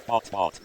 Hotspot.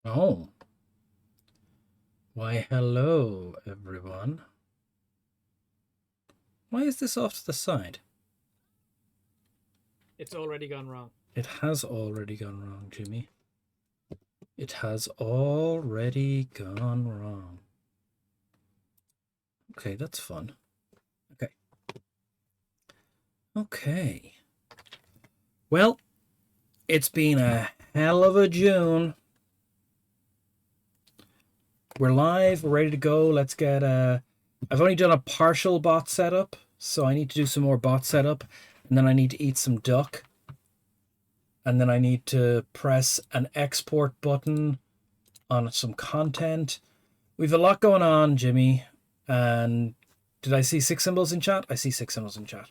Oh. Why, hello, everyone. Why is this off to the side? It's already gone wrong. It has already gone wrong, Jimmy. It has already gone wrong. Okay, that's fun. Okay. Okay. Well, it's been a hell of a June. We're live, we're ready to go. Let's get I've only done a partial bot setup, so I need to do some more bot setup, and then I need to eat some duck. And then I need to press an export button on some content. We've a lot going on, Jimmy. And did I see 6 symbols in chat? I see 6 symbols in chat.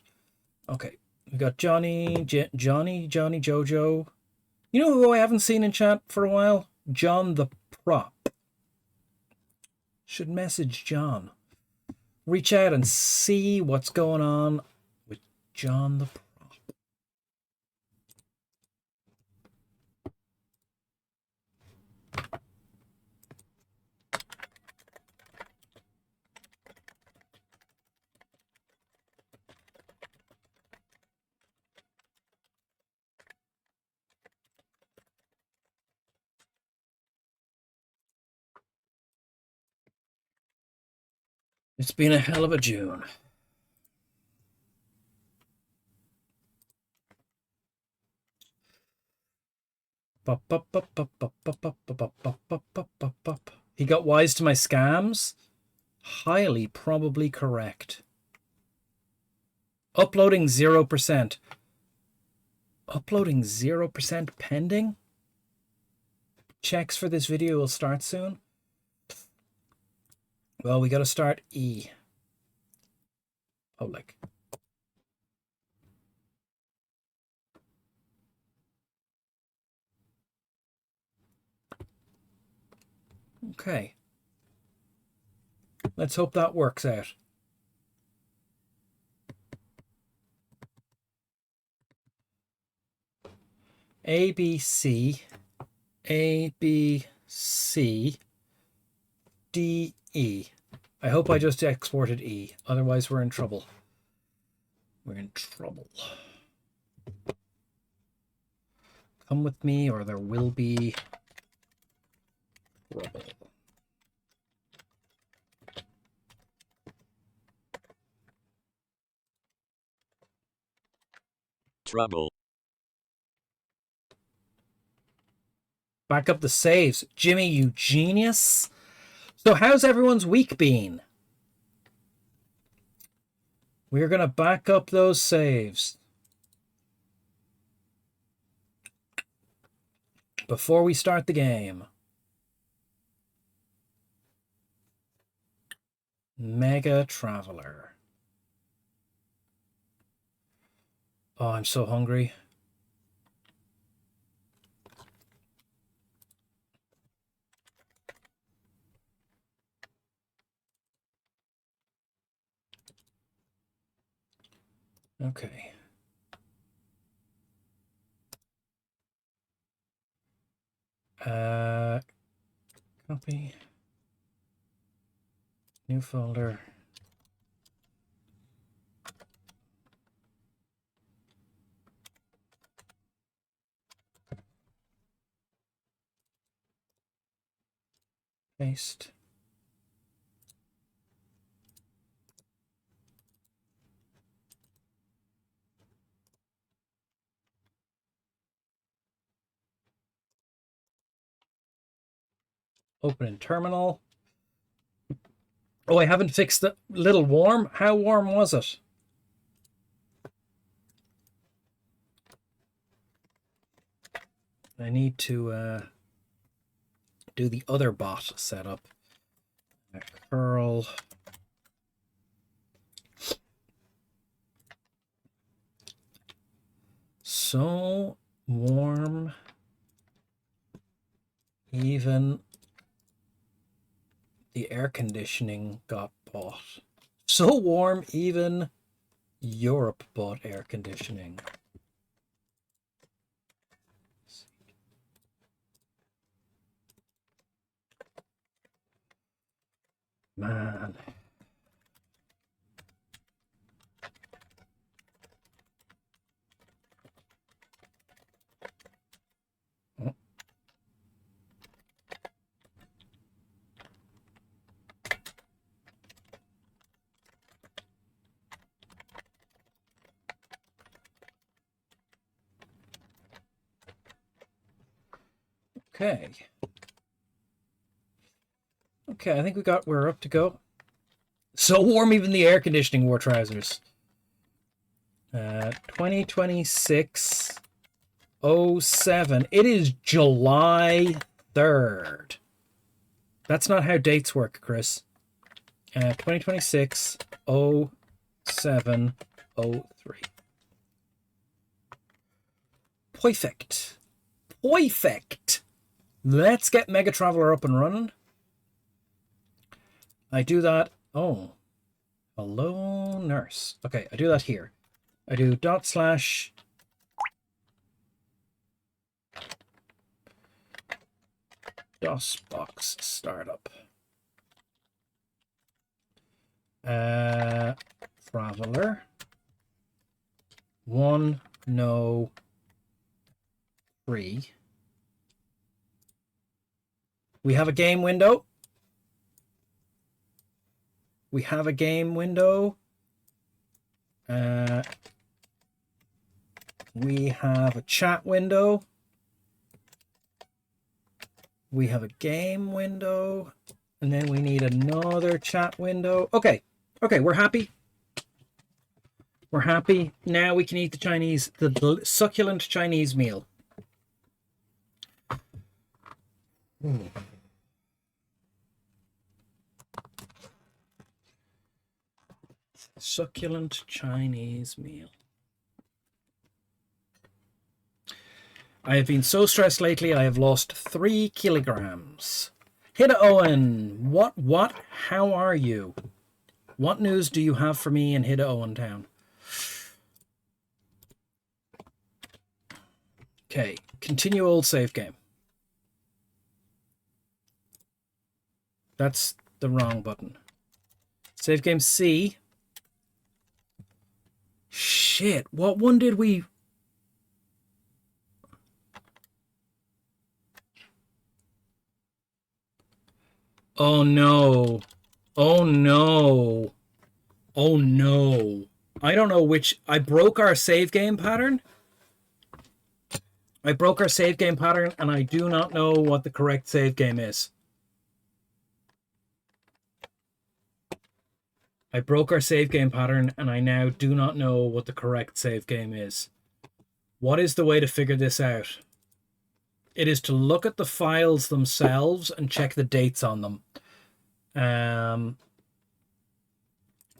Okay. We got Johnny, Jojo. You know who I haven't seen in chat for a while? John the Prop. Should message John. Reach out and see what's going on with John the Prop. It's been a hell of a June. He got wise to my scams? Highly probably correct. Uploading 0%. Uploading 0% pending? Checks for this video will start soon. Well, we got to start E. Public. Okay. Let's hope that works out. A, B, C. A, B, C. D, E. I hope I just exported E. Otherwise, we're in trouble. We're in trouble. Come with me or there will be trouble. Trouble. Back up the saves. Jimmy, you genius. So how's everyone's week been? We're going to back up those saves. Before we start the game. MegaTraveller. Oh, I'm so hungry. Okay. Copy. New folder. Paste. Open in terminal. Oh, I haven't fixed the little warm. How warm was it? I need to do the other bot setup. Curl. So warm, even the air conditioning got bought. So warm, even Europe bought air conditioning. Man. Okay. Okay, I think we're up to go. So warm, even the air conditioning wore trousers. 2026-07. It is July 3rd. That's not how dates work, Chris. 2026-07-03. Perfect. Perfect. Let's get MegaTraveller up and running. I do that. Oh. Hello, nurse. Okay, I do that here. I do // DOSBox startup. Traveler 1 no 3. We have a game window. We have a game window. We have a chat window. We have a game window. And then we need another chat window. Okay. Okay, we're happy. We're happy. Now we can eat the Chinese, the succulent Chinese meal. Succulent Chinese meal. I have been so stressed lately, I have lost 3 kilograms. Hida Owen, what, how are you? What news do you have for me in Hida Owen Town? Okay, continue old save game. That's the wrong button. Save game C. Shit, what one did we... Oh no. Oh no. Oh no. I don't know which... I broke our save game pattern. I broke our save game pattern and I do not know what the correct save game is. I broke our save game pattern and I now do not know what the correct save game is. What is the way to figure this out? It is to look at the files themselves and check the dates on them.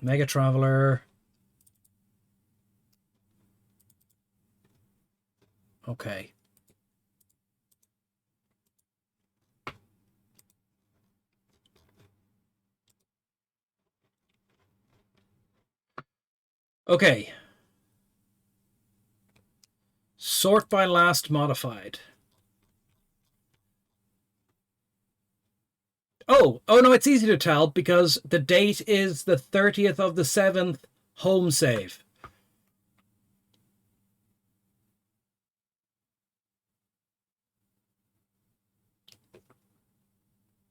MegaTraveller. Okay. Okay. Sort by last modified. Sort by last modified. Oh no, it's easy to tell because the date is the 30th of the 7th home save.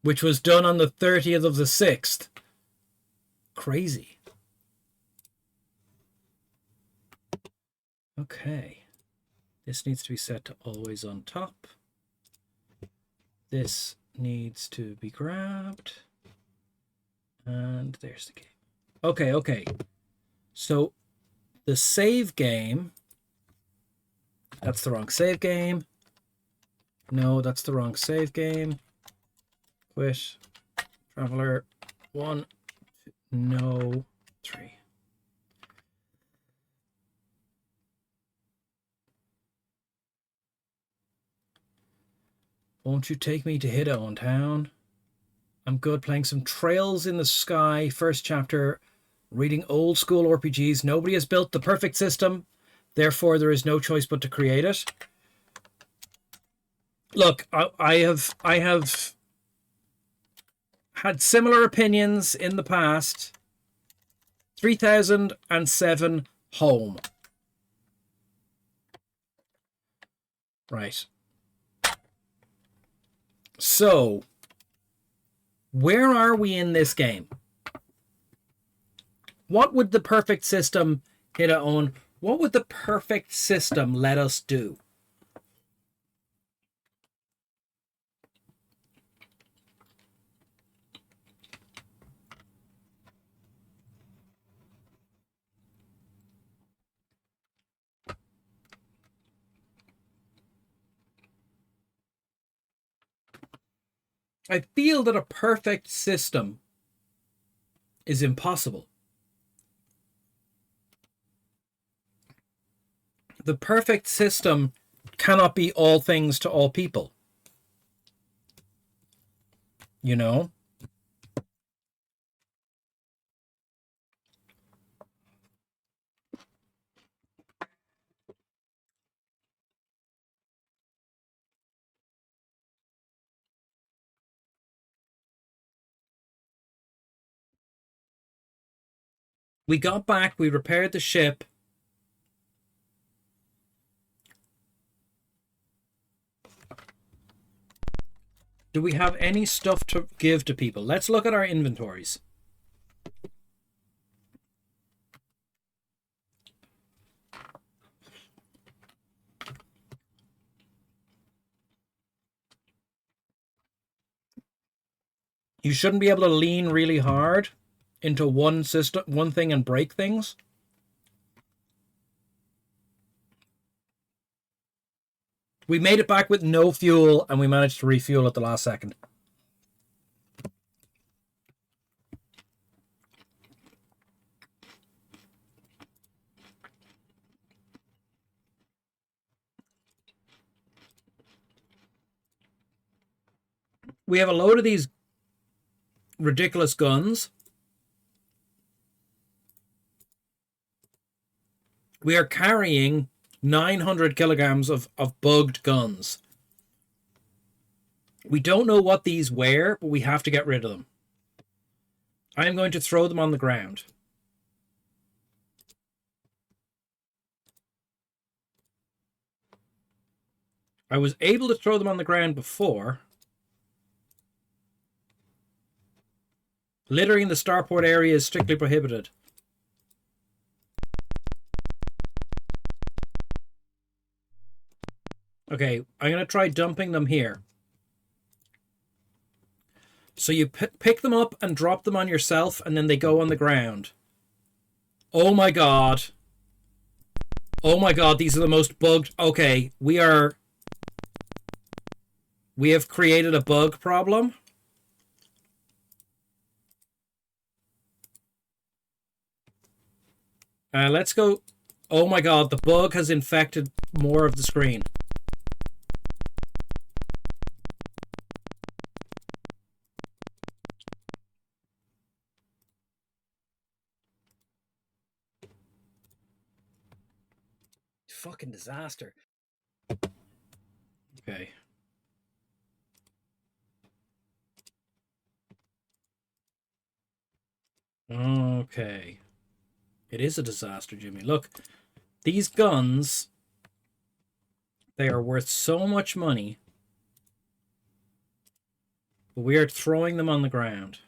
Which was done on the 30th of the 6th. Crazy. Okay. This needs to be set to always on top. This needs to be grabbed. And there's the game. Okay. So the save game. That's the wrong save game. No, that's the wrong save game. Quit. Traveller. 1. No. 3. Won't you take me to Hidda Town? I'm good playing some Trails in the Sky, first chapter, reading old school RPGs. Nobody has built the perfect system, therefore there is no choice but to create it. Look, I have had similar opinions in the past. 3007 home. Right. So, where are we in this game? What would the perfect system hit on? What would the perfect system let us do? I feel that a perfect system is impossible. The perfect system cannot be all things to all people. You know? We got back, we repaired the ship. Do we have any stuff to give to people? Let's look at our inventories. You shouldn't be able to lean really hard into one system, one thing, and break things. We made it back with no fuel, and we managed to refuel at the last second. We have a load of these ridiculous guns. We are carrying 900 kilograms of bugged guns. We don't know what these were, but we have to get rid of them. I am going to throw them on the ground. I was able to throw them on the ground before. Littering in the starport area is strictly prohibited. Okay, I'm going to try dumping them here. So you pick them up and drop them on yourself, and then they go on the ground. Oh my god. Oh my god, these are the most bugged. Okay, we have created a bug problem. Let's go. Oh my god, the bug has infected more of the screen. Fucking disaster. Okay. Okay. It is a disaster, Jimmy. Look, these guns, they are worth so much money, but we are throwing them on the ground.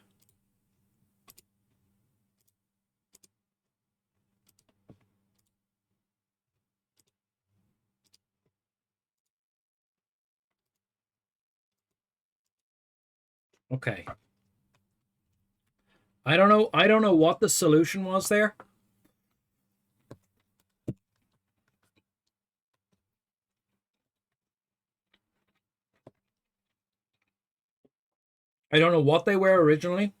Okay. I don't know what the solution was there. I don't know what they were originally.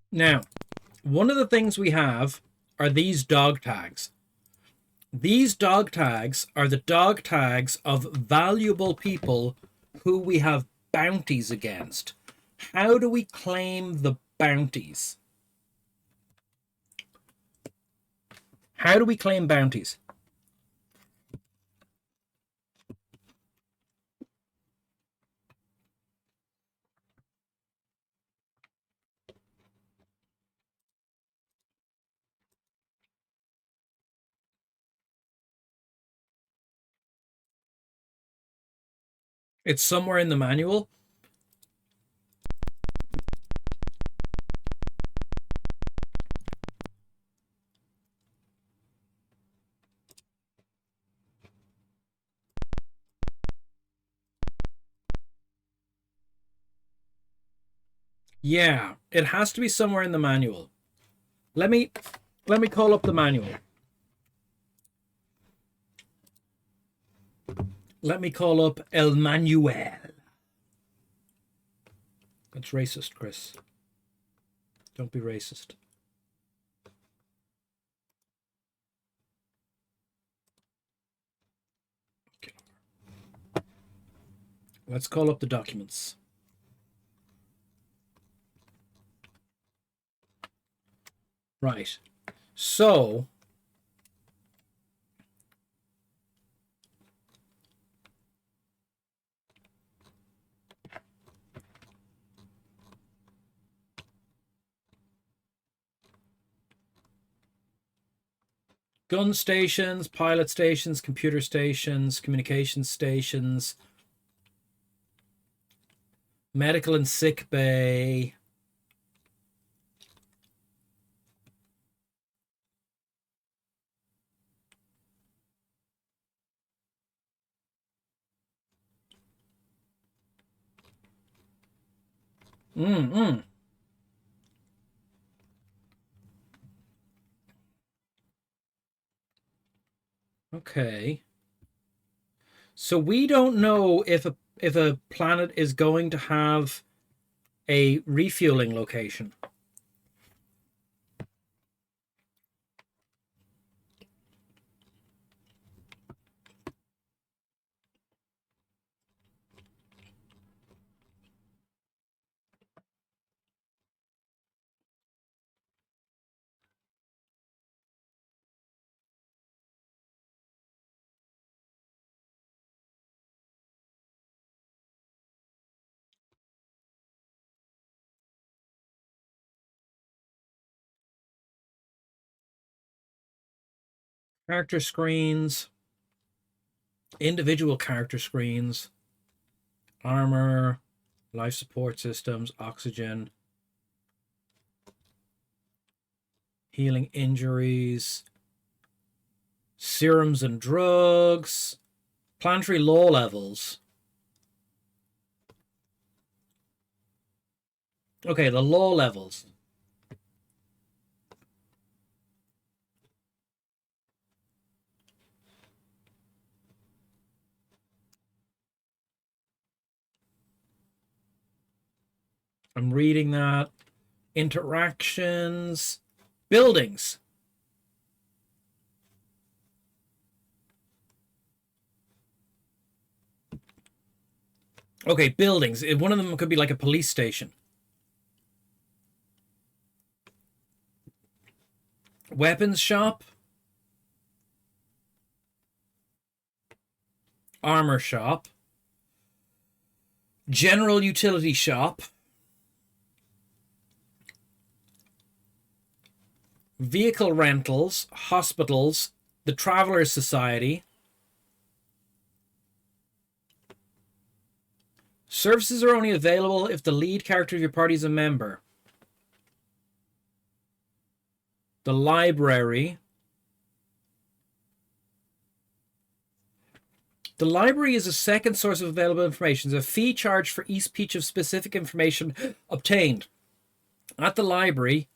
Now, one of the things we have are these dog tags. These dog tags are the dog tags of valuable people who we have bounties against. How do we claim the bounties? How do we claim bounties? It's somewhere in the manual. Yeah, it has to be somewhere in the manual. Let me call up the manual. Let me call up El Manuel. That's racist, Chris. Don't be racist. Okay. Let's call up the documents. Right. So, gun stations, pilot stations, computer stations, communication stations, medical and sick bay. Okay. So we don't know if a planet is going to have a refueling location. Character screens, individual character screens, armor, life support systems, oxygen, healing injuries, serums and drugs, planetary law levels. Okay, the law levels. I'm reading that. Interactions, buildings. Okay, buildings. One of them could be like a police station. Weapons shop. Armor shop. General utility shop. Vehicle rentals. Hospitals. The Travelers Society. Services are only available if the lead character of your party is a member. The library. The library is a second source of available information. There's a fee charged for each piece of specific information obtained. At the library.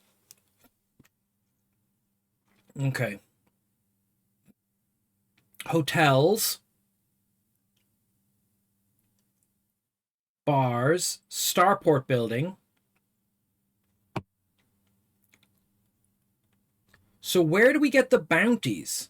Okay. Hotels. Bars. Starport building. So where do we get the bounties?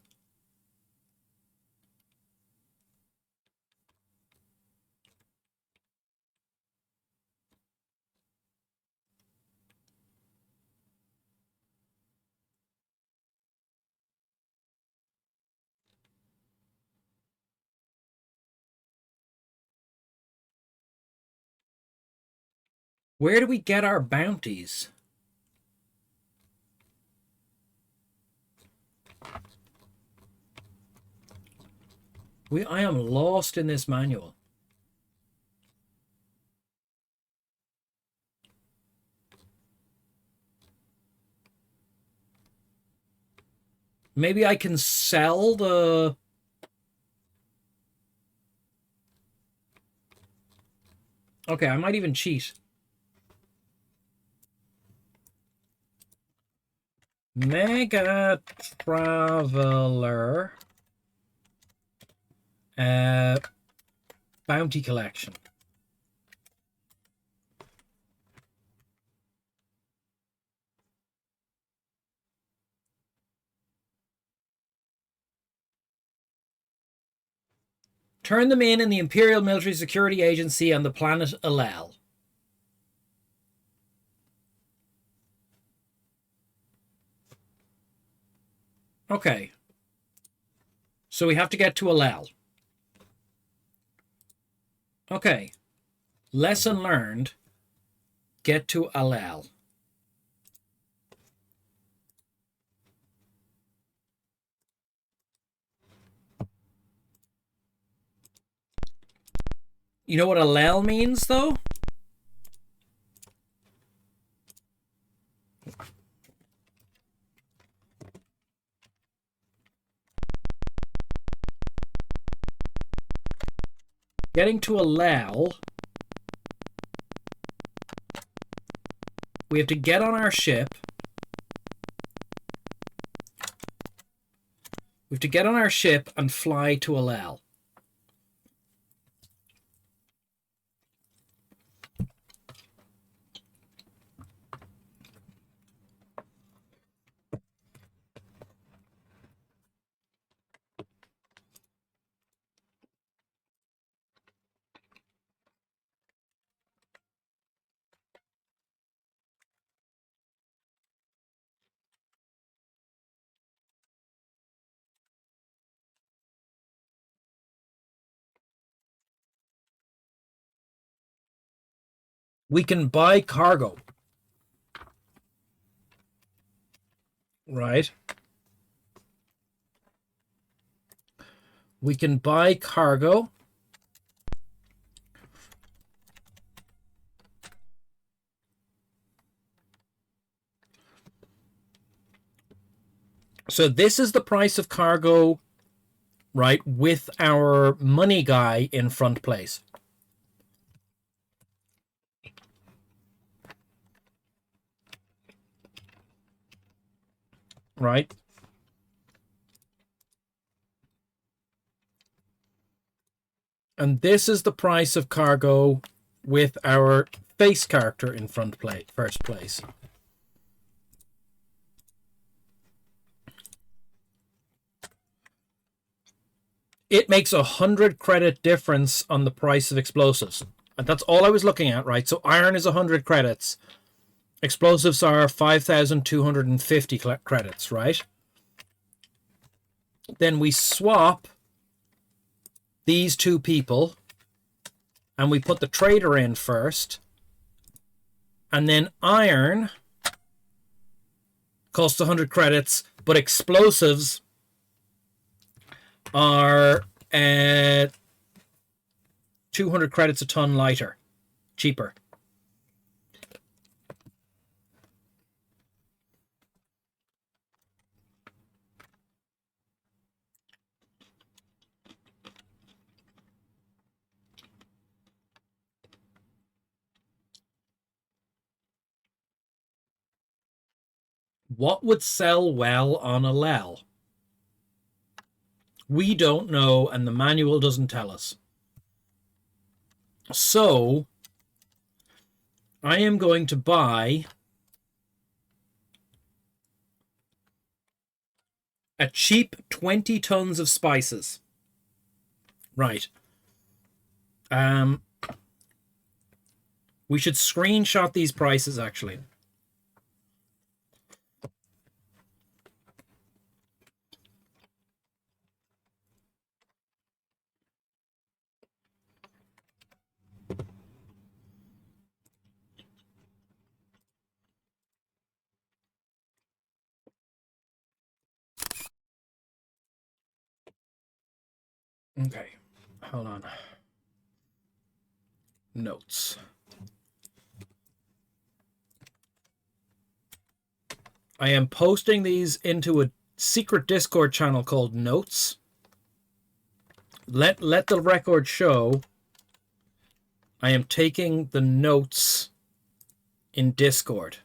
Where do we get our bounties? I am lost in this manual. Maybe I can sell the... Okay, I might even cheat. MegaTraveller bounty collection. Turn them in the Imperial Military Security Agency on the planet Alel. Okay. So we have to get to Alel. Okay. Lesson learned. Get to Alel. You know what Alel means, though? Getting to Alel, we have to get on our ship. We have to get on our ship and fly to Alel. We can buy cargo. Right. We can buy cargo. So this is the price of cargo, right, with our money guy in front place. Right? And this is the price of cargo with our face character in first place. It makes 100 credit difference on the price of explosives. And that's all I was looking at, right? So iron is 100 credits. Explosives are 5,250 credits, right? Then we swap these two people and we put the trader in first. And then iron costs 100 credits, but explosives are 200 credits a ton lighter, cheaper. What would sell well on a lel? We don't know, and the manual doesn't tell us. So I am going to buy a cheap 20 tons of spices. Right. We should screenshot these prices, actually. Okay, hold on. Notes. I am posting these into a secret Discord channel called Notes. Let the record show I am taking the notes in Discord.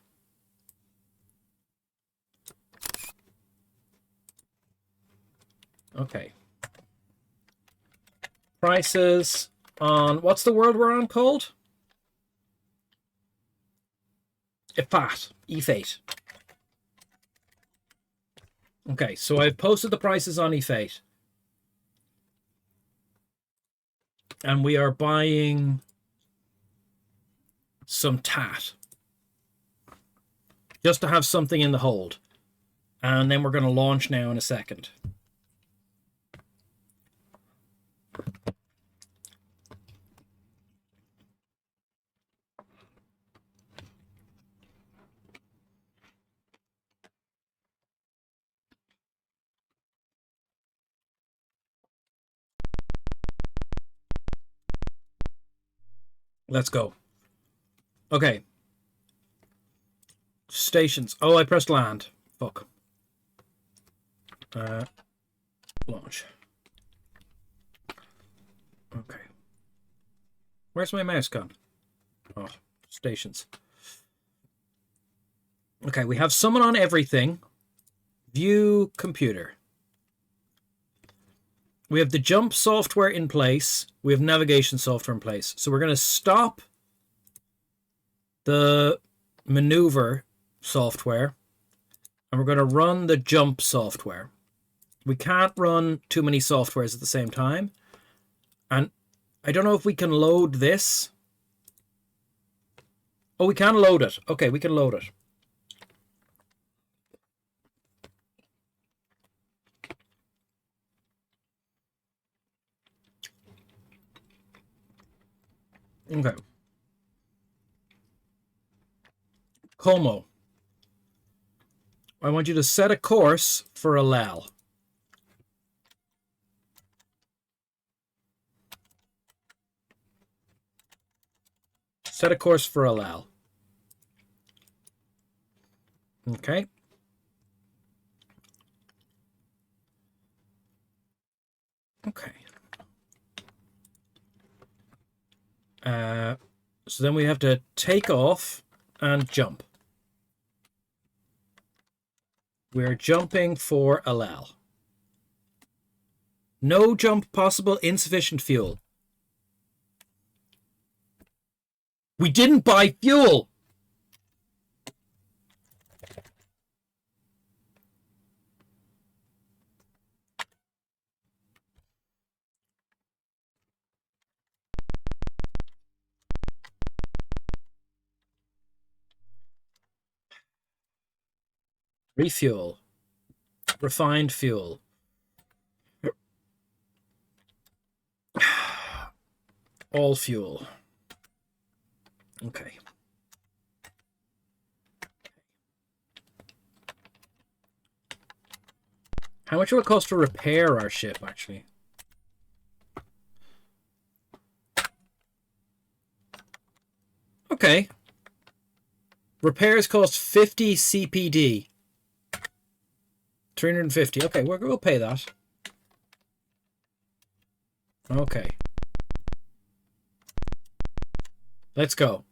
Okay. Prices on, what's the world we're on called? Ep04. Okay, so I've posted the prices on Ep04. And we are buying some tat. Just to have something in the hold. And then we're going to launch now in a second. Let's go. Okay. Stations. Oh, I pressed land. Fuck. Launch. Okay. Where's my mouse gone? Oh, stations. Okay, we have summon on everything. View computer. We have the jump software in place. We have navigation software in place. So we're going to stop the maneuver software and we're going to run the jump software. We can't run too many softwares at the same time. And I don't know if we can load this. Oh, we can load it. Okay, we can load it. Okay. Como. I want you to set a course for a lel. Set a course for a lel. Okay. Okay. So then we have to take off and jump. We're jumping for a lel. No jump possible, insufficient fuel. We didn't buy fuel! Refuel. Refined fuel. All fuel. Okay. How much will it cost to repair our ship, actually? Okay. Repairs cost 50 CPD. 350. Okay, we'll pay that. Okay. Let's go.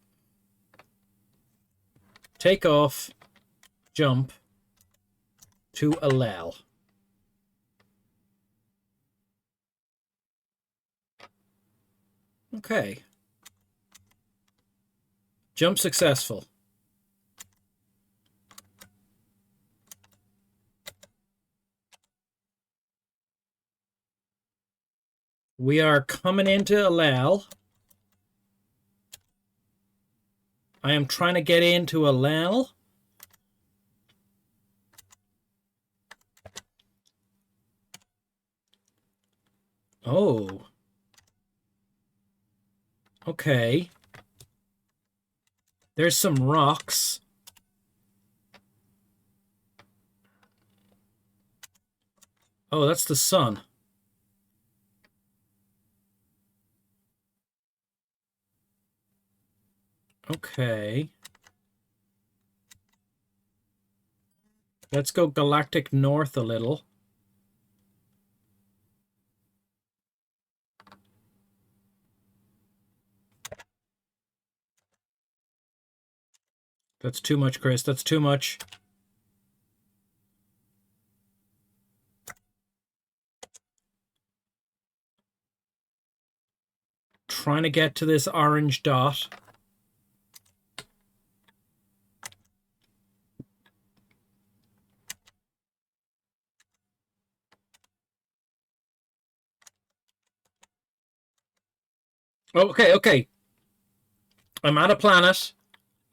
Take off. Jump to Alel. Okay. Jump successful. We are coming into Alel. I am trying to get into Alel. Oh. Okay. There's some rocks. Oh, that's the sun. Okay. Let's go galactic north a little. That's too much, Chris. That's too much. Trying to get to this orange dot. Okay, okay. I'm at a planet.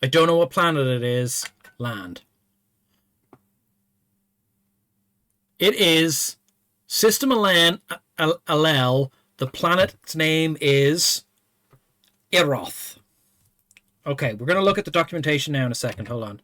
I don't know what planet it is. Land. It is System Alel. The planet's name is Iroth. Okay, we're going to look at the documentation now in a second. Hold on.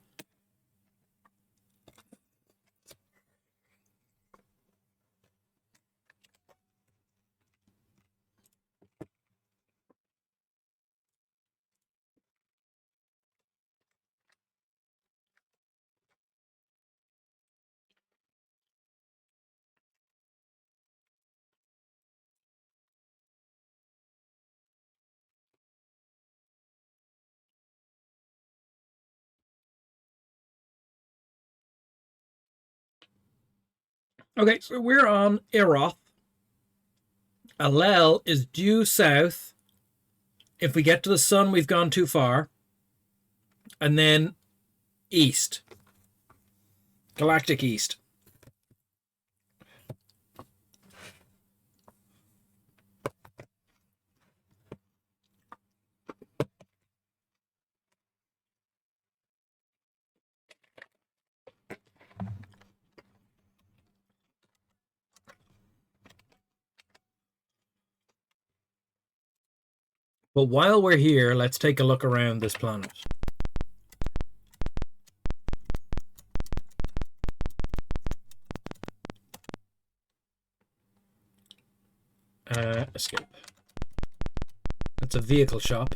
Okay, so we're on Iroth. Alel is due south. If we get to the sun, we've gone too far. And then east. Galactic east. But while we're here, let's take a look around this planet. Escape. That's a vehicle shop.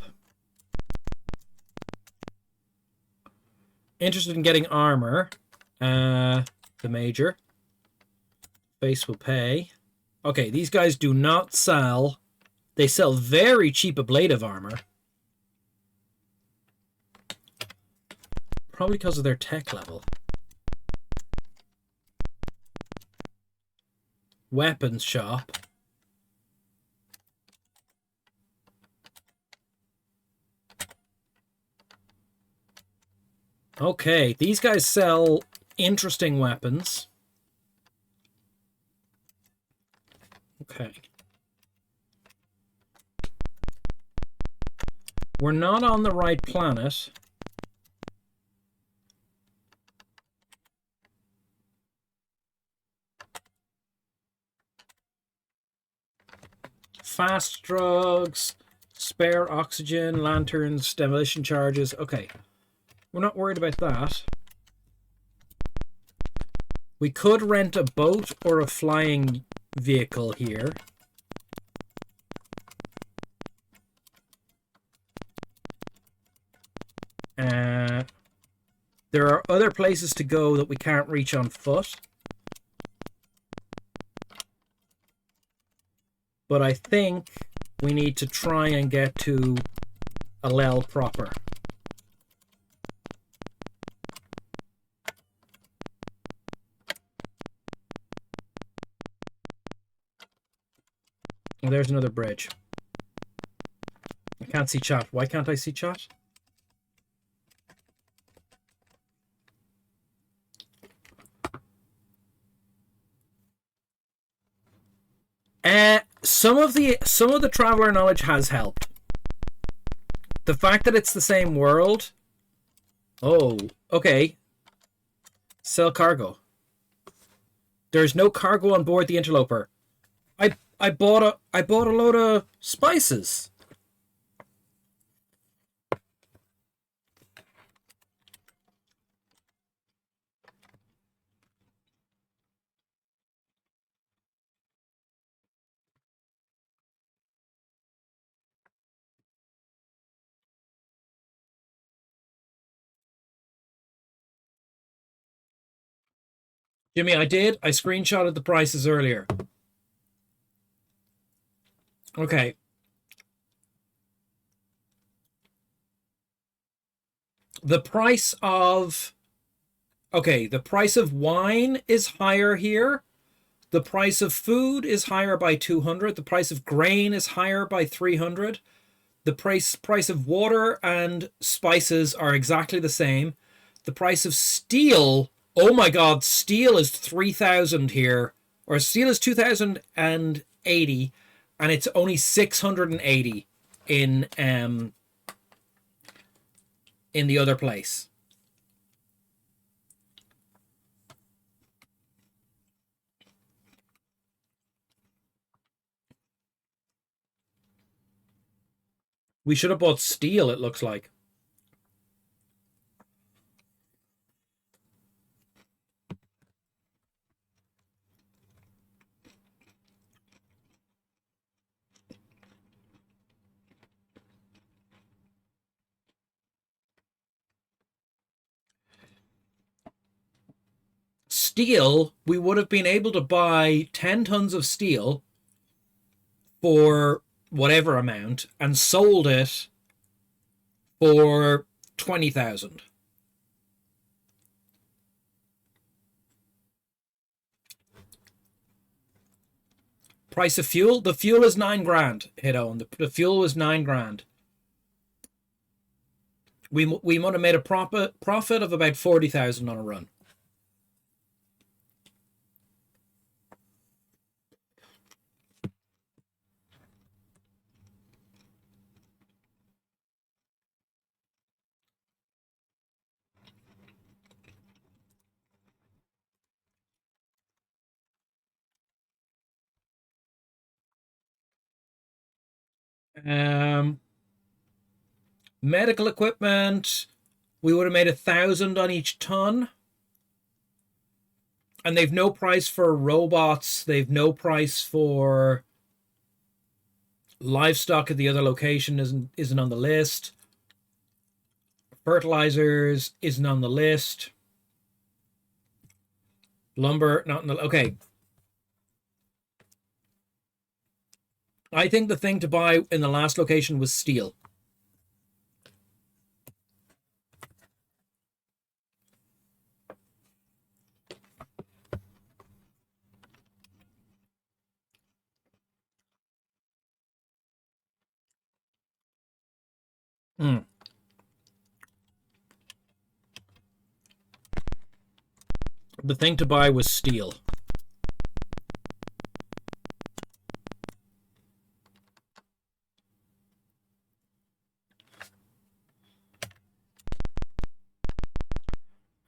Interested in getting armor. The major. Base will pay. Okay, these guys do not sell. They sell very cheap ablative armor. Probably because of their tech level. Weapons shop. Okay, these guys sell interesting weapons. Okay. We're not on the right planet. fast drugs, spare oxygen, lanterns, demolition charges. Okay, we're not worried about that. We could rent a boat or a flying vehicle here. There are other places to go that we can't reach on foot. But I think we need to try and get to Alel proper. Oh, there's another bridge. I can't see chat. Why can't I see chat? Some of the traveler knowledge has helped. The fact that it's the same world. Oh, okay. Sell cargo. There's no cargo on board the Interloper. I bought a load of spices. Jimmy, I did. I screenshotted the prices earlier. Okay. The price of... Okay, the price of wine is higher here. The price of food is higher by 200. The price of grain is higher by 300. The price of water and spices are exactly the same. The price of steel... Oh my god, steel is 3,000 here. Or steel is 2,080. And it's only 680 in the other place. We should have bought steel, it looks like. Steel, we would have been able to buy 10 tons of steel for whatever amount and sold it for 20,000. Price of fuel? The fuel is 9 grand, Hito. The fuel was 9 grand. We might have made a profit of about 40,000 on a run. Medical equipment, we would have made 1,000 on each ton. And they've no price for robots. They've no price for livestock at the other location. Isn't on the list. Fertilizers isn't on the list. Lumber, not in the... Okay. I think the thing to buy in the last location was steel. The thing to buy was steel.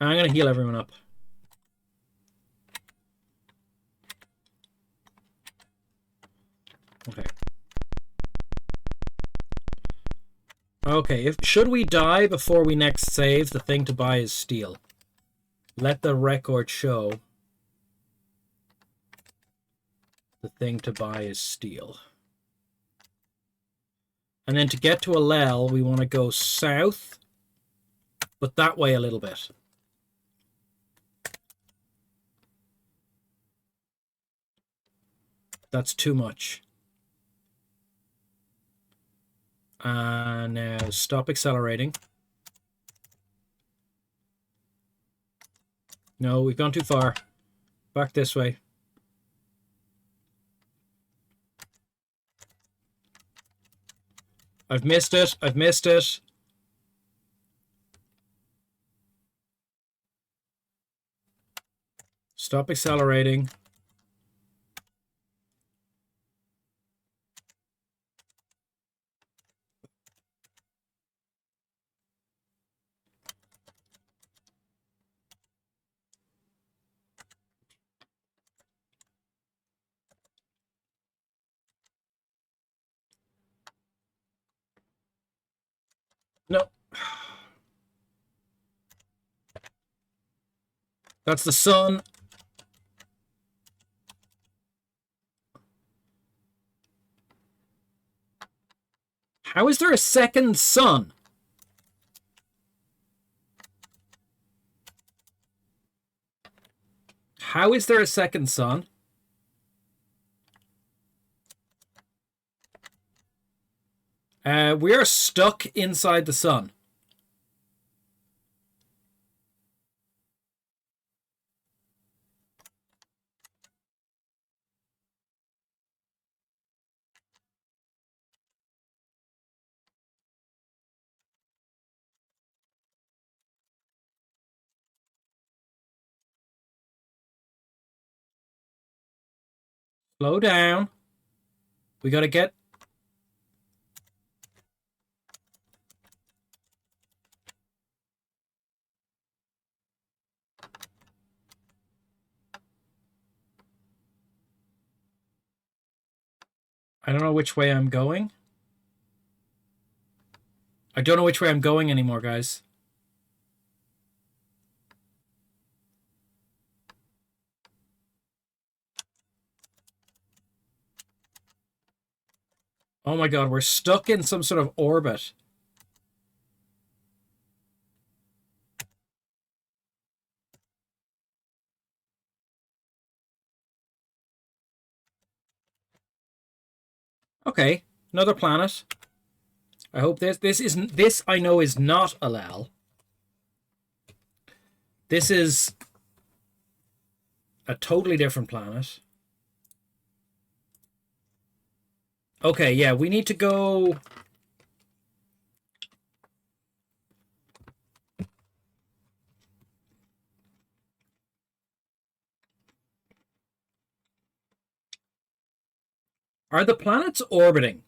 I'm going to heal everyone up. Okay. Okay, should we die before we next save, the thing to buy is steel. Let the record show. The thing to buy is steel. And then to get to Alel, we want to go south, but that way a little bit. That's too much. Now stop accelerating. No, we've gone too far. Back this way. I've missed it. I've missed it. Stop accelerating. No. That's the sun. How is there a second sun? How is there a second sun? We are stuck inside the sun. Slow down. We gotta get... I don't know which way I'm going. I don't know which way I'm going anymore, guys. Oh my god, we're stuck in some sort of orbit. Okay, another planet. I hope this I know is not Alel. This is a totally different planet. Okay, yeah, we need to go... Are the planets orbiting?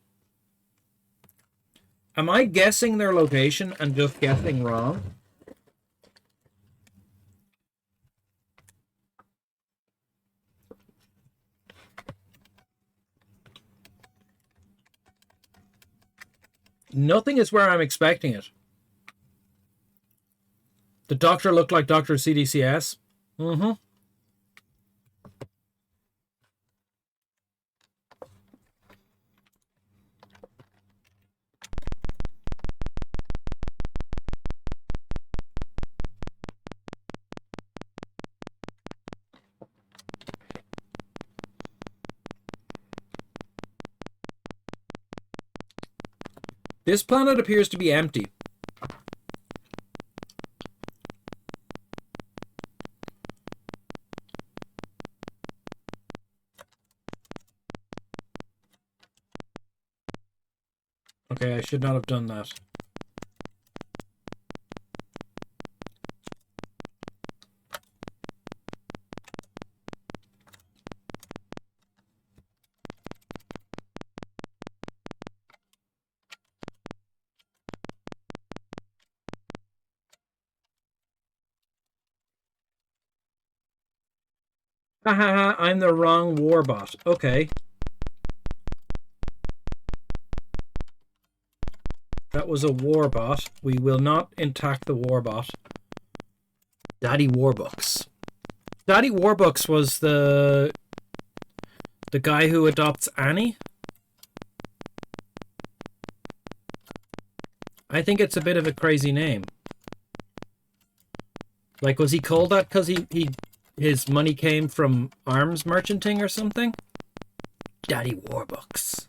Am I guessing their location and just guessing wrong? Nothing is where I'm expecting it. The doctor looked like Dr. CDCS. Mm-hmm. This planet appears to be empty. Okay, I should not have done that. Haha, I'm the wrong warbot. Okay. That was a warbot. We will not attack the warbot. Daddy Warbucks. Daddy Warbucks was the guy who adopts Annie. I think it's a bit of a crazy name. Like, was he called that because his money came from arms merchanting or something? Daddy Warbucks.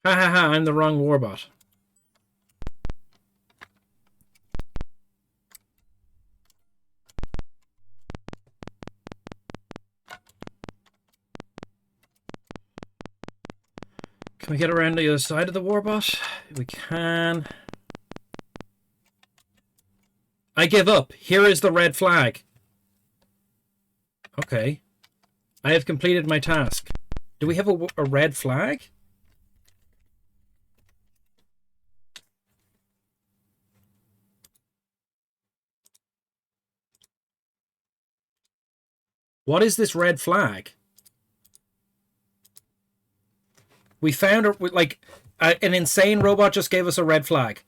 Ha ha ha, I'm the wrong warbot. Can we get around the other side of the warbot? We can. I give up. Here is the red flag. Okay. I have completed my task. Do we have a red flag? What is this red flag? We found an insane robot just gave us a red flag.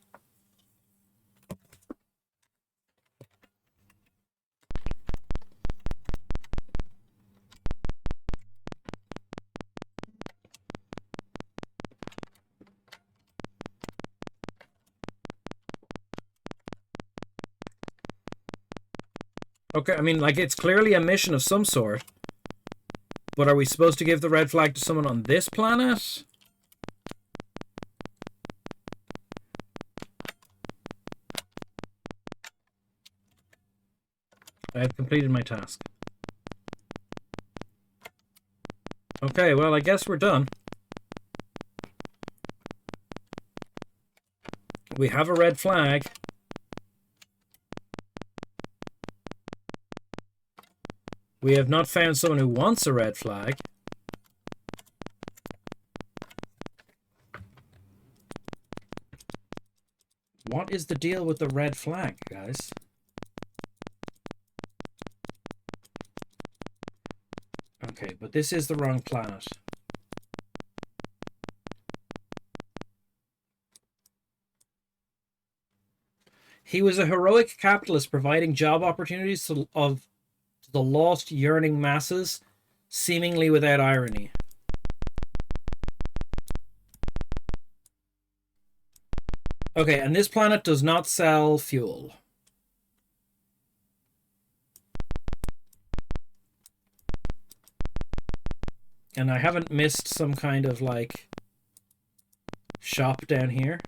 Okay, I mean, like, it's clearly a mission of some sort. But are we supposed to give the red flag to someone on this planet? I have completed my task. Okay, well, I guess we're done. We have a red flag. We have not found someone who wants a red flag. What is the deal with the red flag, guys? Okay, but this is the wrong planet. He was a heroic capitalist providing job opportunities to the lost, yearning masses, seemingly without irony. Okay, and this planet does not sell fuel. And I haven't missed some kind of, like, shop down here.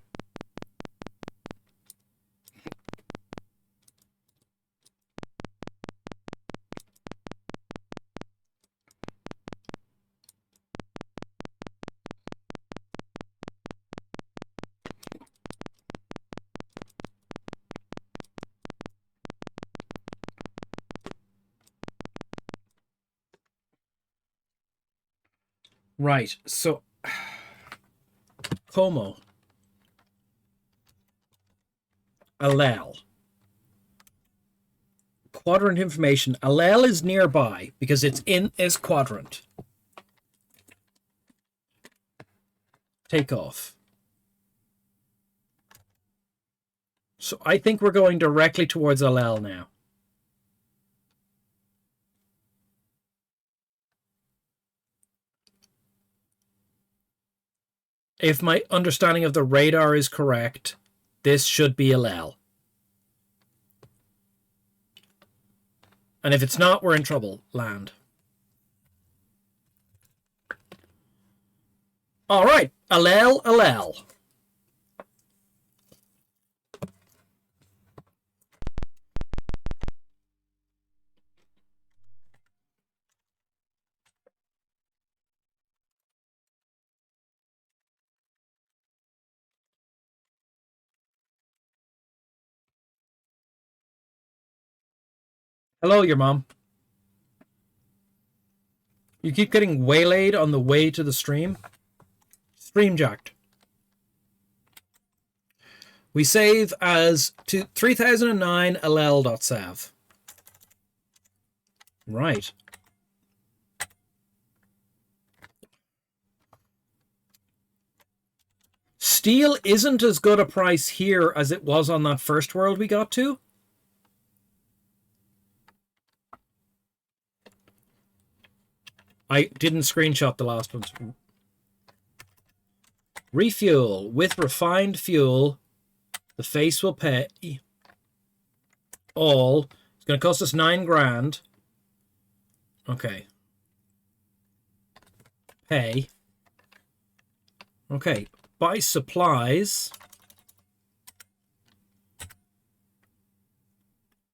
Right, so Como. Alel. Quadrant information. Alel is nearby because it's in this quadrant. Take off. So I think we're going directly towards Alel now. If my understanding of the radar is correct, this should be Alel. And if it's not, we're in trouble. Land. All right. Alel, Alel. Hello, your mom. You keep getting waylaid on the way to the stream. Stream jacked. We save as to 3009 ll.sav. Right. Steel isn't as good a price here as it was on that first world we got to. I didn't screenshot the last ones. Refuel. With refined fuel, the face will pay all. It's going to cost us 9 grand. Okay. Pay. Okay. Buy supplies.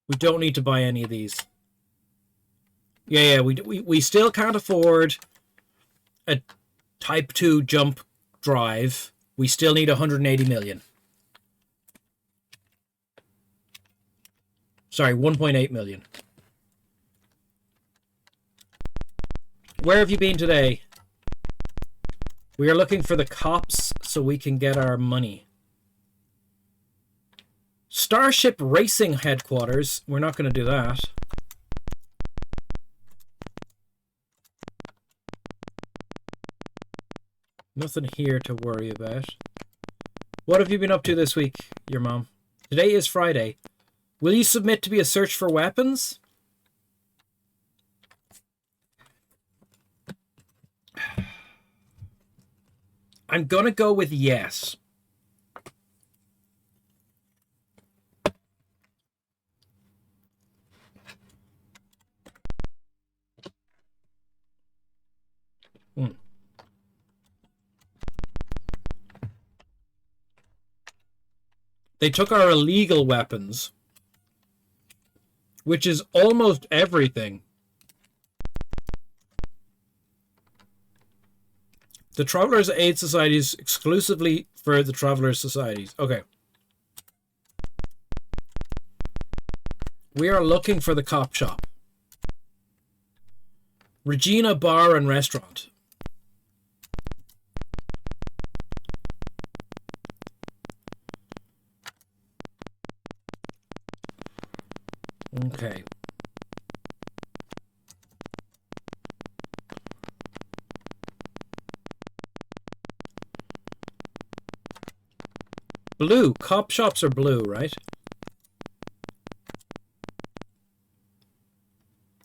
We don't need to buy any of these. Yeah, we still can't afford a Type 2 jump drive. We still need 180 million. Sorry, 1.8 million. Where have you been today? We are looking for the cops so we can get our money. Starship Racing Headquarters. We're not going to do that. Nothing here to worry about. What have you been up to this week, your mom? Today is Friday. Will you submit to be a search for weapons? I'm gonna go with yes. They took our illegal weapons, which is almost everything. The Travelers Aid Society is exclusively for the Travelers Societies. Okay. We are looking for the cop shop. Regina Bar and Restaurant. Okay. Blue. Cop shops are blue, right?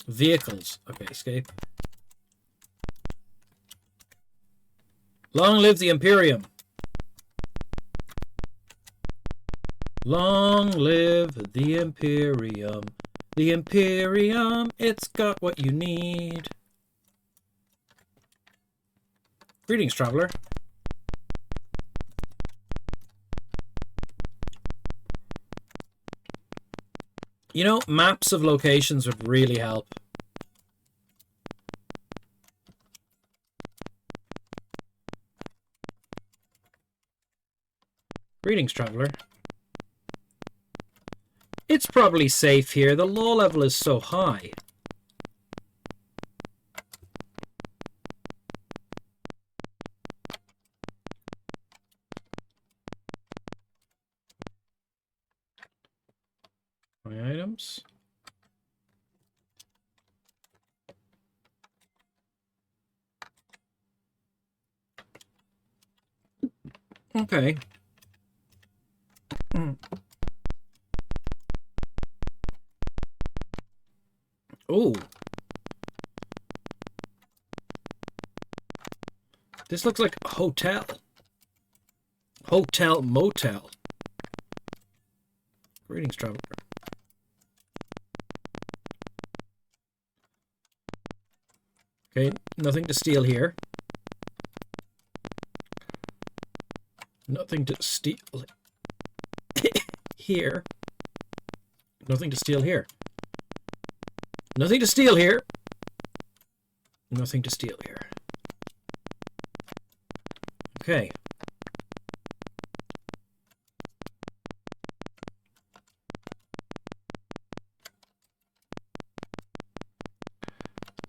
Vehicles. Okay, escape. Long live the Imperium. Long live the Imperium. The Imperium, it's got what you need. Greetings, traveler. You know, maps of locations would really help. Greetings, traveler. It's probably safe here. The law level is so high. My items. Okay. Oh. This looks like a hotel. Hotel motel. Greetings, traveler. Okay, nothing to steal here. Nothing to steal here. Nothing to steal here. Nothing to steal here. Nothing to steal here. Okay.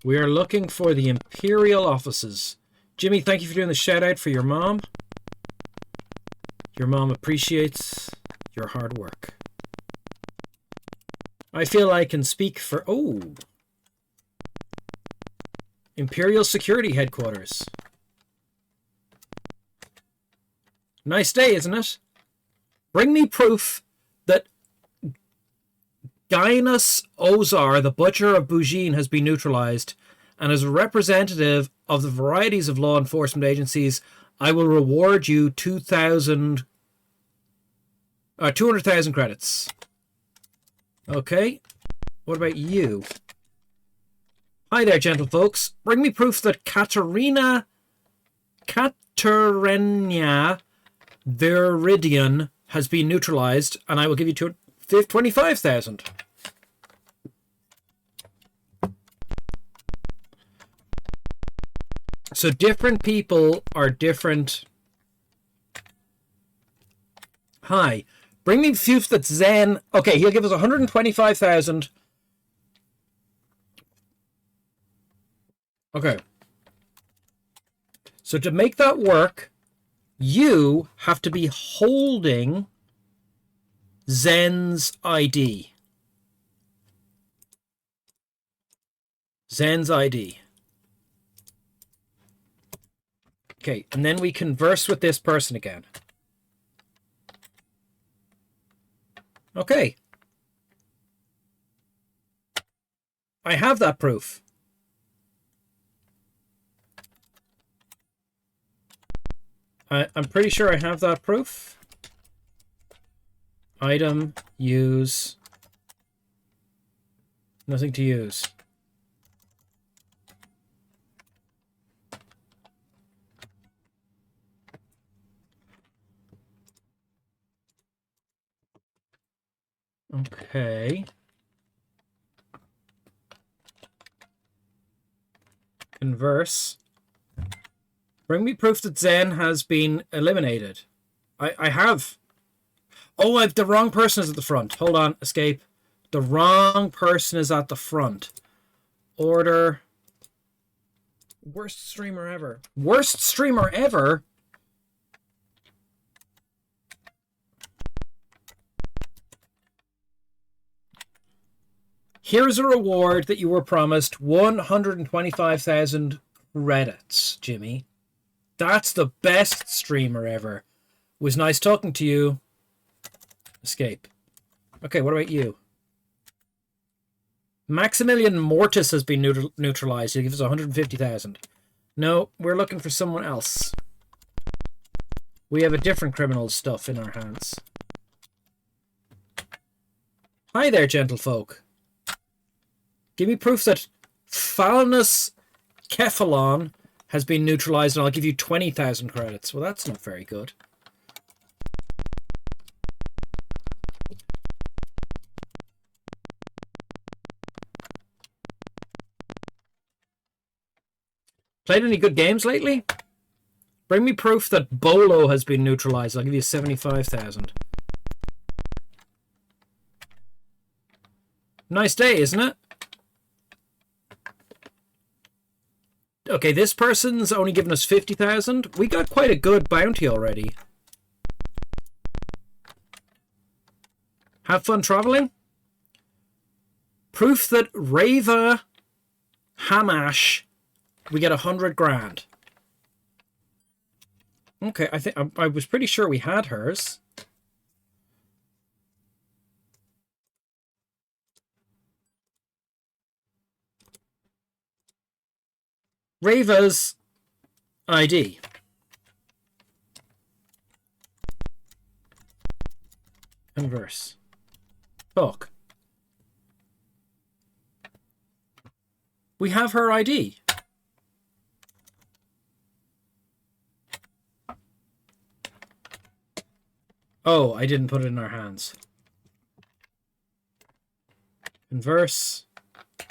We are looking for the Imperial offices. Jimmy, thank you for doing the shout out for your mom. Your mom appreciates your hard work. I feel I can speak for... Oh! Imperial Security Headquarters. Nice day, isn't it? Bring me proof that Gaius Ozar, the Butcher of Bujin, has been neutralized, and as a representative of the varieties of law enforcement agencies, I will reward you 200,000 credits. Okay. What about you? Hi there, gentlefolks. Bring me proof that Katerina Viridian has been neutralized, and I will give you 25,000. So different people are different. Hi. Bring me proof that Zen... Okay, he'll give us 125,000. Okay. So to make that work, you have to be holding Zen's ID. Zen's ID. Okay, and then we converse with this person again. Okay. I have that proof. I'm pretty sure I have that proof. Item, use. Nothing to use. Okay. Converse. Bring me proof that Zen has been eliminated. I have. Oh, I've the wrong person is at the front. Hold on, escape. The wrong person is at the front. Order. Worst streamer ever. Worst streamer ever? Here's a reward that you were promised 125,000 credits, Jimmy. That's the best streamer ever. It was nice talking to you. Escape. Okay, what about you? Maximilian Mortis has been neutralized. He gives us 150,000. No, we're looking for someone else. We have a different criminal stuff in our hands. Hi there, gentlefolk. Give me proof that Phalanus Cephalon has been neutralized, and I'll give you 20,000 credits. Well, that's not very good. Played any good games lately? Bring me proof that Bolo has been neutralized. I'll give you 75,000. Nice day, isn't it? Okay, this person's only given us 50,000. We got quite a good bounty already. Have fun traveling. Proof that Rava Hamash, we get 100 grand. Okay, I think I was pretty sure we had hers. Rava's ID. Converse. Talk. We have her ID. Oh, I didn't put it in our hands. Converse.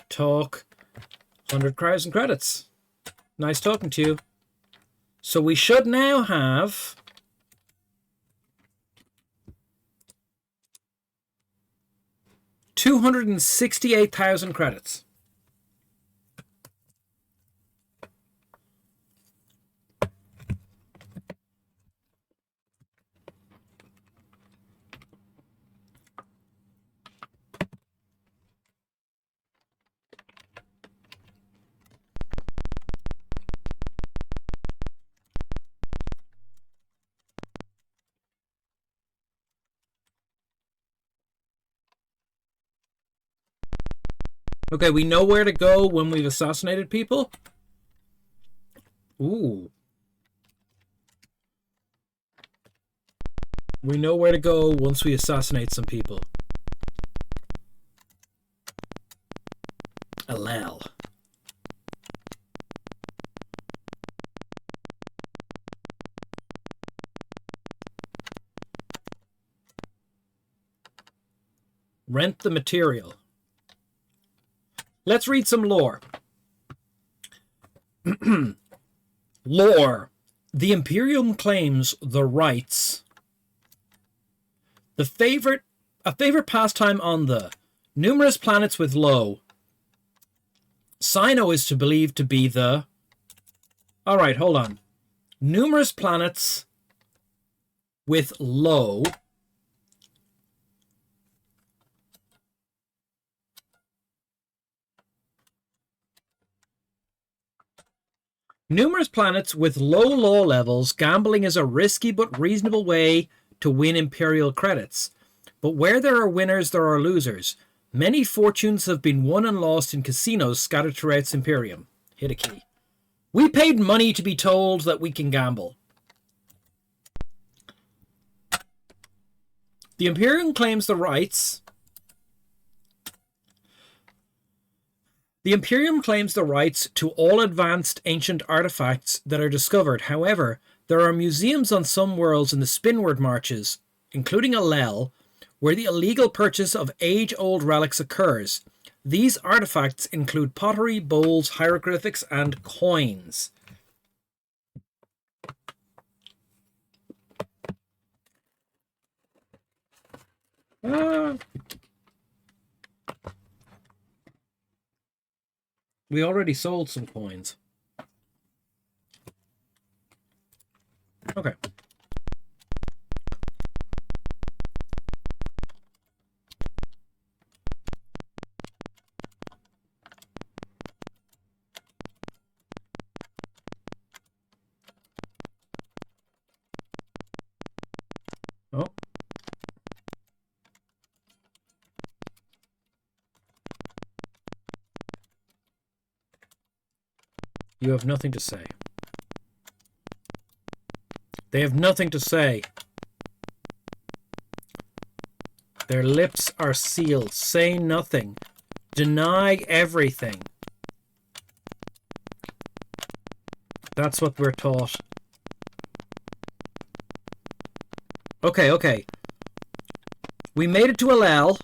Talk. 100,000 credits. Nice talking to you. So we should now have 268,000 credits. Okay, we know where to go when we've assassinated people. Ooh. We know where to go once we assassinate some people. Alel. Rent the material. Let's read some lore. Lore. The Imperium claims the rights. A favorite pastime on the numerous planets with low. Sino is to believe to be the... Alright, hold on. Numerous planets with low. Numerous planets with low law levels, gambling is a risky but reasonable way to win Imperial credits. But where there are winners, there are losers. Many fortunes have been won and lost in casinos scattered throughout Imperium. Hit a key. We paid money to be told that we can gamble. The Imperium claims the rights. The Imperium claims the rights to all advanced ancient artifacts that are discovered. However, there are museums on some worlds in the Spinward Marches, including Alel, where the illegal purchase of age-old relics occurs. These artifacts include pottery, bowls, hieroglyphics, and coins. We already sold some coins. Okay. Oh. You have nothing to say. They have nothing to say. Their lips are sealed. Say nothing. Deny everything. That's what we're taught. Okay, okay. We made it to Alel.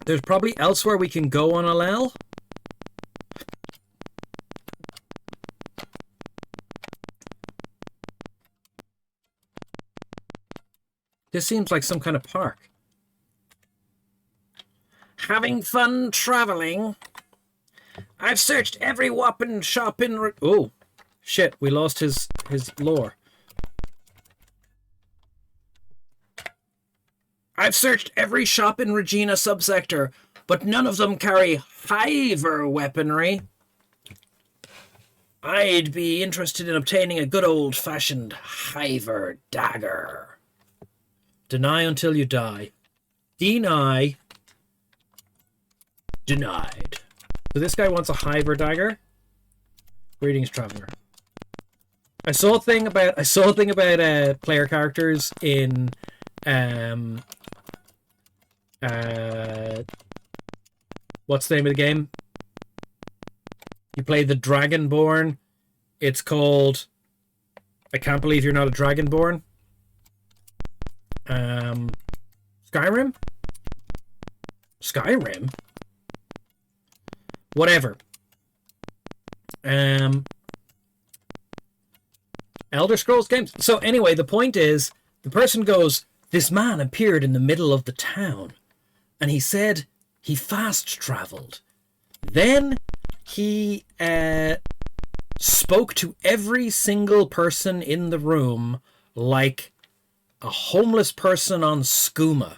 There's probably elsewhere we can go on Alel. This seems like some kind of park. Having fun traveling. I've searched every weapon shop in... Oh, shit, we lost his lore. I've searched every shop in Regina subsector, but none of them carry Hiver weaponry. I'd be interested in obtaining a good old-fashioned Hiver dagger. Deny until you die. Deny. Denied. So this guy wants a Hiver dagger. Greetings, traveler. I saw a thing about player characters in what's the name of the game? You play the Dragonborn. It's called I Can't Believe You're Not a Dragonborn. Skyrim? Skyrim? Whatever. Elder Scrolls games. So anyway, the point is, the person goes, this man appeared in the middle of the town, and he said he fast traveled. Then he spoke to every single person in the room like a homeless person on skooma.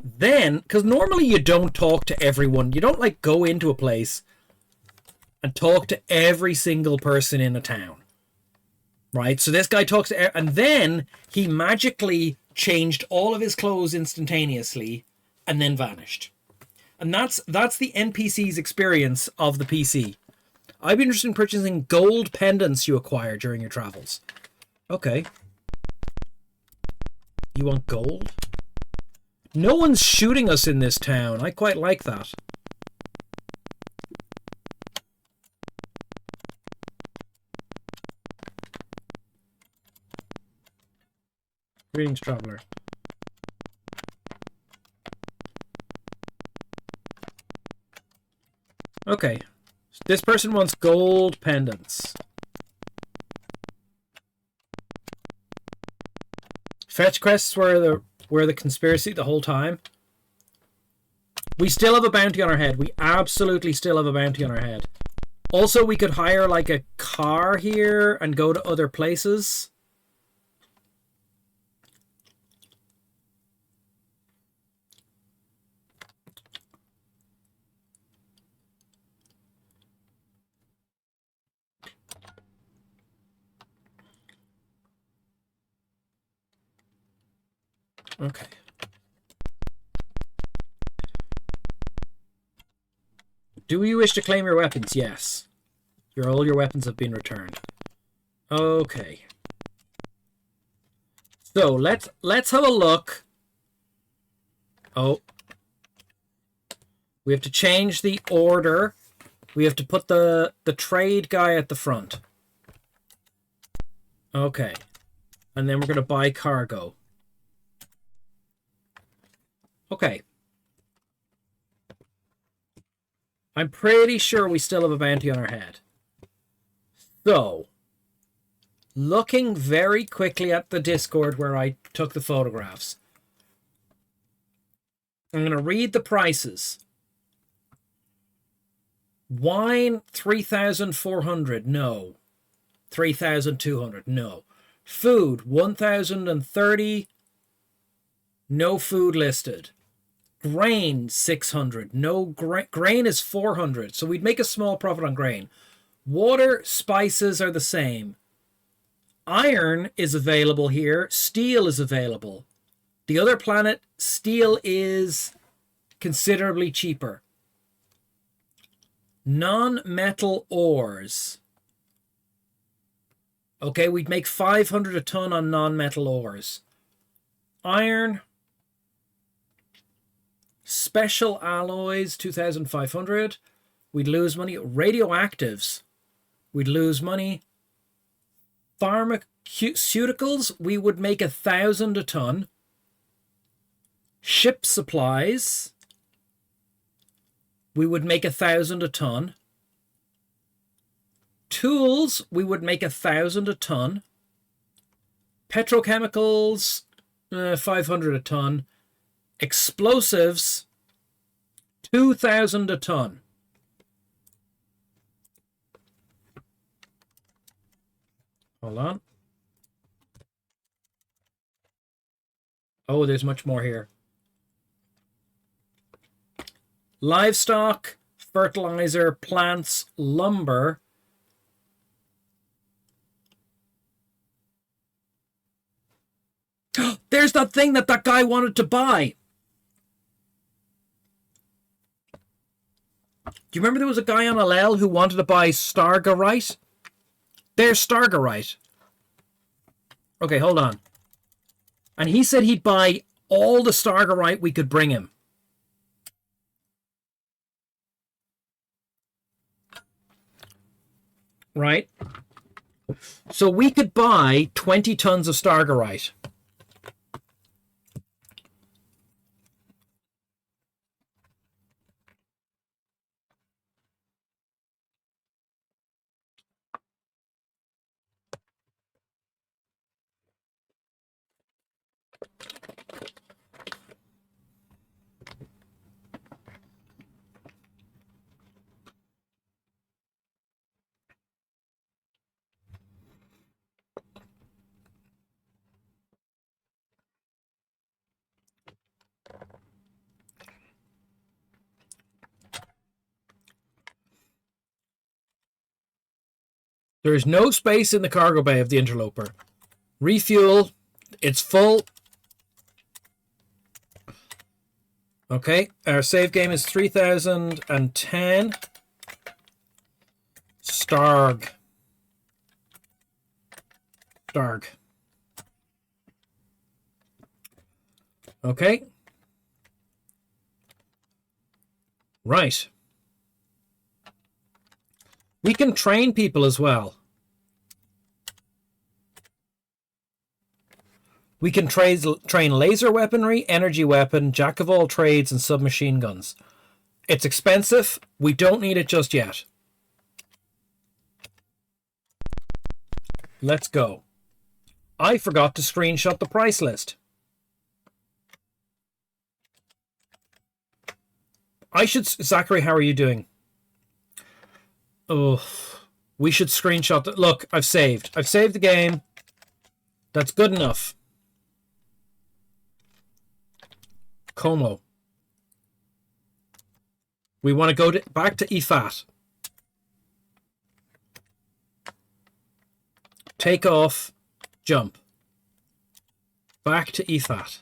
Then, because normally you don't talk to everyone. You don't like go into a place and talk to every single person in a town. Right? So this guy talks to, and then he magically changed all of his clothes instantaneously and then vanished. And that's the NPC's experience of the PC. I'd be interested in purchasing gold pendants you acquire during your travels. Okay. You want gold? No one's shooting us in this town. I quite like that. Greetings, traveler. Okay. This person wants gold pendants. Fetch quests were the conspiracy the whole time. We still have a bounty on our head. We absolutely still have a bounty on our head. Also, we could hire like a car here and go to other places. Okay. Do you wish to claim your weapons? Yes. All your weapons have been returned. Okay. So let's have a look. Oh. We have to change the order. We have to put the trade guy at the front. Okay. And then we're going to buy cargo. Okay. I'm pretty sure we still have a bounty on our head. So, looking very quickly at the Discord where I took the photographs. I'm going to read the prices. Wine, 3,400. No. 3,200. No. Food, 1,030. No food listed. Grain, 600. No grain is 400. So we'd make a small profit on grain. Water, spices are the same. Iron is available here. Steel is available. The other planet, steel is considerably cheaper. Non-metal ores. Okay, we'd make 500 a ton on non-metal ores. Iron. Special alloys, 2,500. We'd lose money. Radioactives. We'd lose money. Pharmaceuticals, we would make 1,000 a ton. Ship supplies, we would make 1,000 a ton. Tools, we would make 1,000 a ton. Petrochemicals, 500 a ton. Explosives, 2,000 a ton. Hold on. Oh, there's much more here. Livestock, fertilizer, plants, lumber. There's that thing that guy wanted to buy. Do you remember there was a guy on LL who wanted to buy Stargarite? There's Stargarite. Okay, hold on. And he said he'd buy all the Stargarite we could bring him. Right? So we could buy 20 tons of Stargarite. There is no space in the cargo bay of the Interloper. Refuel. It's full. Okay, our save game is 3010. Starg. Okay. Right. We can train people as well. We can train laser weaponry, energy weapon, jack of all trades, and submachine guns. It's expensive. We don't need it just yet. Let's go. I forgot to screenshot the price list. Zachary, how are you doing? Oh, we should screenshot that. Look, I've saved the game. That's good enough. Como. We want to go back to EFAT. Take off, jump. Back to EFAT.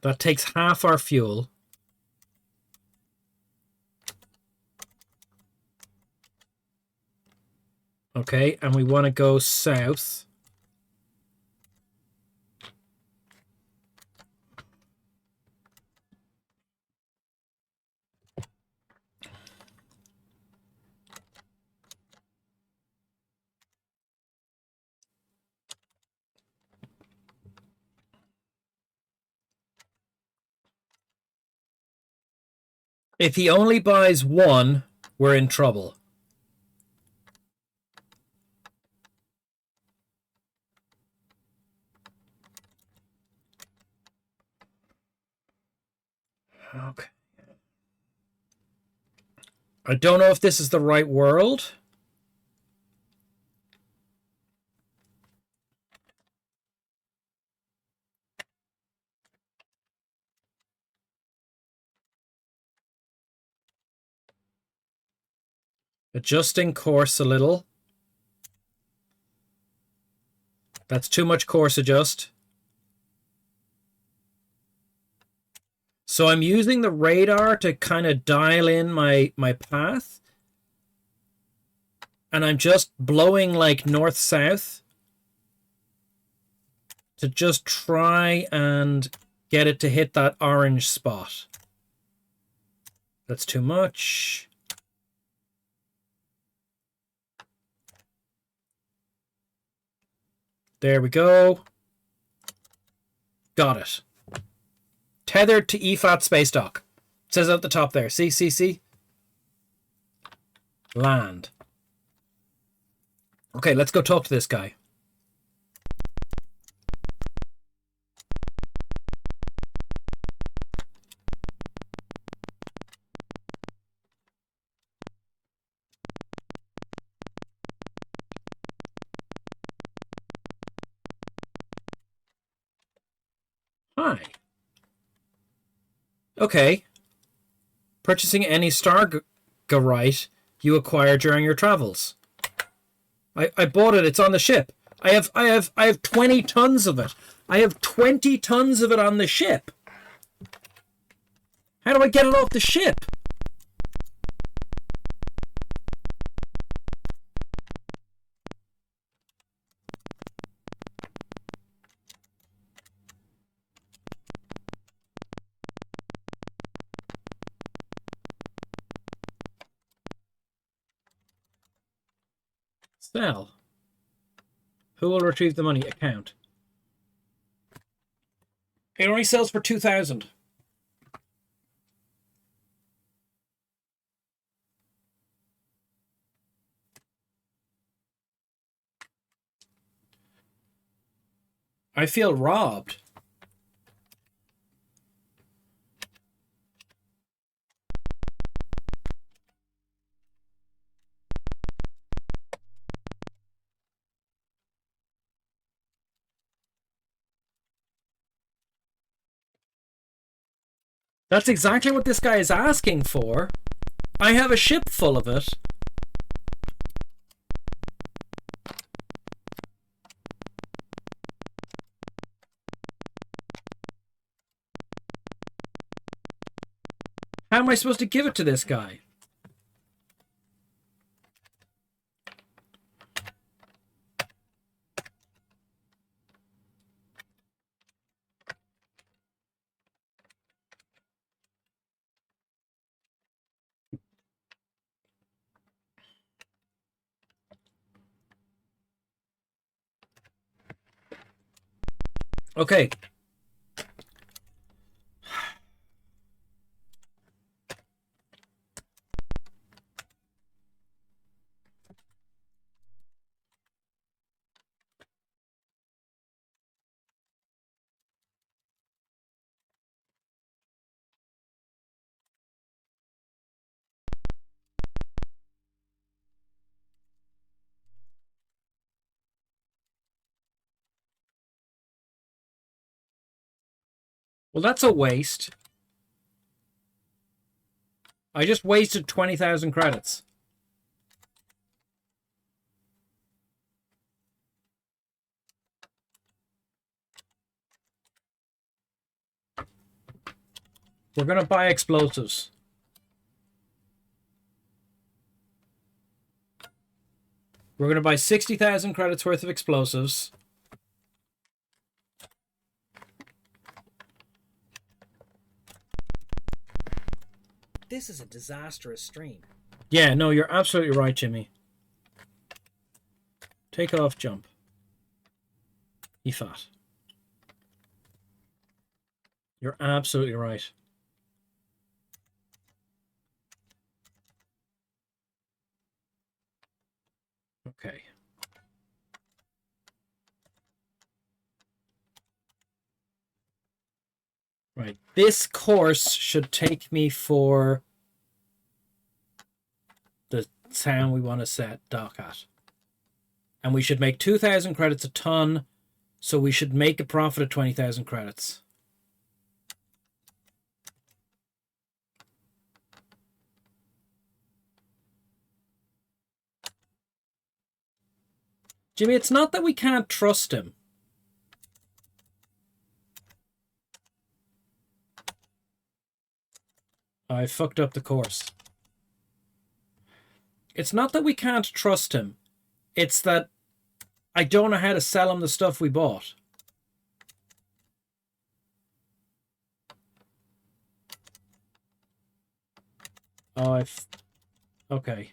That takes half our fuel. Okay, and we want to go south. If he only buys one, we're in trouble. Okay. I don't know if this is the right world. Adjusting course a little. That's too much course adjust. So I'm using the radar to kind of dial in my path. And I'm just blowing like north-south to just try and get it to hit that orange spot. That's too much. There we go. Got it. Tethered to EFAT space dock. It says at the top there. See? Land. Okay, let's go talk to this guy. Hi. Okay. Purchasing any Stargarite you acquire during your travels. I bought it. It's on the ship. I have 20 tons of it. I have 20 tons of it on the ship. How do I get it off the ship? Sell. Who will retrieve the money? Account. It only sells for 2,000. I feel robbed. That's exactly what this guy is asking for. I have a ship full of it. How am I supposed to give it to this guy? Okay. Well, that's a waste. I just wasted 20,000 credits. We're going to buy explosives. We're going to buy 60,000 credits worth of explosives. This is a disastrous stream. Yeah, no, you're absolutely right, Jimmy. Take off, jump. He fat. You're absolutely right. Okay. Right. This course should take me for the town we want to set dock at. And we should make 2,000 credits a ton, so we should make a profit of 20,000 credits. Jimmy, it's not that we can't trust him. I fucked up the course. It's not that we can't trust him. It's that I don't know how to sell him the stuff we bought. Oh, okay.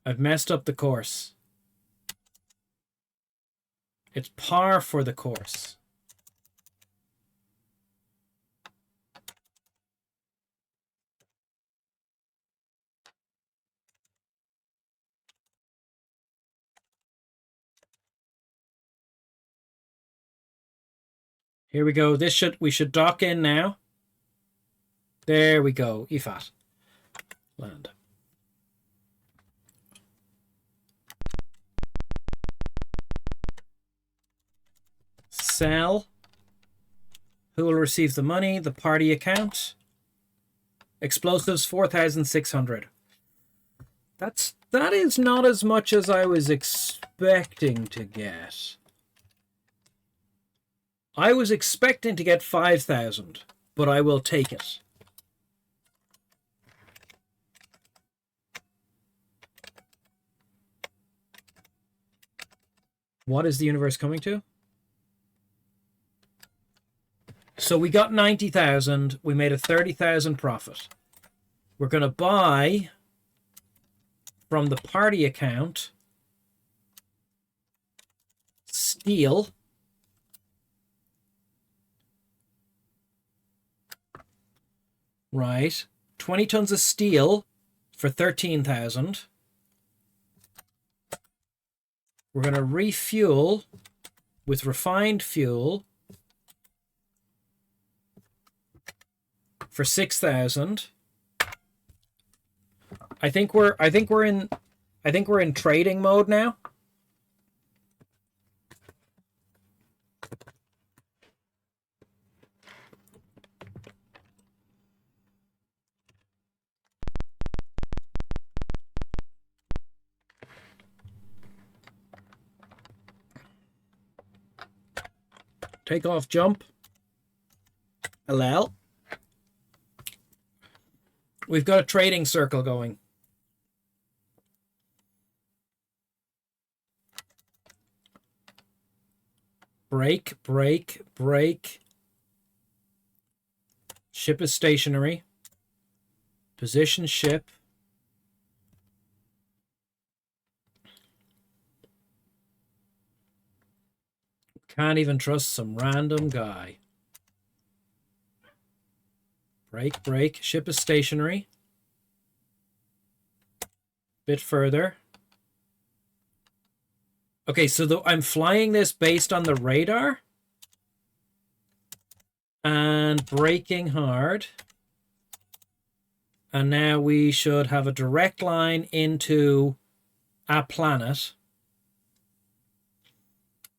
I've messed up the course. It's par for the course. Here we go. We should dock in now. There we go. EFAT. Land. Sell. Who will receive the money? The party account. Explosives 4,600. That is not as much as I was expecting to get. I was expecting to get 5,000, but I will take it. What is the universe coming to? So we got 90,000. We made a 30,000 profit. We're going to buy from the party account steel. Right. 20 tons of steel for 13,000. We're going to refuel with refined fuel for 6,000. I think we're in trading mode now. Take off, jump. Allow. We've got a trading circle going. Break, break, break. Ship is stationary. Position ship. Can't even trust some random guy. Break, break. Ship is stationary. Bit further. Okay, so I'm flying this based on the radar. And braking hard. And now we should have a direct line into a planet.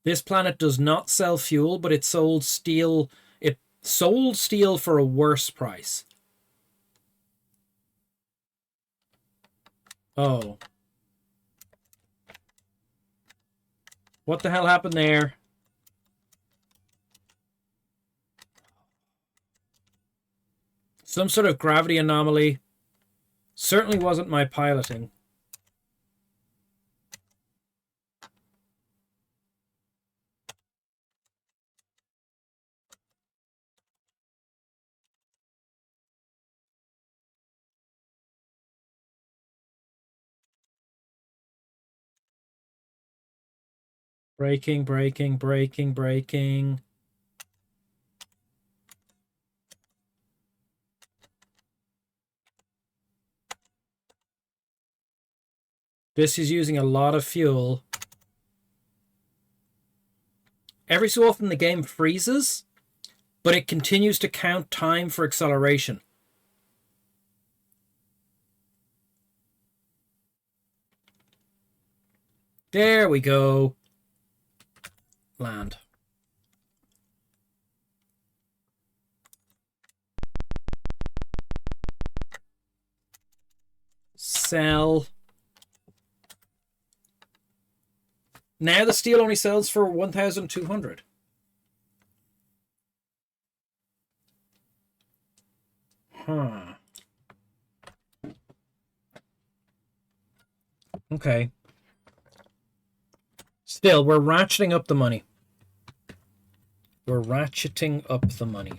This planet does not sell fuel, but it sold steel. It sold steel for a worse price. Oh. What the hell happened there? Some sort of gravity anomaly. Certainly wasn't my piloting. Braking, braking, braking, braking. This is using a lot of fuel. Every so often the game freezes, but it continues to count time for acceleration. There we go. Land. Sell. Now the steel only sells for 1,200. Huh. Okay. Still, we're ratcheting up the money. We're ratcheting up the money.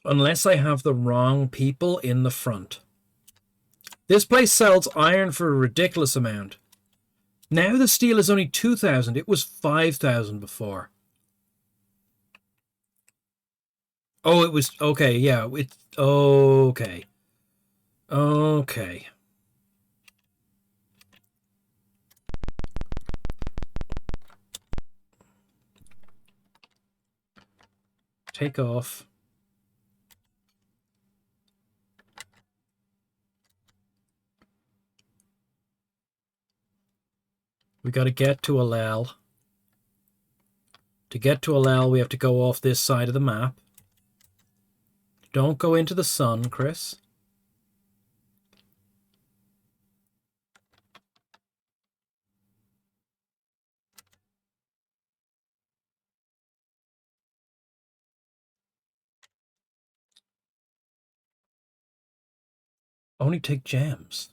Unless I have the wrong people in the front. This place sells iron for a ridiculous amount. Now the steel is only 2,000. It was 5,000 before. Oh, it was... Okay, yeah. It's... Okay. Okay. Take off. We got to get to Alel. To get to Alel, we have to go off this side of the map. Don't go into the sun, Chris. Only take gems.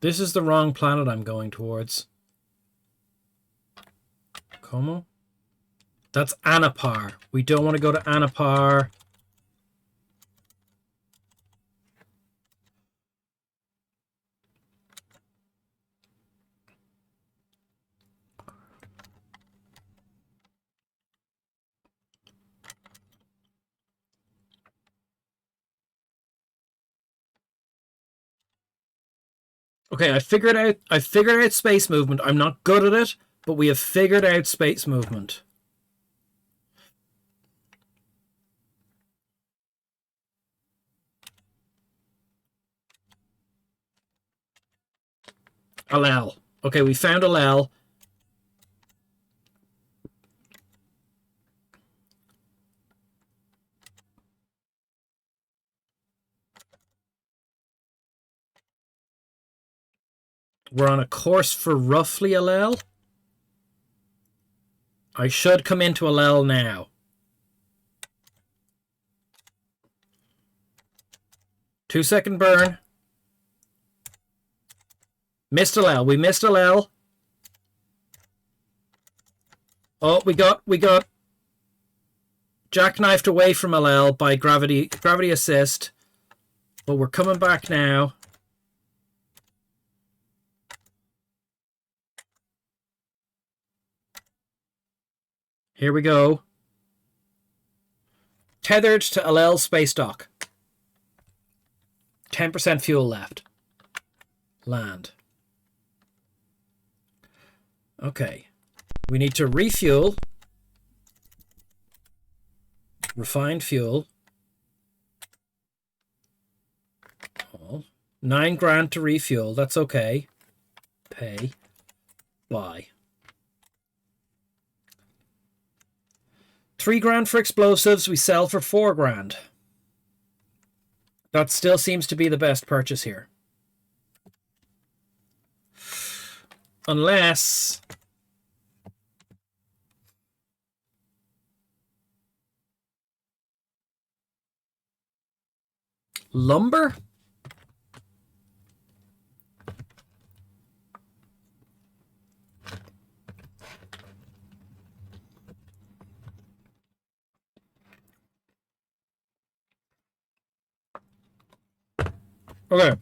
This is the wrong planet I'm going towards. Como? That's Anapar. We don't want to go to Anapar. Okay, I figured out space movement. I'm not good at it, but we have figured out space movement. Allel. Okay, we found Allel. We're on a course for roughly Allel. I should come into Allel now. 2-second burn. Missed Allel. We missed Allel. Oh, we got jackknifed away from Allel by gravity assist. But we're coming back now. Here we go. Tethered to Allel space dock. 10% fuel left. Land. Okay. We need to refuel. Refined fuel. Oh, 9 grand to refuel. That's okay. Pay. Buy. 3 grand for explosives. We sell for 4 grand. That still seems to be the best purchase here. Unless... lumber? Okay.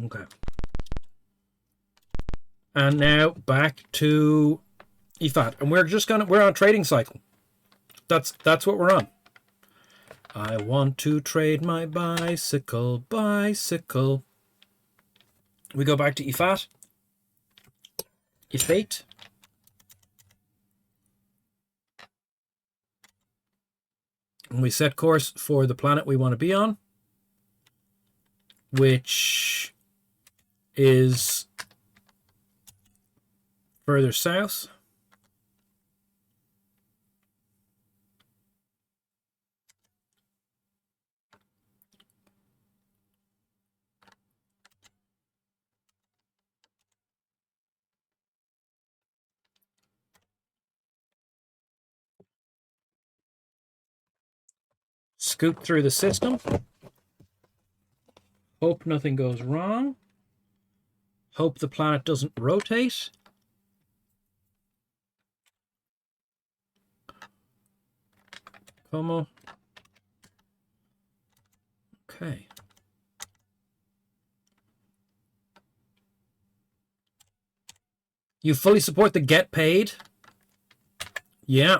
Okay. And now back to EFAT. And we're on a trading cycle. That's what we're on. I want to trade my bicycle. We go back to EFAT. EFAT. And we set course for the planet we want to be on, which is further south. Scoot through the system. Hope nothing goes wrong. Hope the planet doesn't rotate. Como. Okay. You fully support the get paid? Yeah.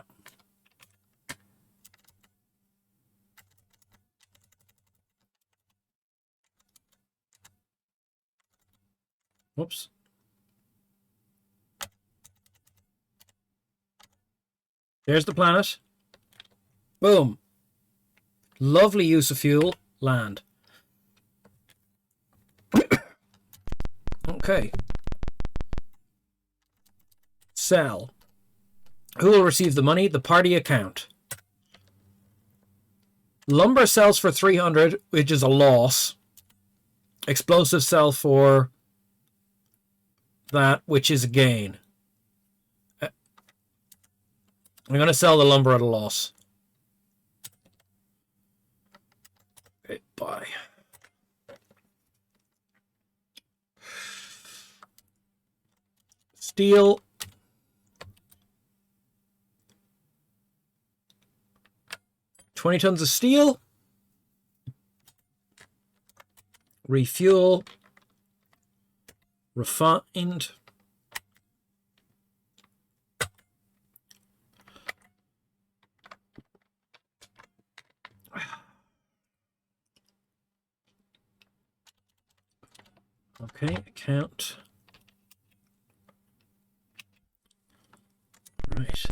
Whoops. There's the planet. Boom. Lovely use of fuel. Land. Okay. Sell. Who will receive the money? The party account. Lumber sells for 300, which is a loss. Explosives sell for that, which is a gain. I'm going to sell the lumber at a loss. Okay, buy. Steel. $20 tons of steel. refuel, refined. Okay, account. Right.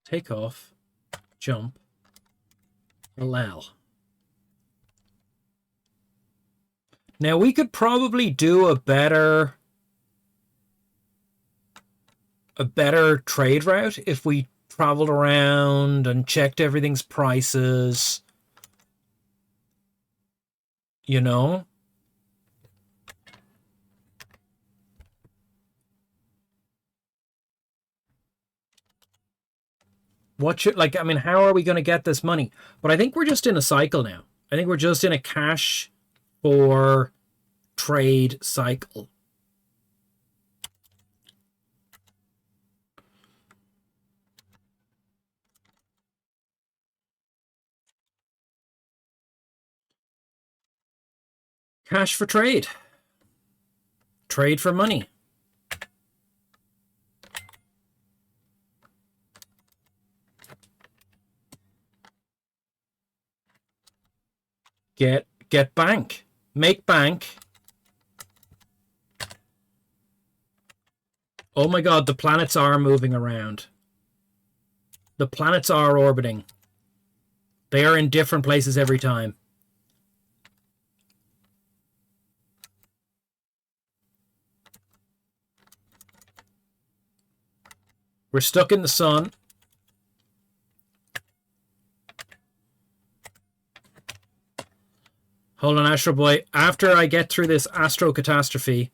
Take off, jump, allow. Now we could probably do a better trade route if we traveled around and checked everything's prices. You know? What should, like, I mean, how are we going to get this money? But I think we're just in a cycle now. I think we're just in a cash for trade cycle. Cash for trade. Trade for money. Get bank. Make bank. Oh my god, the planets are moving around. The planets are orbiting. They are in different places every time. We're stuck in the sun. Hold on, Astro Boy. After I get through this astro catastrophe,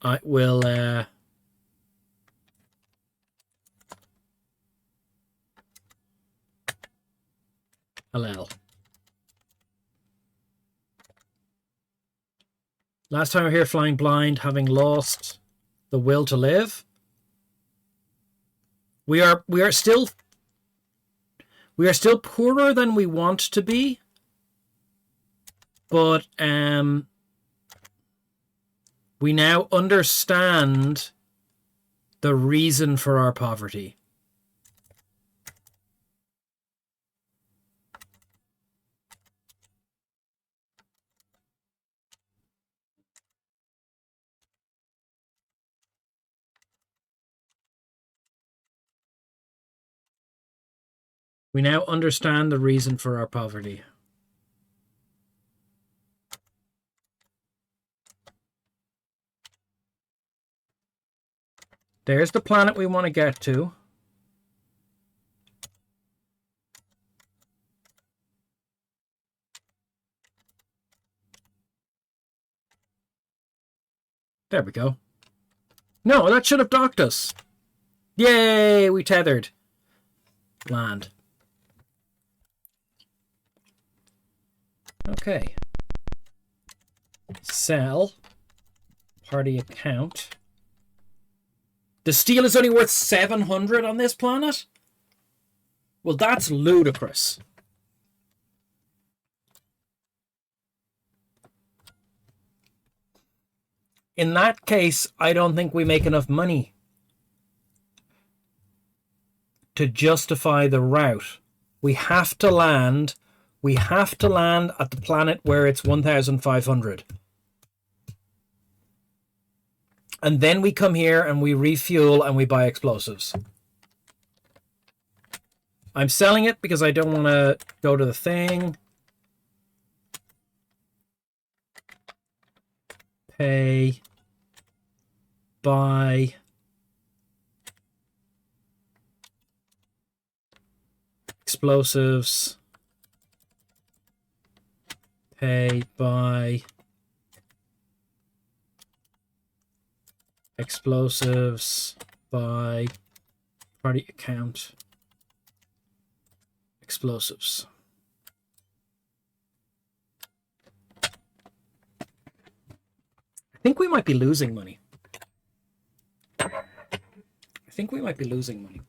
I will allow. Last time we were here flying blind, having lost the will to live. We are still poorer than we want to be. But we now understand the reason for our poverty. We now understand the reason for our poverty. There's the planet we want to get to. There we go. No, that should have docked us. Yay, we tethered. Land. Okay. Sell. Party account. The steel is only worth 700 on this planet? Well, that's ludicrous. In that case, I don't think we make enough money to justify the route. We have to land. We have to land at the planet where it's 1,500. And then we come here and we refuel and we buy explosives. I'm selling it because I don't want to go to the thing. Pay. Buy. Explosives. Pay. Buy. Explosives. Buy. Party account. Explosives. I think we might be losing money. I think we might be losing money.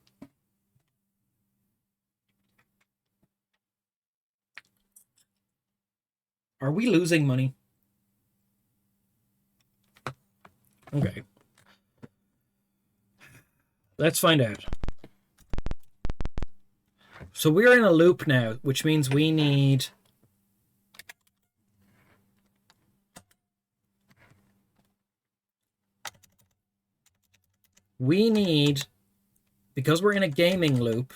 Are we losing money? Okay. Let's find out. So we're in a loop now, which means we need... because we're in a gaming loop,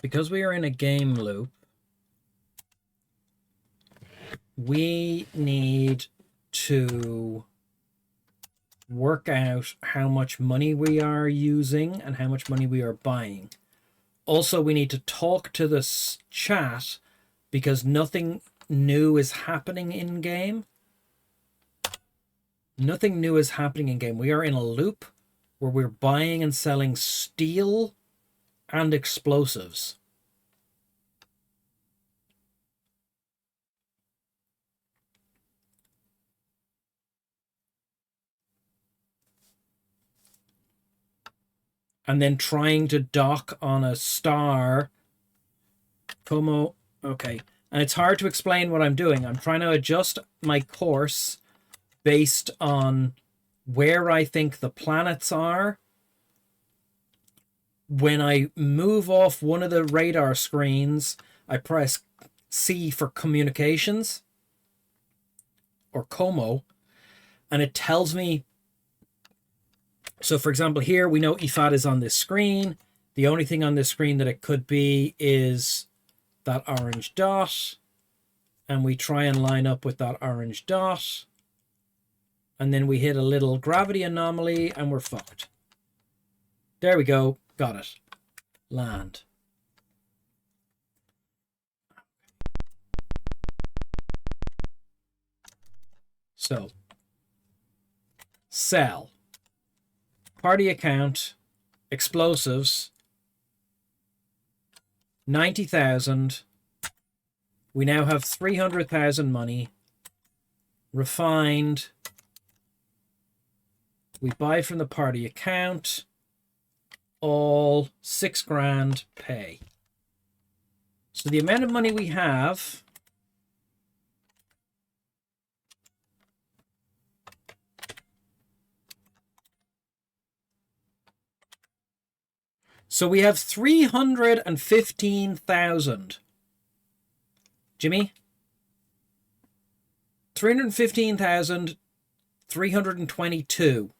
because we are in a game loop, we need to work out how much money we are using and how much money we are buying. Also, we need to talk to this chat because nothing new is happening in game. Nothing new is happening in game. We are in a loop where we're buying and selling steel and explosives. And then trying to dock on a star. Como, okay. And it's hard to explain what I'm doing. I'm trying to adjust my course based on where I think the planets are. When I move off one of the radar screens, I press C for communications, or Como, and it tells me. So, for example, here we know IFAD is on this screen. The only thing on this screen that it could be is that orange dot. And we try and line up with that orange dot. And then we hit a little gravity anomaly and we're fucked. There we go. Got it. Land. So, sell. Party account. Explosives. 90,000. We now have 300,000 money. Refined. We buy from the party account. All 6 grand pay. So the amount of money we have so we have 315,000. Jimmy? 315,322.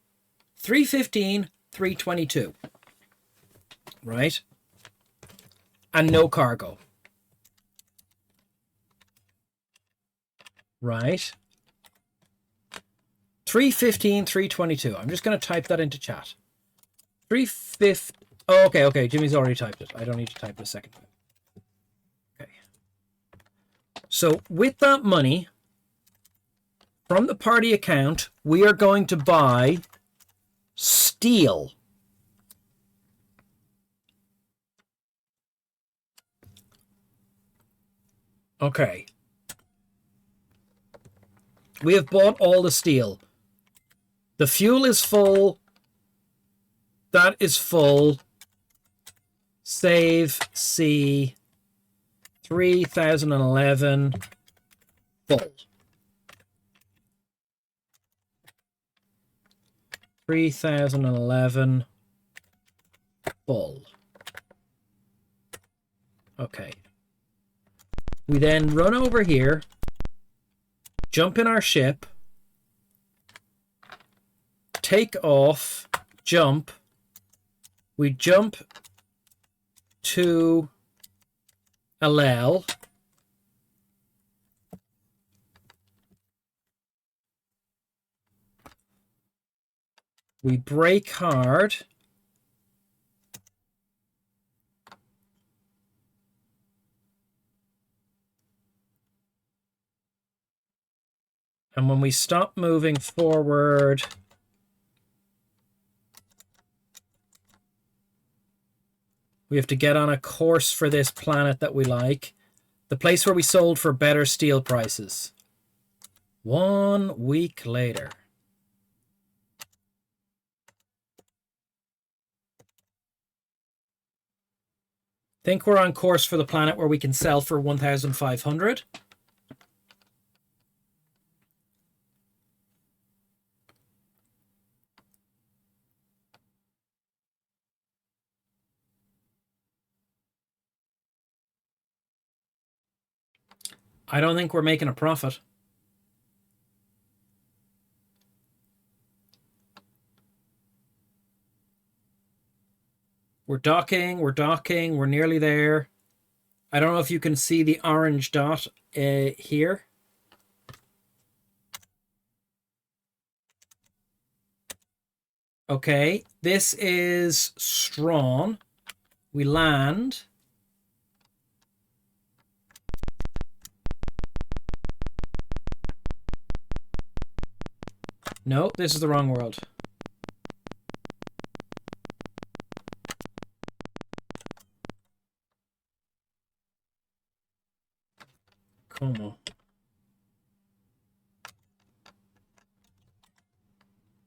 315, 322. Right? And no cargo. Right? 315, 322. I'm just going to type that into chat. 315. Oh, okay. Jimmy's already typed it. I don't need to type it a second time. Okay. So with that money from the party account, we are going to buy steel. Okay. We have bought all the steel. The fuel is full. That is full. Save C 3011 full. 3011 full. Okay. We then run over here, jump in our ship, take off, jump. We jump to Alel. We brake hard. And when we stop moving forward, we have to get on a course for this planet that we like. The place where we sold for better steel prices. 1 week later. Think we're on course for the planet where we can sell for 1,500. I don't think we're making a profit. We're docking, we're nearly there. I don't know if you can see the orange dot here. Okay, this is Strawn. We land. No, this is the wrong world. Como.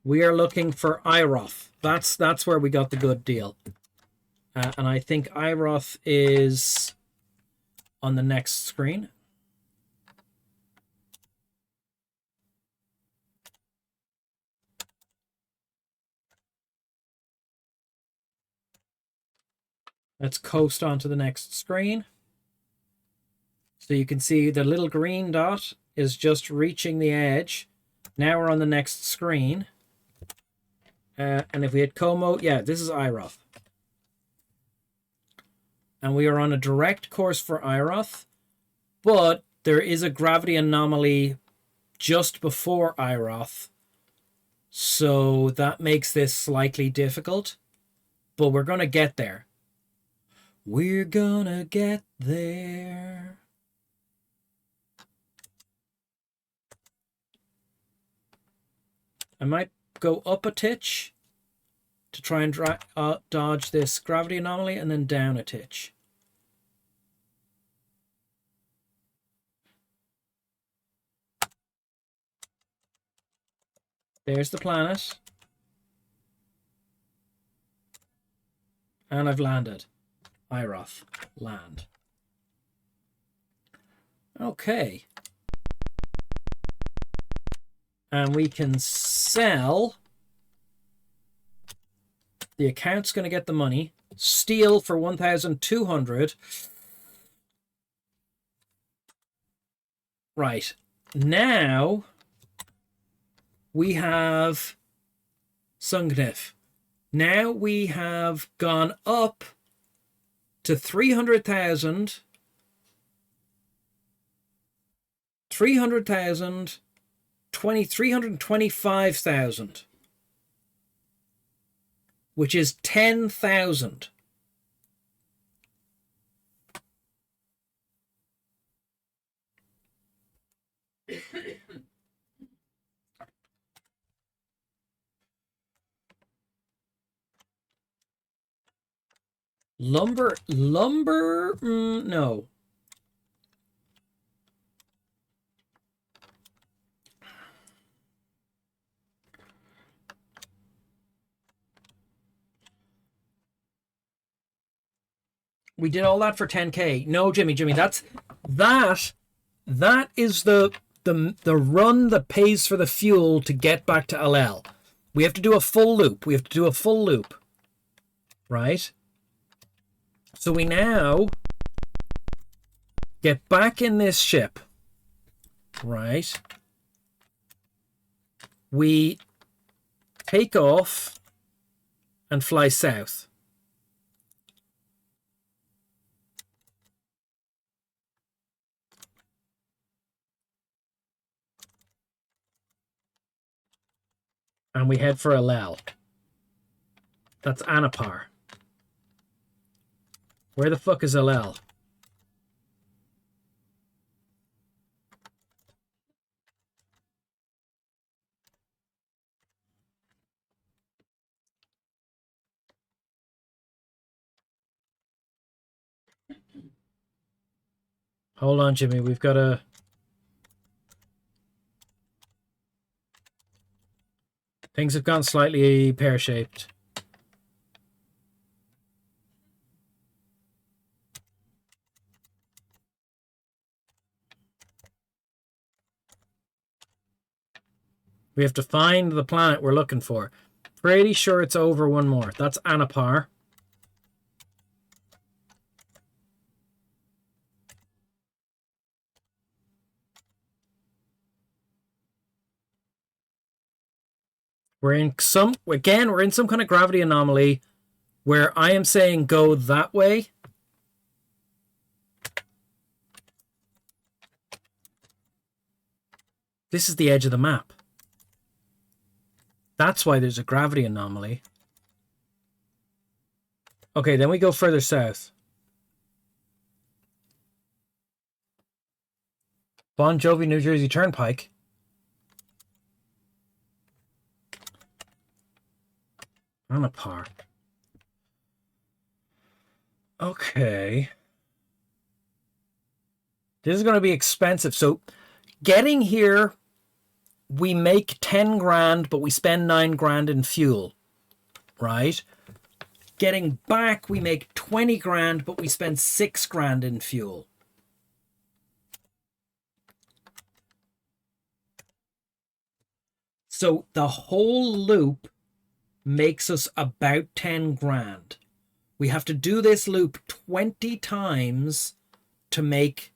We are looking for Iroth. That's where we got the good deal. And I think Iroth is on the next screen. Let's coast onto the next screen. So you can see the little green dot is just reaching the edge. Now we're on the next screen. And if we hit Como, yeah, this is Iroth. And we are on a direct course for Iroth, but there is a gravity anomaly just before Iroth. So that makes this slightly difficult, but we're going to get there. We're gonna get there. I might go up a titch to try and dodge this gravity anomaly, and then down a titch. There's the planet. And I've landed. Iroth, land. Okay. And we can sell. The account's going to get the money. Steal for 1,200. Right. Now we have Sungnif. Now we have gone up to 300,000. 300,000. 325,000. Which is 10,000. Lumber, no. We did all that for 10K. No, Jimmy, that is the run that pays for the fuel to get back to LL. We have to do a full loop. Right? So we now get back in this ship. Right? We take off and fly south. And we head for Alel. That's Anapar. Where the fuck is Alel? Hold on, Jimmy. We've got to... Things have gone slightly pear-shaped. We have to find the planet we're looking for. Pretty sure it's over one more. That's Anapar. We're in some kind of gravity anomaly where I am saying go that way. This is the edge of the map. That's why there's a gravity anomaly. Okay, then we go further south. Bon Jovi, New Jersey Turnpike. Anapar. Okay. This is going to be expensive. So getting here, we make 10 grand, but we spend 9 grand in fuel, right? Getting back, we make 20 grand, but we spend 6 grand in fuel. So the whole loop makes us about 10 grand. We have to do this loop 20 times to make...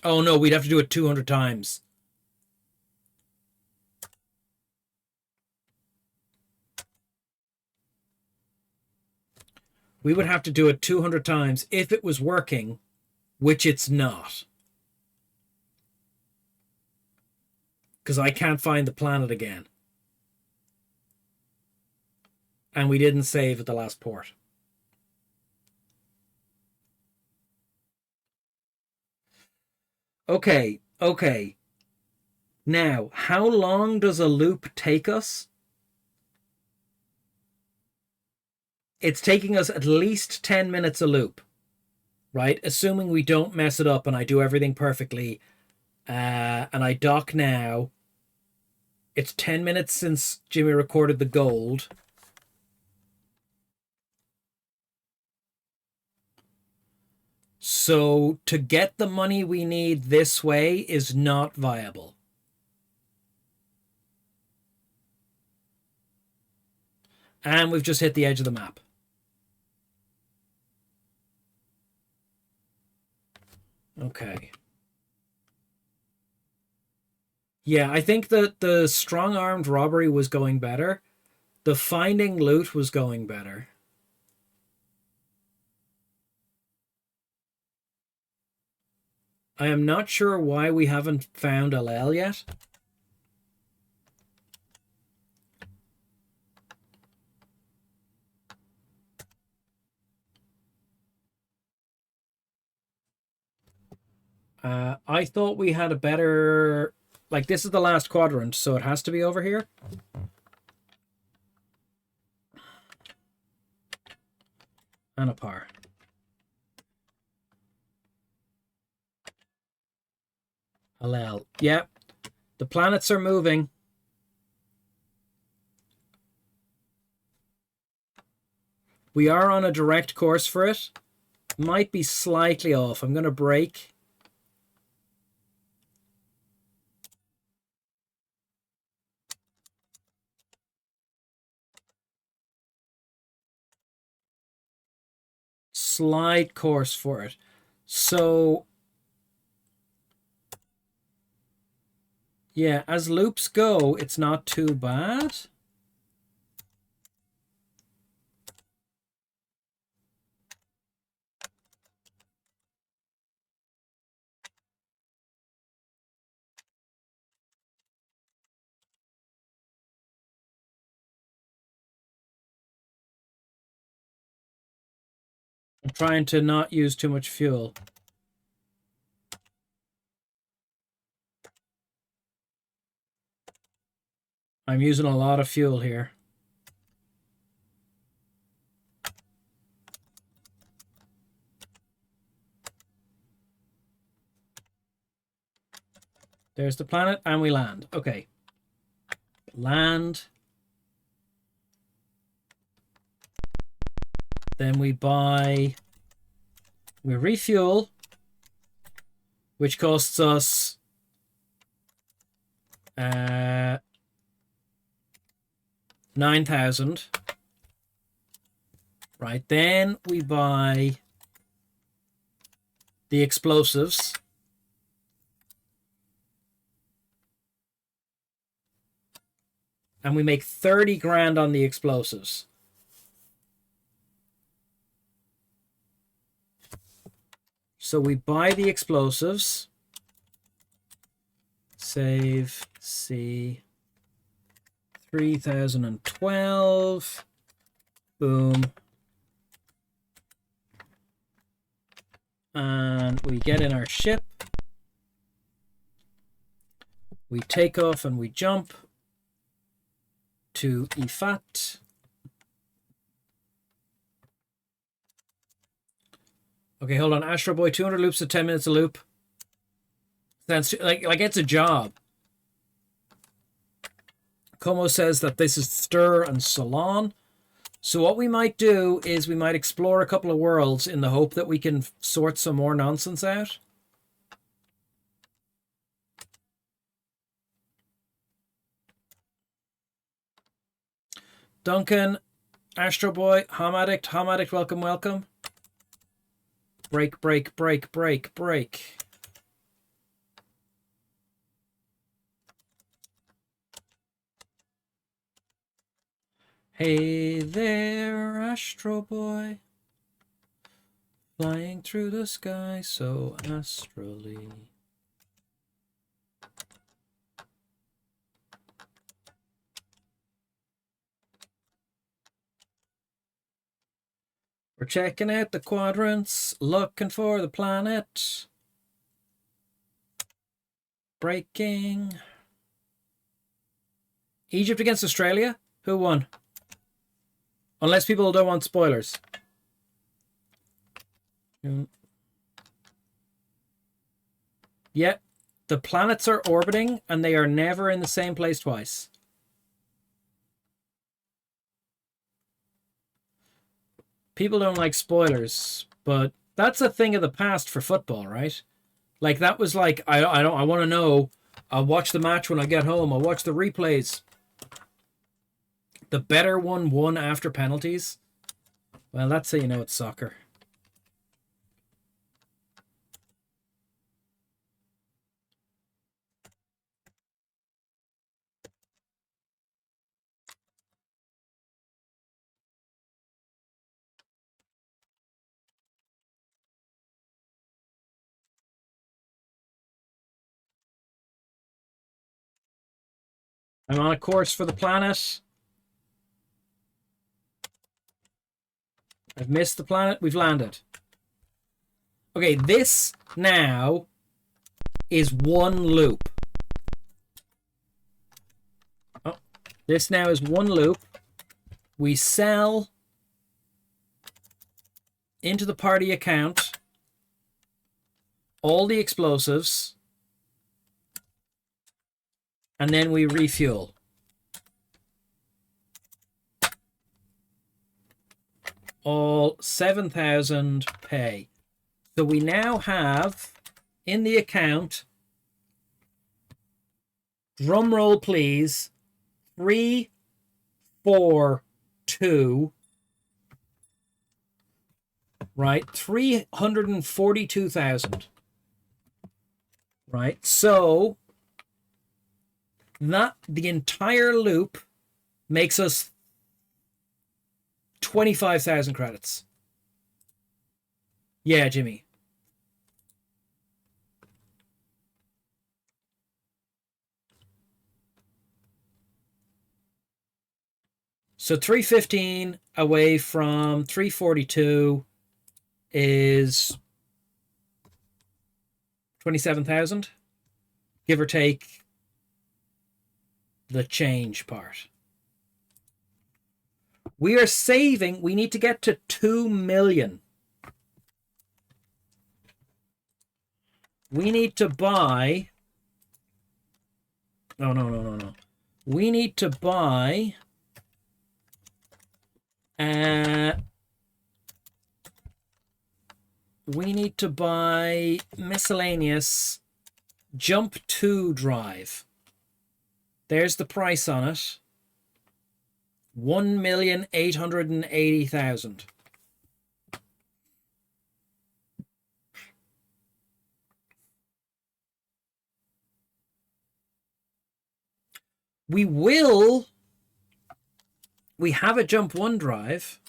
Oh no, we'd have to do it 200 times. We would have to do it 200 times if it was working, which it's not. Because I can't find the planet again. And we didn't save at the last port. Okay. Now, how long does a loop take us? It's taking us at least 10 minutes a loop, right? Assuming we don't mess it up and I do everything perfectly. And I dock now. It's 10 minutes since Jimmy recorded the gold. So to get the money we need this way is not viable. And we've just hit the edge of the map. Okay. Yeah, I think that the strong-armed robbery was going better. The finding loot was going better. I am not sure why we haven't found Alel yet. I thought we had a better... Like, this is the last quadrant, so it has to be over here. Anapar. Alel. Yep. The planets are moving. We are on a direct course for it. Might be slightly off. I'm going to brake. Slight course for it. So, yeah, as loops go, it's not too bad. I'm trying to not use too much fuel. I'm using a lot of fuel here. There's the planet, and we land. Okay. Land. Then we buy... We refuel. which costs us 9,000. Right, then we buy the explosives. And we make 30 grand on the explosives. So we buy the explosives. Save C 3012. Boom. And we get in our ship. We take off and we jump to Ifat. Okay, hold on. Astro Boy, 200 loops at 10 minutes a loop. That's like it's a job. Como says that this is Stir and Salon. So what we might do is we might explore a couple of worlds in the hope that we can sort some more nonsense out. Duncan, Astro Boy, Hom Addict, welcome, welcome. Break, break, break, break, break. Hey there, Astro Boy. Flying through the sky so astrally. We're checking out the quadrants, looking for the planet. Breaking. Egypt against Australia? Who won? Unless people don't want spoilers. Yeah, the planets are orbiting and they are never in the same place twice. People don't like spoilers, but that's a thing of the past for football, right? Like that was like I want to know. I'll watch the match when I get home. I'll watch the replays. The better one won after penalties. Well, that's how you know it's soccer. I'm on a course for the planet. I've missed the planet. We've landed. Okay, this now is one loop. Oh, this now is one loop. We sell into the party account all the explosives. And then we refuel. All 7,000 pay. So we now have in the account, drum roll please, 342, right? 342,000. Right? So that the entire loop makes us 25,000 credits. Yeah, Jimmy. So 315 away from 342 is 27,000, give or take the change part. We are saving. We need to get to 2 million. We need to buy. Oh, no. We need to buy. we need to buy miscellaneous jump 2 drive. There's the price on it. 1,880,000. We have a jump 1 drive.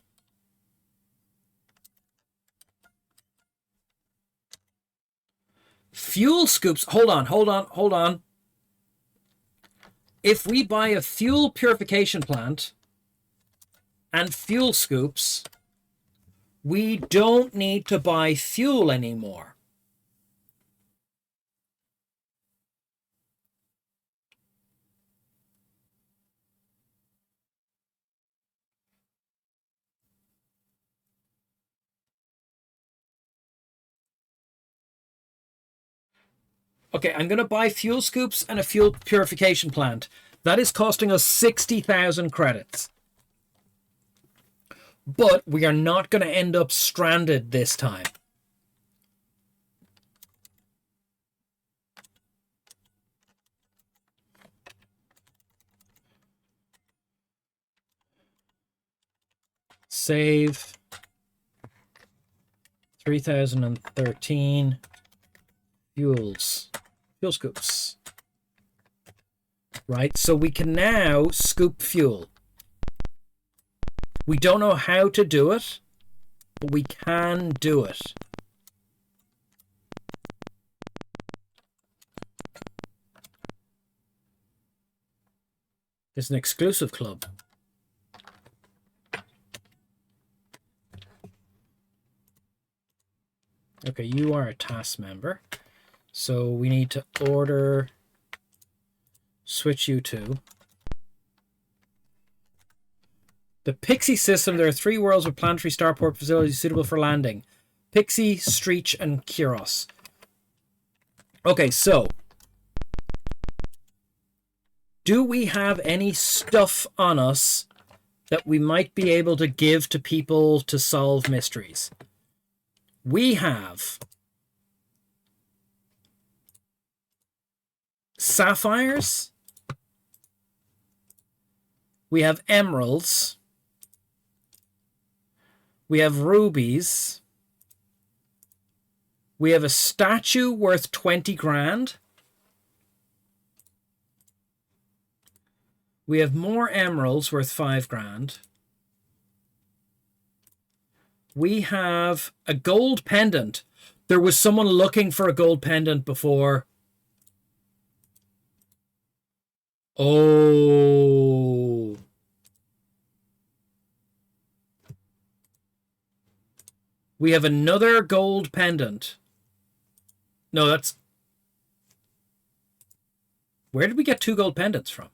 Fuel scoops. Hold on. If we buy a fuel purification plant and fuel scoops, we don't need to buy fuel anymore. Okay, I'm going to buy fuel scoops and a fuel purification plant. That is costing us 60,000 credits. But we are not going to end up stranded this time. Save. 3013. Fuel scoops. Right, so we can now scoop fuel. We don't know how to do it, but we can do it. It's an exclusive club. Okay, you are a task member. So we need to switch you to the Pixie system. There are 3 worlds with planetary starport facilities suitable for landing. Pixie, Streech, and Kyros. Okay, so do we have any stuff on us that we might be able to give to people to solve mysteries? We have sapphires. We have emeralds. We have rubies. We have a statue worth 20 grand. We have more emeralds worth 5 grand. We have a gold pendant. There was someone looking for a gold pendant before. Oh. We have another gold pendant. No, that's... Where did we get 2 gold pendants from?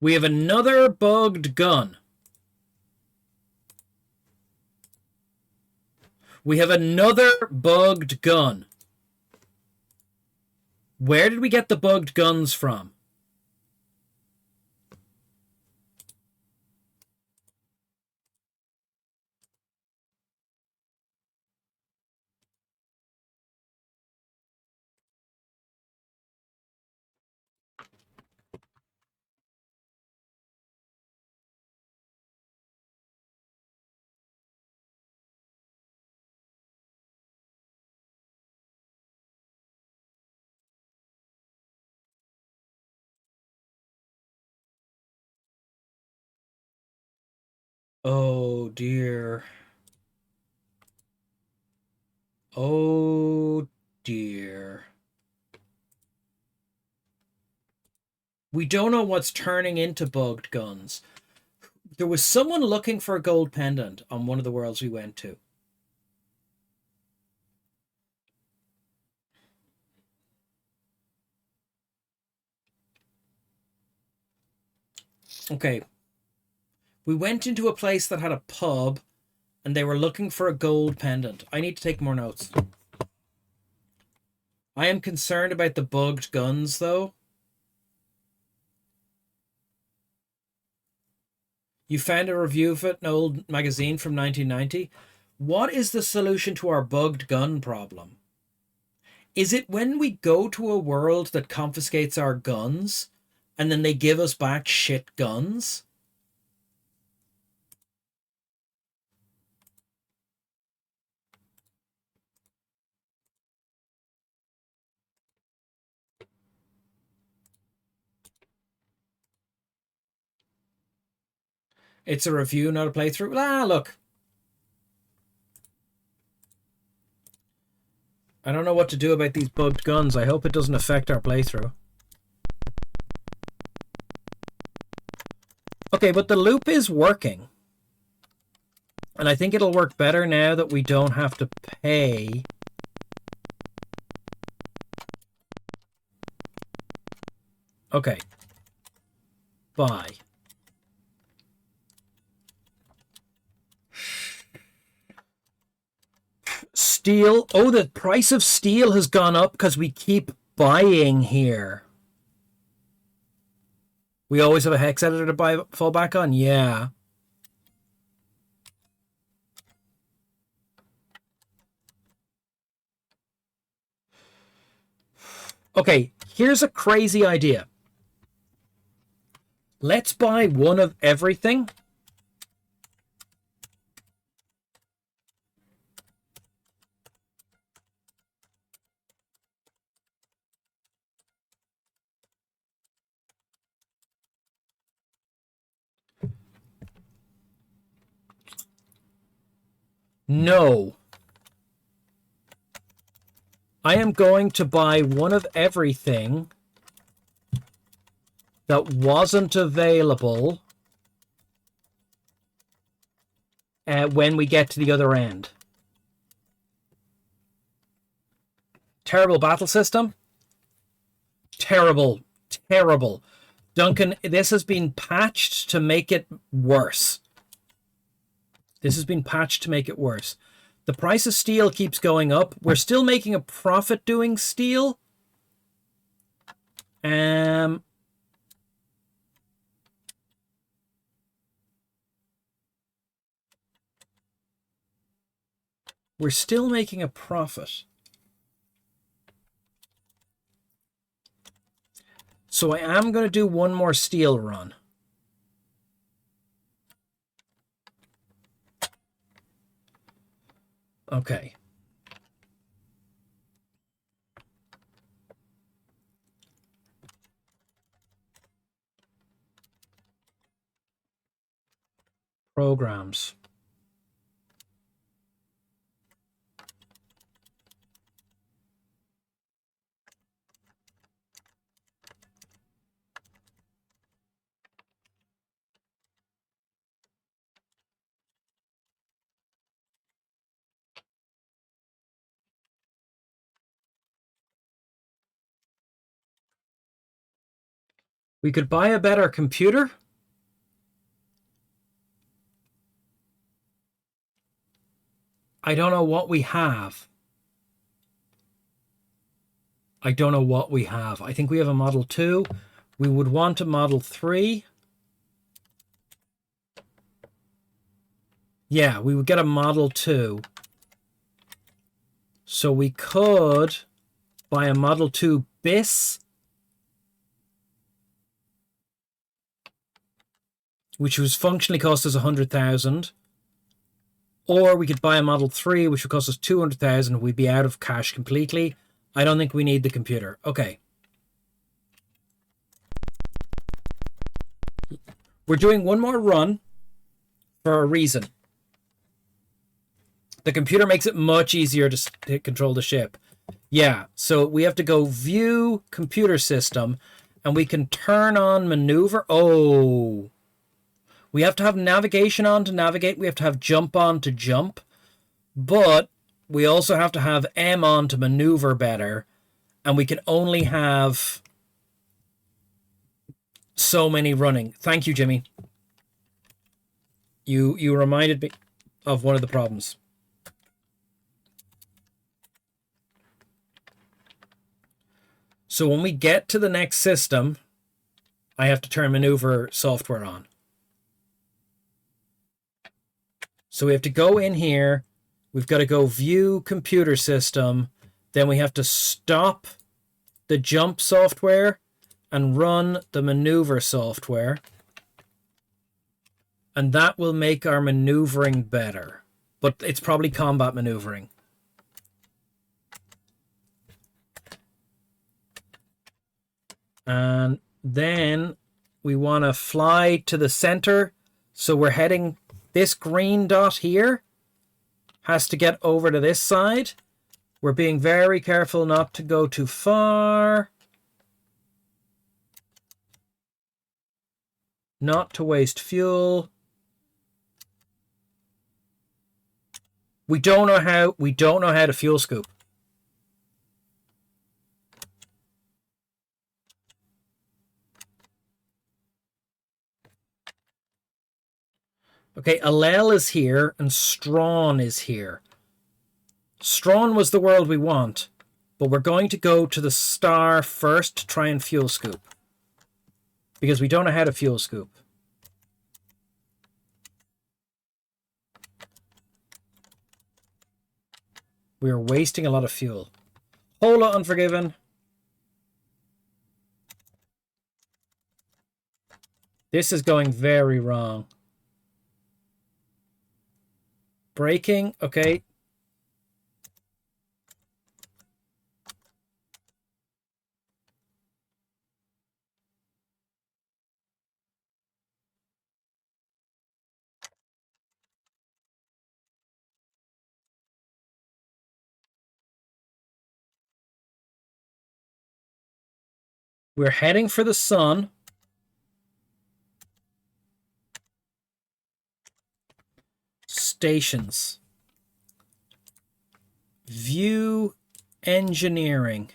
We have another bugged gun. We have another bugged gun. Where did we get the bugged guns from? Oh dear. Oh dear. We don't know what's turning into bugged guns. There was someone looking for a gold pendant on one of the worlds we went to. Okay. We went into a place that had a pub and they were looking for a gold pendant. I need to take more notes. I am concerned about the bugged guns, though. You found a review of it in an old magazine from 1990. What is the solution to our bugged gun problem? Is it when we go to a world that confiscates our guns and then they give us back shit guns? It's a review, not a playthrough. Ah, look. I don't know what to do about these bugged guns. I hope it doesn't affect our playthrough. Okay, but the loop is working. And I think it'll work better now that we don't have to pay. Okay. Buy. Steel. Oh, the price of steel has gone up because we keep buying here. We always have a hex editor to fall back on? Yeah. Okay, here's a crazy idea. Let's buy one of everything. No. I am going to buy one of everything that wasn't available when we get to the other end. Terrible battle system. Terrible. Terrible. Duncan, this has been patched to make it worse. This has been patched to make it worse. The price of steel keeps going up. We're still making a profit doing steel. We're still making a profit. So I am going to do one more steel run. Okay. Programs. We could buy a better computer. I don't know what we have. I don't know what we have. I think we have a Model 2. We would want a Model 3. Yeah, we would get a Model 2. So we could buy a Model 2 BIS, which was functionally cost us 100,000. Or we could buy a Model 3, which would cost us 200,000. We'd be out of cash completely. I don't think we need the computer. Okay. We're doing one more run for a reason. The computer makes it much easier to control the ship. Yeah, so we have to go view computer system, and we can turn on maneuver. Oh, we have to have navigation on to navigate. We have to have jump on to jump. But we also have to have M on to maneuver better. And we can only have so many running. Thank you, Jimmy. You reminded me of one of the problems. So when we get to the next system, I have to turn maneuver software on. So we have to go in here. We've got to go view computer system. Then we have to stop the jump software and run the maneuver software. And that will make our maneuvering better. But it's probably combat maneuvering. And then we want to fly to the center. So we're heading, this green dot here has to get over to this side. We're being very careful not to go too far. Not to waste fuel. We don't know how to fuel scoop. Okay, Alel is here and Strawn is here. Strawn was the world we want, but we're going to go to the star first to try and fuel scoop. Because we don't know how to fuel scoop. We are wasting a lot of fuel. Hola, Unforgiven. This is going very wrong. Braking, okay. We're heading for the sun. Stations. View engineering.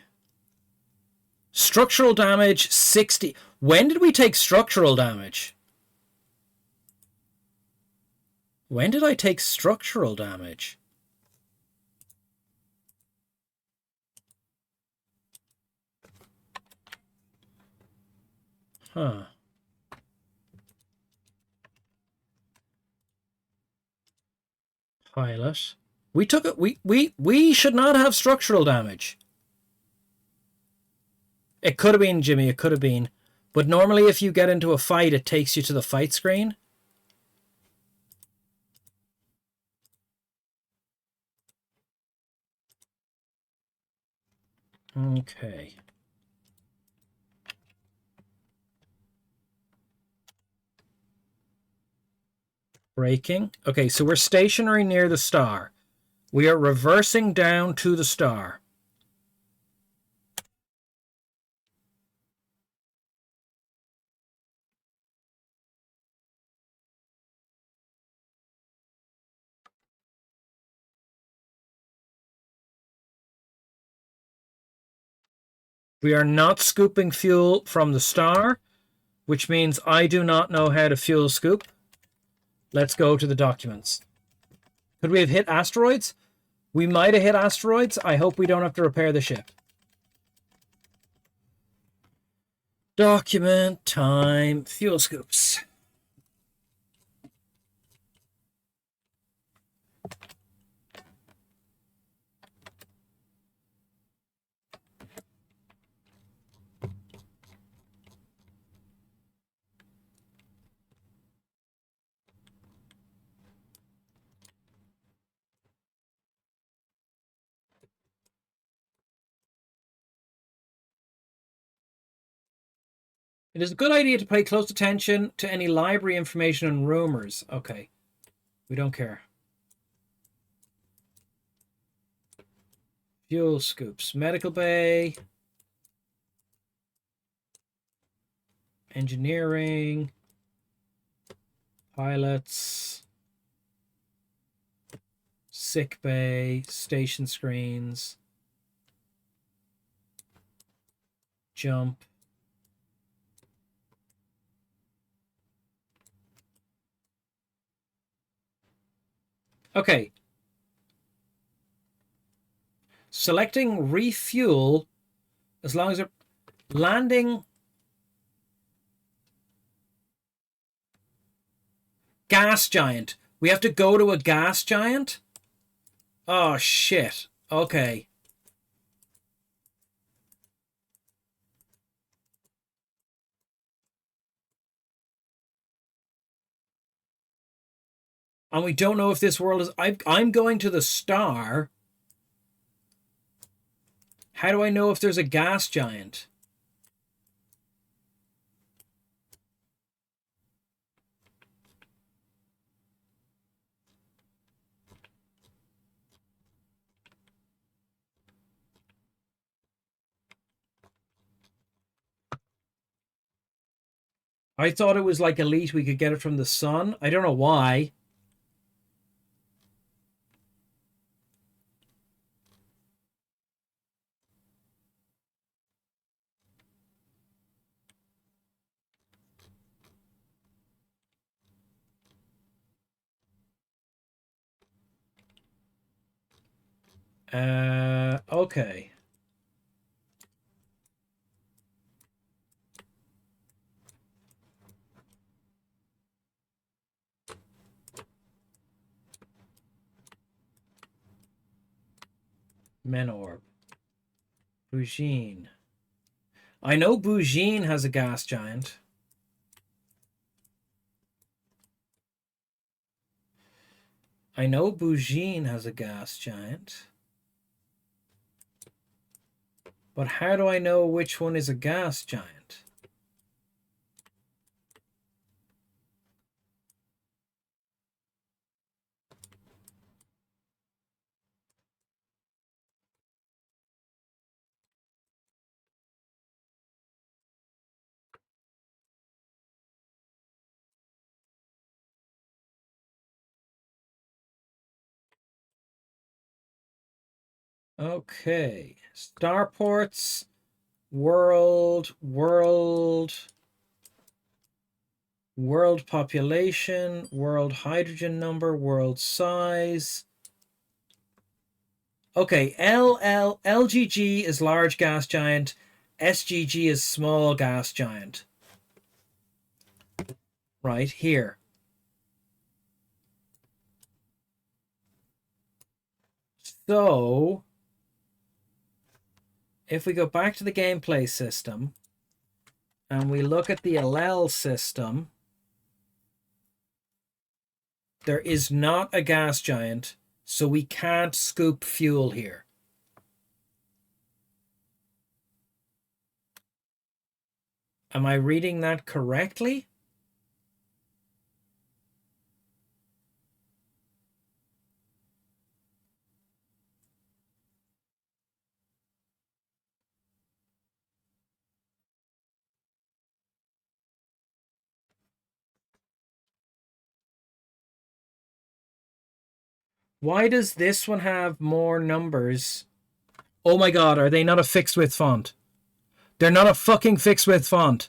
Structural damage 60. When did we take structural damage? When did I take structural damage? Huh. Pilot. We took it. We should not have structural damage. It could have been, Jimmy. It could have been. But normally if you get into a fight, it takes you to the fight screen. Okay. Braking. Okay, so we're stationary near the star. We are reversing down to the star. We are not scooping fuel from the star, which means I do not know how to fuel scoop. Let's go to the documents. Could we have hit asteroids? We might have hit asteroids. I hope we don't have to repair the ship. Document time. Fuel scoops. It is a good idea to pay close attention to any library information and rumors. Okay. We don't care. Fuel scoops. Medical bay. Engineering. Pilots. Sick bay. Station screens. Jump. Okay. Selecting refuel, as long as it... Landing. Gas giant. We have to go to a gas giant? Oh, shit. Okay. And we don't know if this world is... I'm going to the star. How do I know if there's a gas giant? I thought it was like elite. We could get it from the sun. I don't know why. Okay. Menorb. Bougine. I know Bougine has a gas giant. I know Bougine has a gas giant. But how do I know which one is a gas giant? Okay. Starports, world population, world hydrogen number, world size. Okay, LGG is large gas giant, SGG is small gas giant. Right here. So, if we go back to the gameplay system and we look at the allele system, there is not a gas giant, so we can't scoop fuel here. Am I reading that correctly? Why does this one have more numbers? Oh my god, are they not a fixed width font? They're not a fucking fixed width font.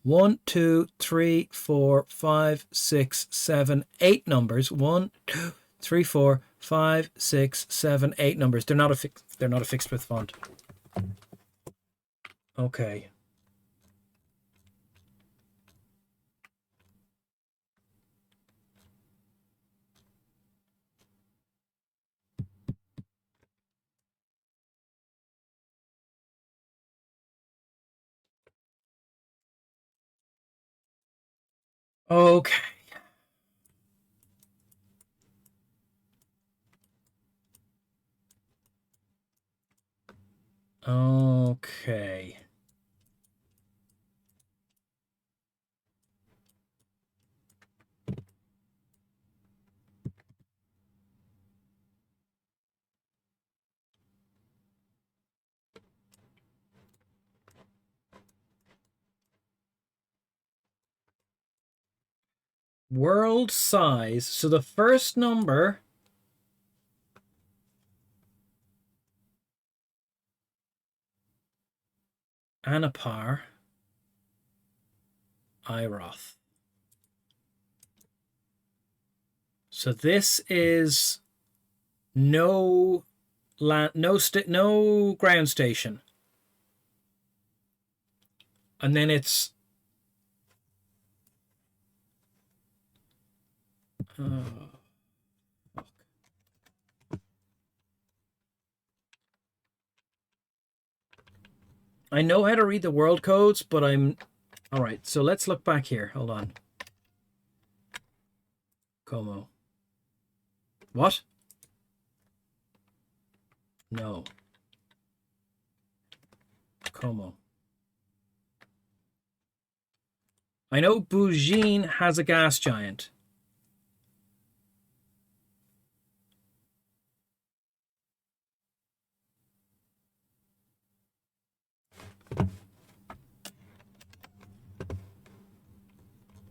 1, 2, 3, 4, 5, 6, 7, 8 numbers. 1, 2, 3, 4, 5, 6, 7, 8 numbers. They're not a fixed width font. Okay. Okay. Okay. World size. So the first number Anapar Iroth. So this is no ground station. And then it's... I know how to read the world codes, but I'm... All right, so let's look back here. Hold on. Como. What? No. Como. I know Bougine has a gas giant.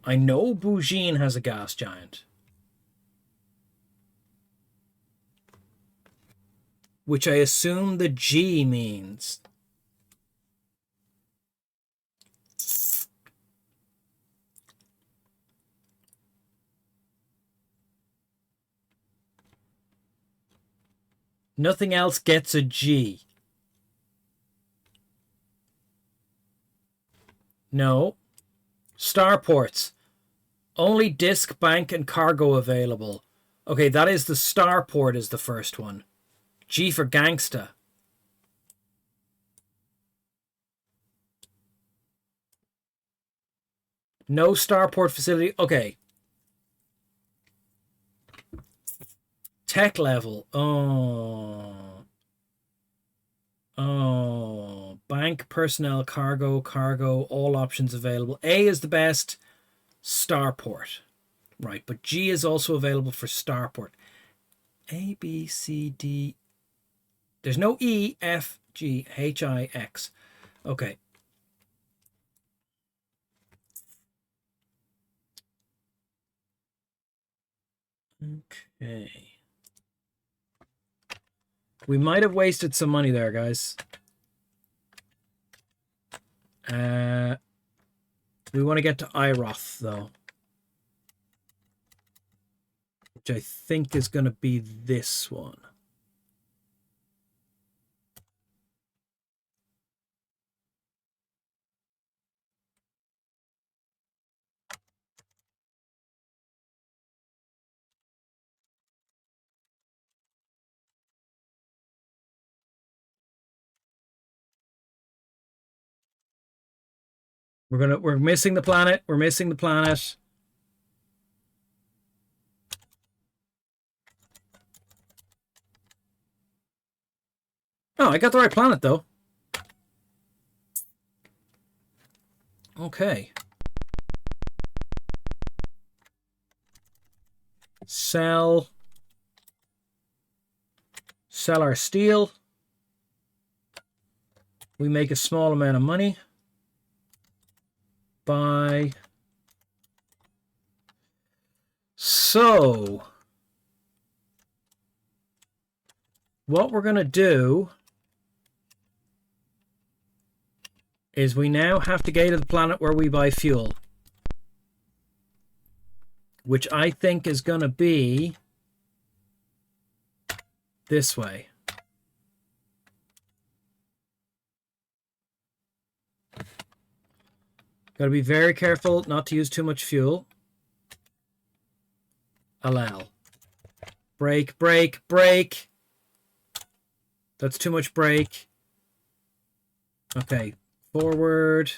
I know Bougine has a gas giant. Which I assume the G means. Nothing else gets a G. No. Starports. Only disk, bank, and cargo available. Okay, that is the starport is the first one. G for gangsta. No starport facility. Okay. Tech level. Oh. Oh. Bank, personnel, cargo, all options available. A is the best. Starport. Right, but G is also available for starport. A, B, C, D. There's no E, F, G, H, I, X. Okay. Okay. We might have wasted some money there, guys. We want to get to Iroth, though. Which I think is going to be this one. We're missing the planet. We're missing the planet. Oh, I got the right planet, though. Okay. Sell our steel. We make a small amount of money. Buy. So, what we're going to do is we now have to go to the planet where we buy fuel. Which I think is going to be this way. Got to be very careful not to use too much fuel. Allow. Brake, brake, brake. That's too much brake. Okay, forward.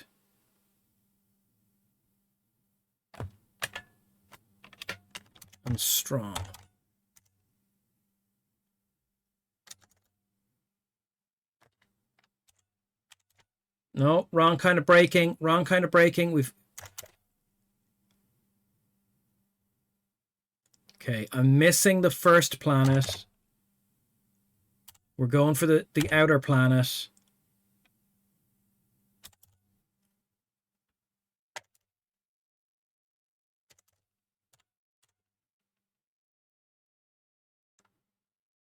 And strong. No, wrong kind of braking. Wrong kind of braking. Okay, I'm missing the first planet. We're going for the outer planet.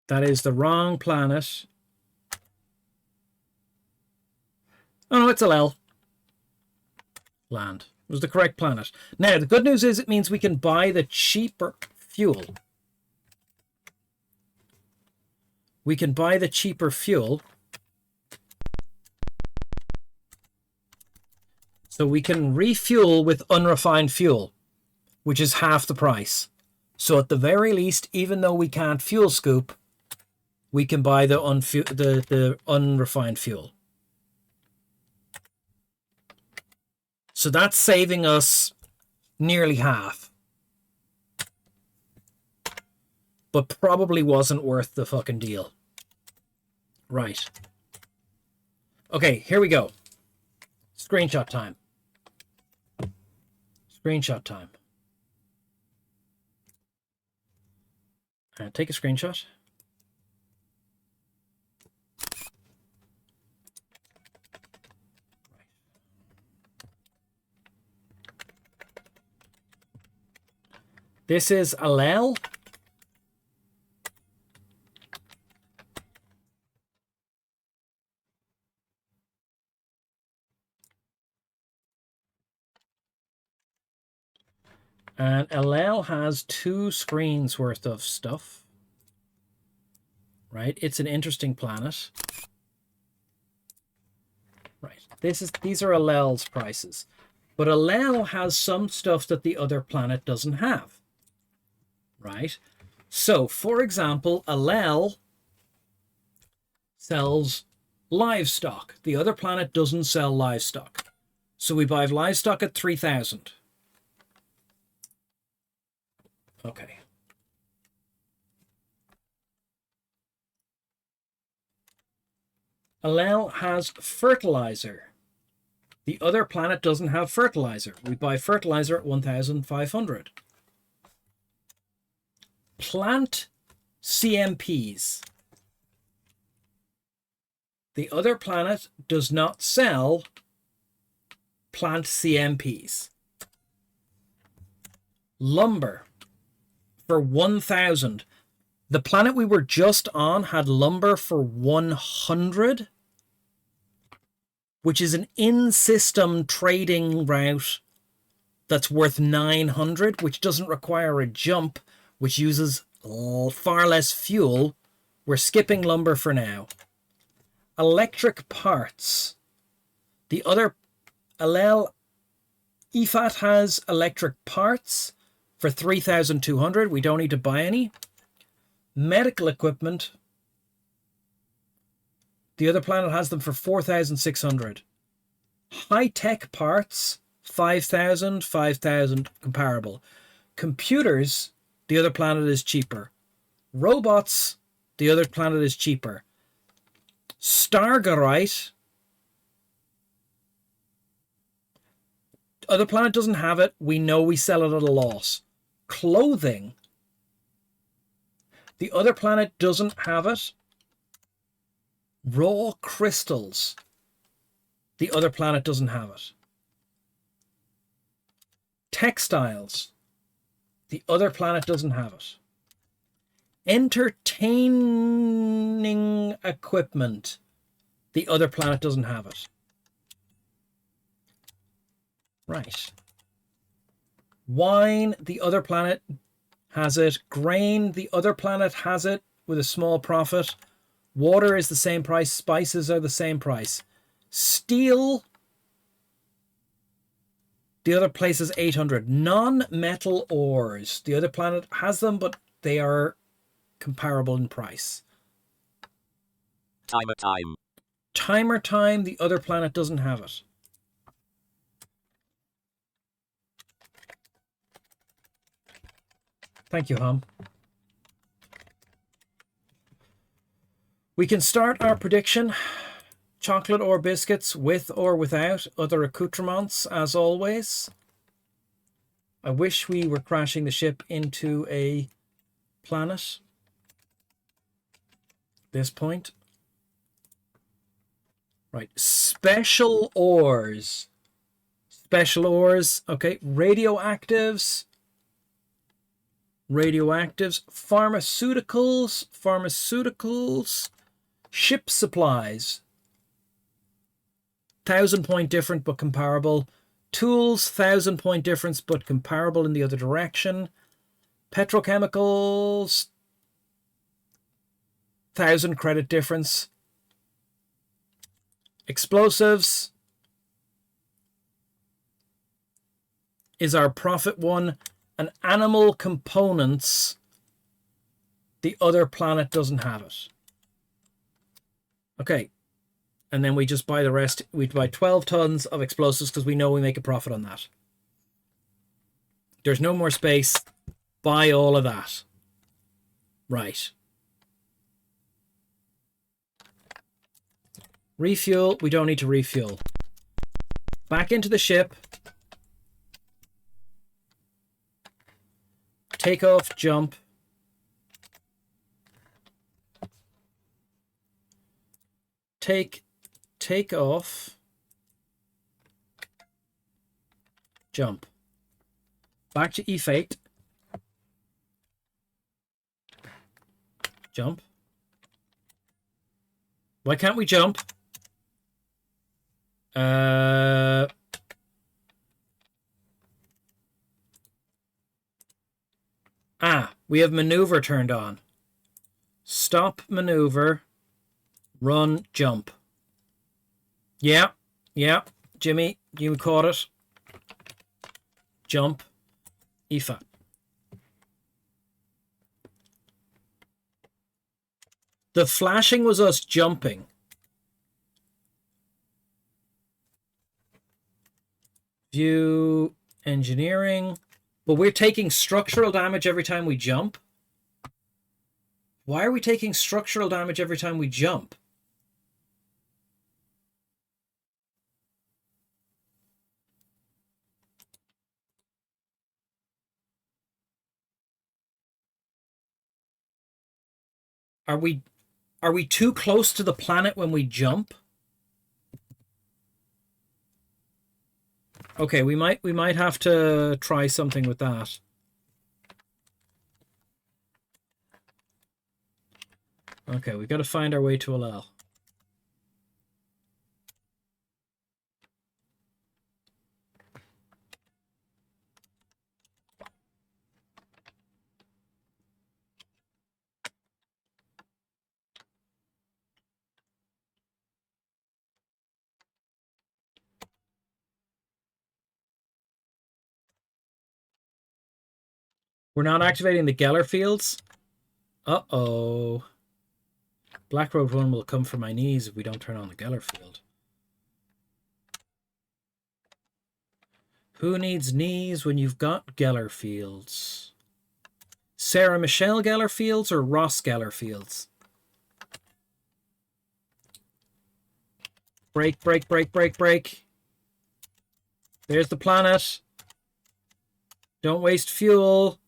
That is the wrong planet. Oh, no, it's LL. Land. It was the correct planet. Now, the good news is it means we can buy the cheaper fuel. We can buy the cheaper fuel. So we can refuel with unrefined fuel, which is half the price. So at the very least, even though we can't fuel scoop, we can buy the unrefined fuel. So that's saving us nearly half. But probably wasn't worth the fucking deal. Right. Okay, here we go. Screenshot time. Screenshot time. Take a screenshot. This is Allel. And Allel has 2 screens worth of stuff. Right? It's an interesting planet. Right. These are Allel's prices. But Allel has some stuff that the other planet doesn't have. Right? So, for example, Allel sells livestock. The other planet doesn't sell livestock. So we buy livestock at 3,000. Okay. Allel has fertilizer. The other planet doesn't have fertilizer. We buy fertilizer at 1,500. Plant CMPs. The other planet does not sell plant CMPs. Lumber for 1,000. The planet we were just on had lumber for 100, which is an in-system trading route that's worth 900, which doesn't require a jump, which uses far less fuel. We're skipping lumber for now. Electric parts. The other Allel EFAT has electric parts for 3,200. We don't need to buy any. Medical equipment. The other planet has them for 4,600. High-tech parts, 5,000, 5,000, comparable. Computers, the other planet is cheaper. Robots, the other planet is cheaper. Stargarite, other planet doesn't have it. We know we sell it at a loss. Clothing, the other planet doesn't have it. Raw crystals, the other planet doesn't have it. Textiles, the other planet doesn't have it. Entertaining equipment, the other planet doesn't have it. Right. Wine, the other planet has it. Grain, the other planet has it with a small profit. Water is the same price. Spices are the same price. Steel, the other place is 800. Non-metal ores, the other planet has them, but they are comparable in price. Timer time. Timer time, the other planet doesn't have it. Thank you, Hum. We can start our prediction. Chocolate or biscuits, with or without other accoutrements, as always. I wish we were crashing the ship into a planet. This point. Right. Special ores. Special ores. Okay. Radioactives. Radioactives. Pharmaceuticals. Pharmaceuticals. Ship supplies. 1,000-point difference but comparable. Tools, 1,000-point difference but comparable in the other direction. Petrochemicals, 1,000 credit difference. Explosives, is our profit one, and animal components, the other planet doesn't have it. Okay. And then we just buy the rest. We buy 12 tons of explosives because we know we make a profit on that. There's no more space. Buy all of that. Right. Refuel. We don't need to refuel. Back into the ship. Take off, jump. Take off. Jump. Back to E8. Jump. Why can't we jump? We have maneuver turned on. Stop maneuver. Run, jump. Yeah. Jimmy, you caught it. Jump. Aoife. The flashing was us jumping. View engineering. But we're taking structural damage every time we jump. Why are we taking structural damage every time we jump? Are we too close to the planet when we jump? Okay, we might have to try something with that. Okay, we got to find our way to Alel. We're not activating the Geller fields. Uh-oh. Black Road 1 will come for my knees if we don't turn on the Geller field. Who needs knees when you've got Geller fields? Sarah Michelle Geller fields or Ross Geller fields? Break, break, break, break, break. There's the planet. Don't waste fuel.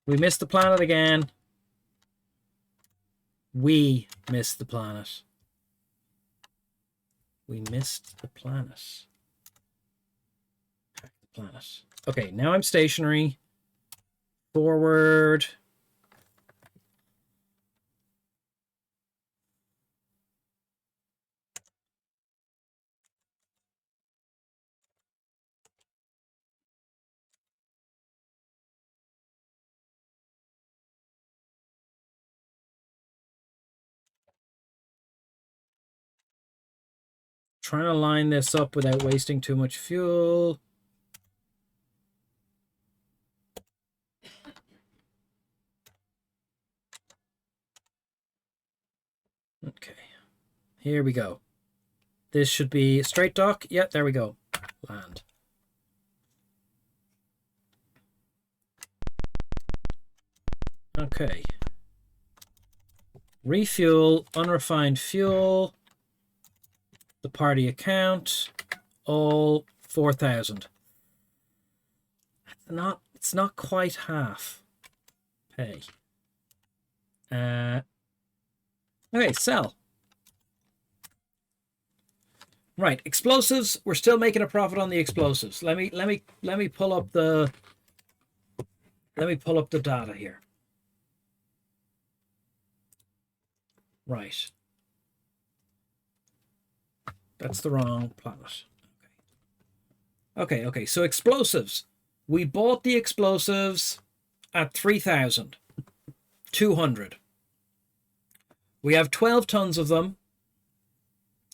We missed the planet again. We missed the planet. We missed the planet. Pack the planet. Okay, now I'm stationary. Forward. Trying to line this up without wasting too much fuel. Okay, here we go. This should be straight dock. Yeah, there we go. Land. Okay. Refuel, unrefined fuel. The party account, all 4,000. It's not quite half pay. Okay, sell. Right, explosives. We're still making a profit on the explosives. Let me pull up the data here. Right. That's the wrong planet. Okay, so explosives. We bought the explosives at 3,200. We have 12 tons of them,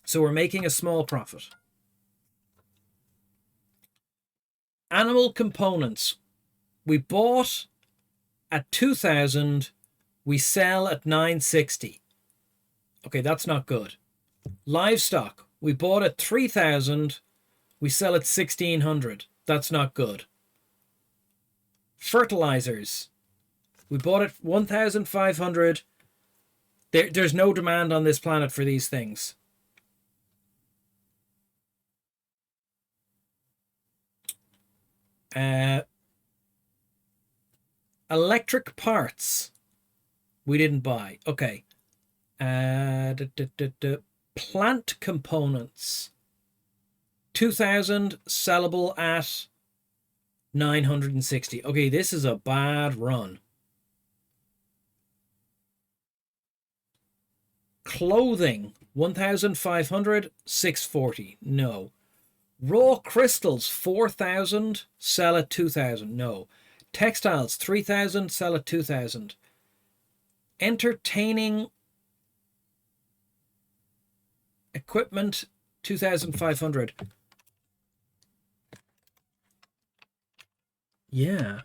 so we're making a small profit. Animal components. We bought at 2,000. We sell at 960. Okay, that's not good. Livestock. We bought at 3,000. We sell at 1,600. That's not good. Fertilizers. We bought at 1,500. There's no demand on this planet for these things. Electric parts. We didn't buy. Okay. Plant components. 2,000, sellable at 960. Okay, this is a bad run. Clothing. 1,500, 640. No. Raw crystals. 4,000, sell at 2,000. No. Textiles. 3,000, sell at 2,000. Entertaining equipment. 2,500. Yeah.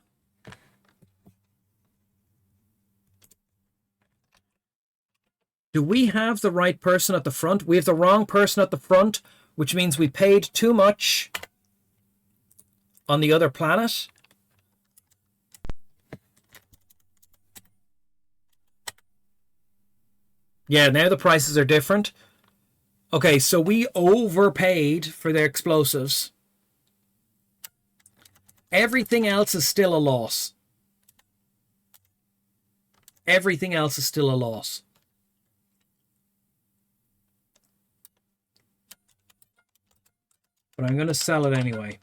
Do we have the right person at the front? We have the wrong person at the front, which means we paid too much on the other planet. Yeah, now the prices are different. Okay, so we overpaid for their explosives. Everything else is still a loss. Everything else is still a loss. But I'm going to sell it anyway.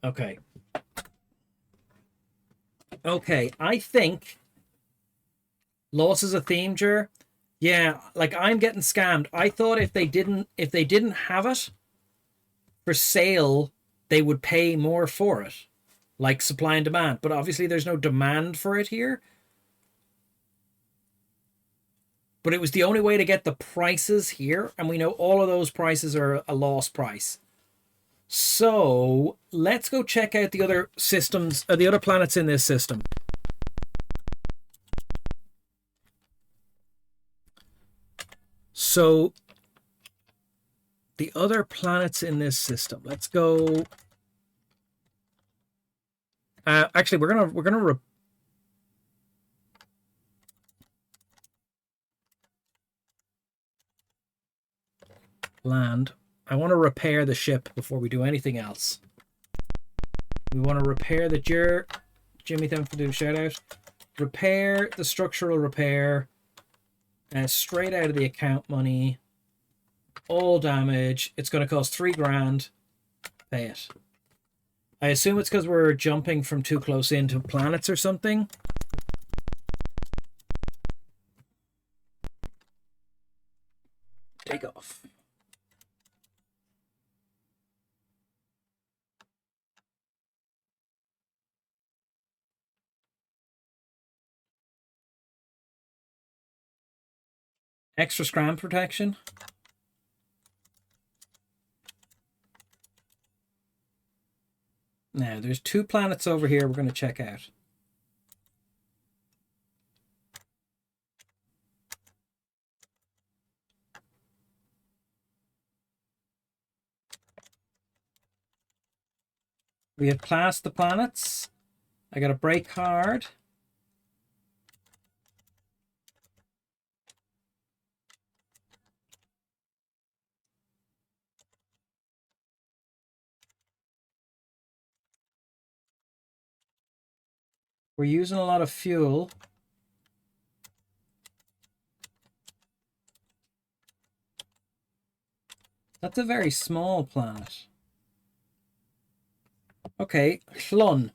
Okay. Okay, I think loss is a theme, Jer. Yeah, like I'm getting scammed. I thought if they didn't have it for sale, they would pay more for it. Like supply and demand. But obviously there's no demand for it here. But it was the only way to get the prices here. And we know all of those prices are a loss price. So let's go check out the other systems, the other planets in this system. So the other planets in this system. Let's go. Actually, we're gonna land. I want to repair the ship before we do anything else. We want to repair the Jimmy, thanks for doing shout out. Repair the structural repair. Straight out of the account money. All damage. It's going to cost 3 grand. Pay it. I assume it's because we're jumping from too close into planets or something. Take off. Extra scram protection. Now, there's 2 planets over here we're going to check out. We have classed the planets. I got a break card. We're using a lot of fuel. That's a very small planet. Okay, Hlun.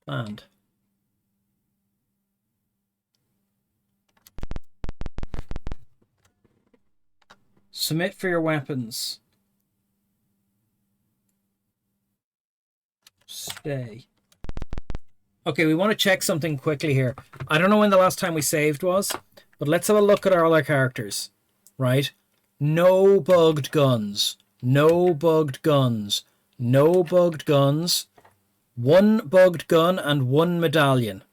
Land. Submit for your weapons. Stay. Okay, we want to check something quickly here. I don't know when the last time we saved was, but let's have a look at our other characters. Right? No bugged guns. No bugged guns. No bugged guns. One bugged gun and one medallion.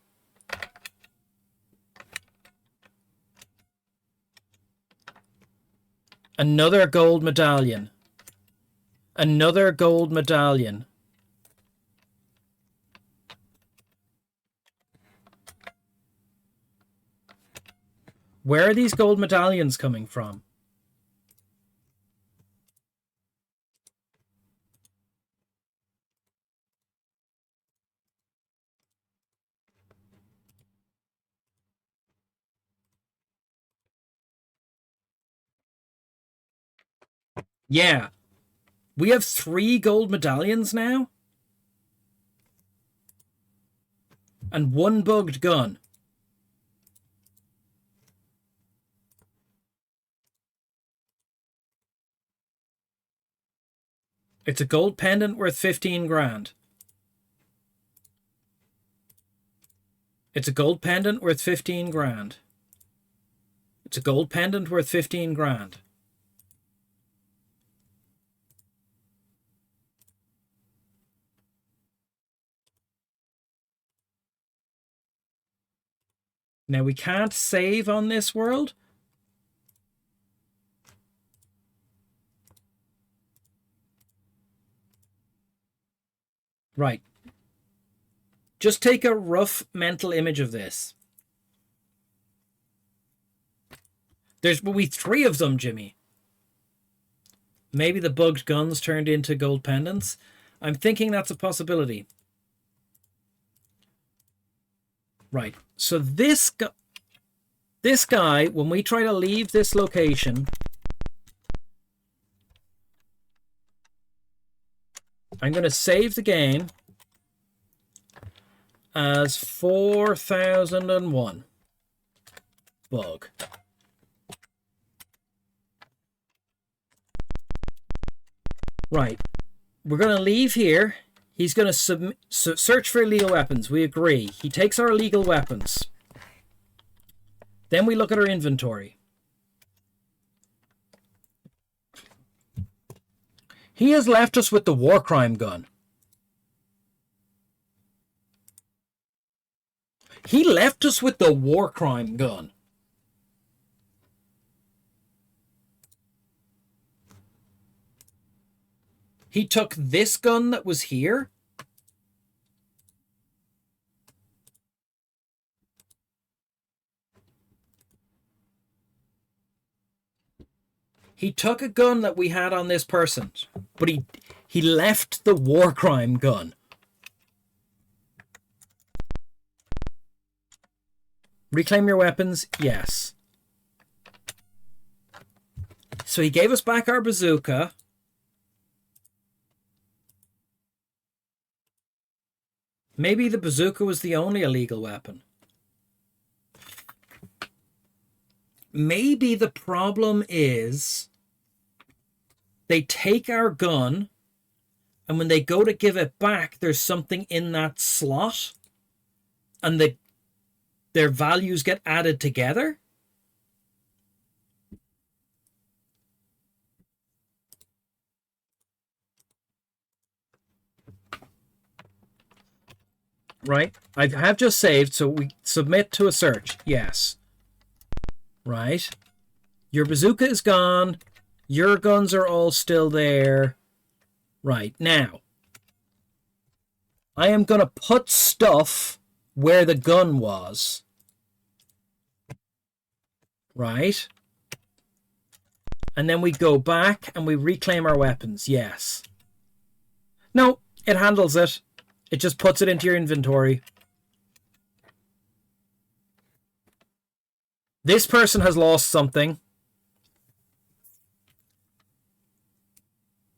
Another gold medallion. Another gold medallion. Where are these gold medallions coming from? Yeah. We have 3 gold medallions now? And 1 bugged gun. It's a gold pendant worth 15 grand. It's a gold pendant worth 15 grand. It's a gold pendant worth 15 grand. Now we can't save on this world. Right. Just take a rough mental image of this. There's we 3 of them, Jimmy. Maybe the bugged guns turned into gold pendants. I'm thinking that's a possibility. Right. So this guy, when we try to leave this location, I'm going to save the game as 4001 bug. Right. We're going to leave here. He's going to search for illegal weapons. We agree. He takes our illegal weapons. Then we look at our inventory. He has left us with the war crime gun. He left us with the war crime gun. He took this gun that was here. He took a gun that we had on this person, but he left the war crime gun. Reclaim your weapons? Yes. So he gave us back our bazooka. Maybe the bazooka was the only illegal weapon. Maybe the problem is they take our gun, and when they go to give it back, there's something in that slot, and their values get added together. Right? I have just saved, so we submit to a search. Yes. Right? Your bazooka is gone. Your guns are all still there. Right. Now, I am going to put stuff where the gun was. Right? And then we go back and we reclaim our weapons. Yes. No, it handles it. It just puts it into your inventory. This person has lost something.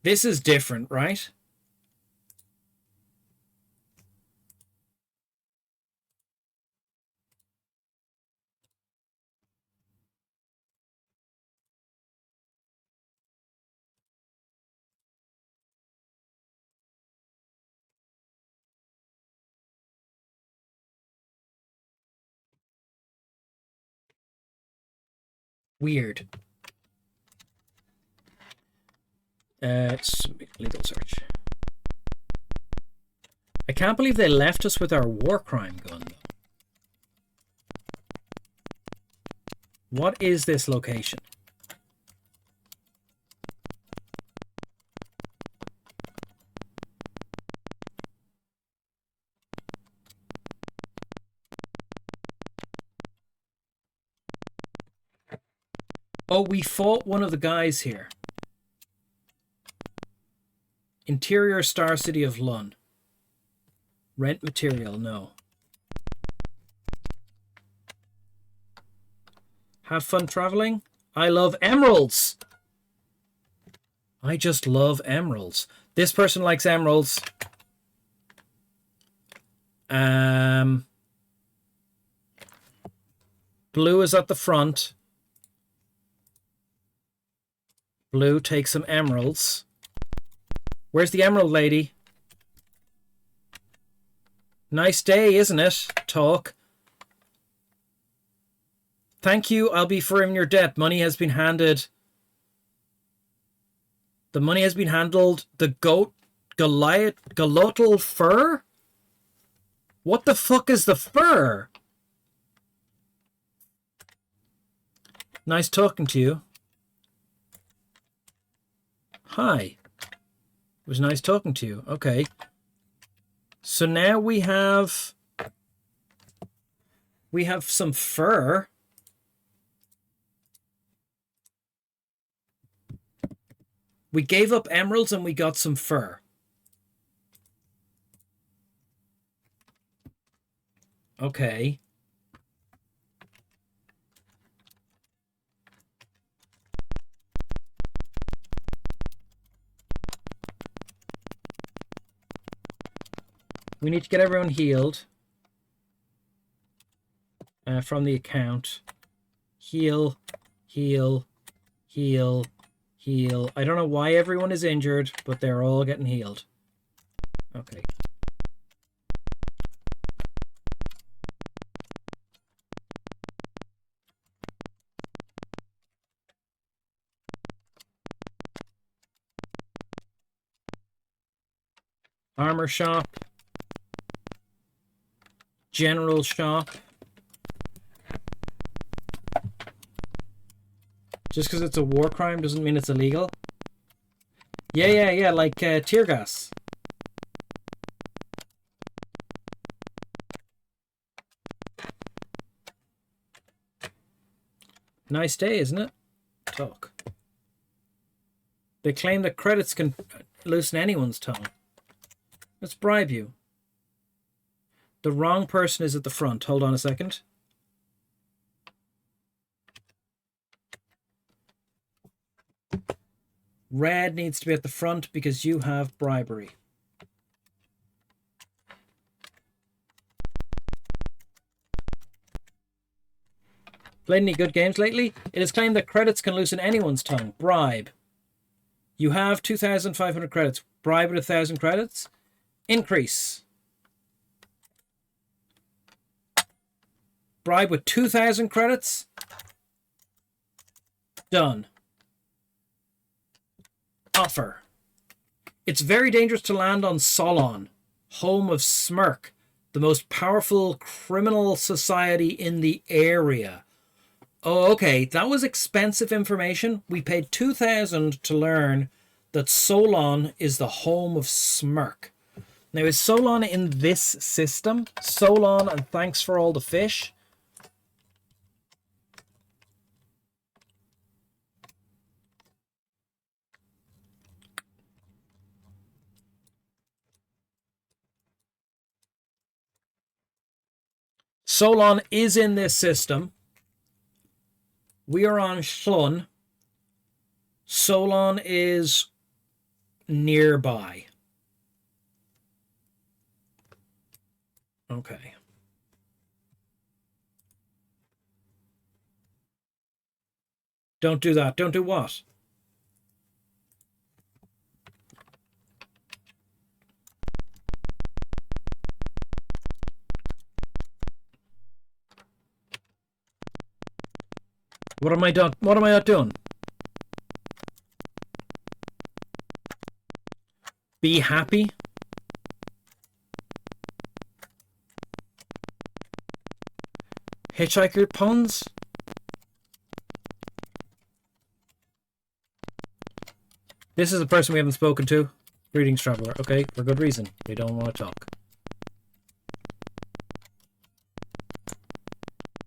This is different, right? Weird. Legal search. I can't believe they left us with our war crime gun, though. What is this location? Oh, we fought one of the guys here. Interior Star City of Lund. Rent material, no. Have fun traveling? I love emeralds! I just love emeralds. This person likes emeralds. Blue is at the front. Blue, take some emeralds. Where's the emerald lady? Nice day, isn't it? Talk. Thank you, I'll be firm in your debt. Money has been handed. The money has been handled. The goat, Galotl fur? What the fuck is the fur? Nice talking to you. Hi. It was nice talking to you. Okay. So now we have some fur. We gave up emeralds and we got some fur. Okay. We need to get everyone healed from the account. Heal, heal, heal, heal. I don't know why everyone is injured, but they're all getting healed. Okay. Armor shop. General shop. Just because it's a war crime doesn't mean it's illegal. Yeah, like tear gas. Nice day, isn't it? Talk. They claim that credits can loosen anyone's tongue. Let's bribe you. The wrong person is at the front. Hold on a second. Red needs to be at the front because you have bribery. Played any good games lately? It is claimed that credits can loosen anyone's tongue. Bribe. You have 2,500 credits. Bribe with 1,000 credits. Increase. Bribe with 2,000 credits. Done. Offer. It's very dangerous to land on Solon, home of Smirk, the most powerful criminal society in the area. Oh, okay. That was expensive information. We paid 2,000 to learn that Solon is the home of Smirk. Now, is Solon in this system? Solon, and thanks for all the fish. Solon is in this system. We are on Schlun. Solon is nearby. Okay. Don't do that. Don't do what? What am I done? What am I not doing? Be happy. Hitchhiker puns? This is a person we haven't spoken to. Greetings, traveler. Okay, for good reason. They don't want to talk.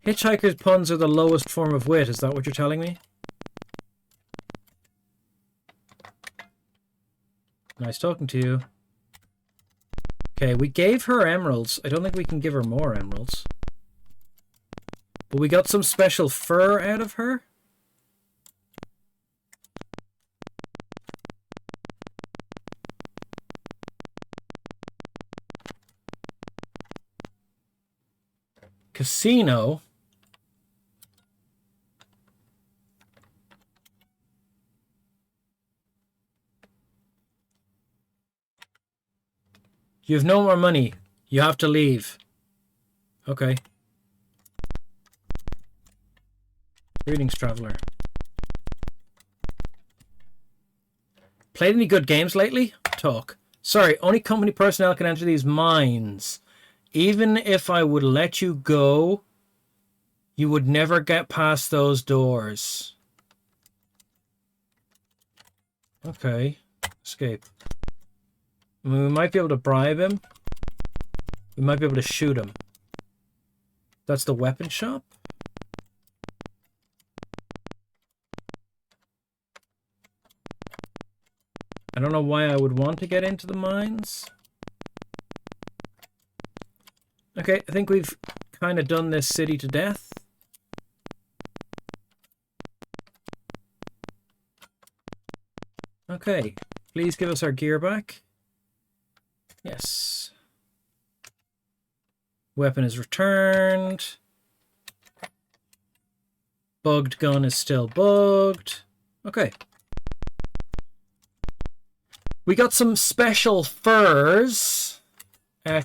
Hitchhiker's puns are the lowest form of wit. Is that what you're telling me? Nice talking to you. Okay, we gave her emeralds. I don't think we can give her more emeralds. But we got some special fur out of her. Casino. You have no more money. You have to leave. Okay. Greetings, traveler. Played any good games lately? Talk. Sorry, only company personnel can enter these mines. Even if I would let you go, you would never get past those doors. Okay. Escape. I mean, we might be able to bribe him. We might be able to shoot him. That's the weapon shop? I don't know why I would want to get into the mines. Okay, I think we've kind of done this city to death. Okay, please give us our gear back. Yes. Weapon is returned. Bugged gun is still bugged. Okay. We got some special furs.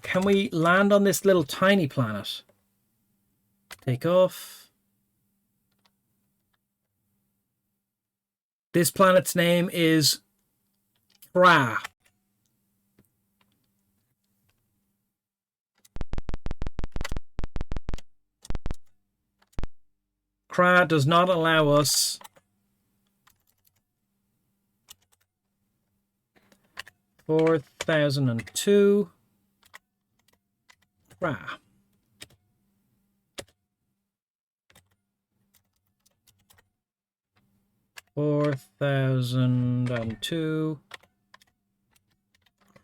Can we land on this little tiny planet? Take off. This planet's name is Kra. Kra does not allow us 4002. Kra.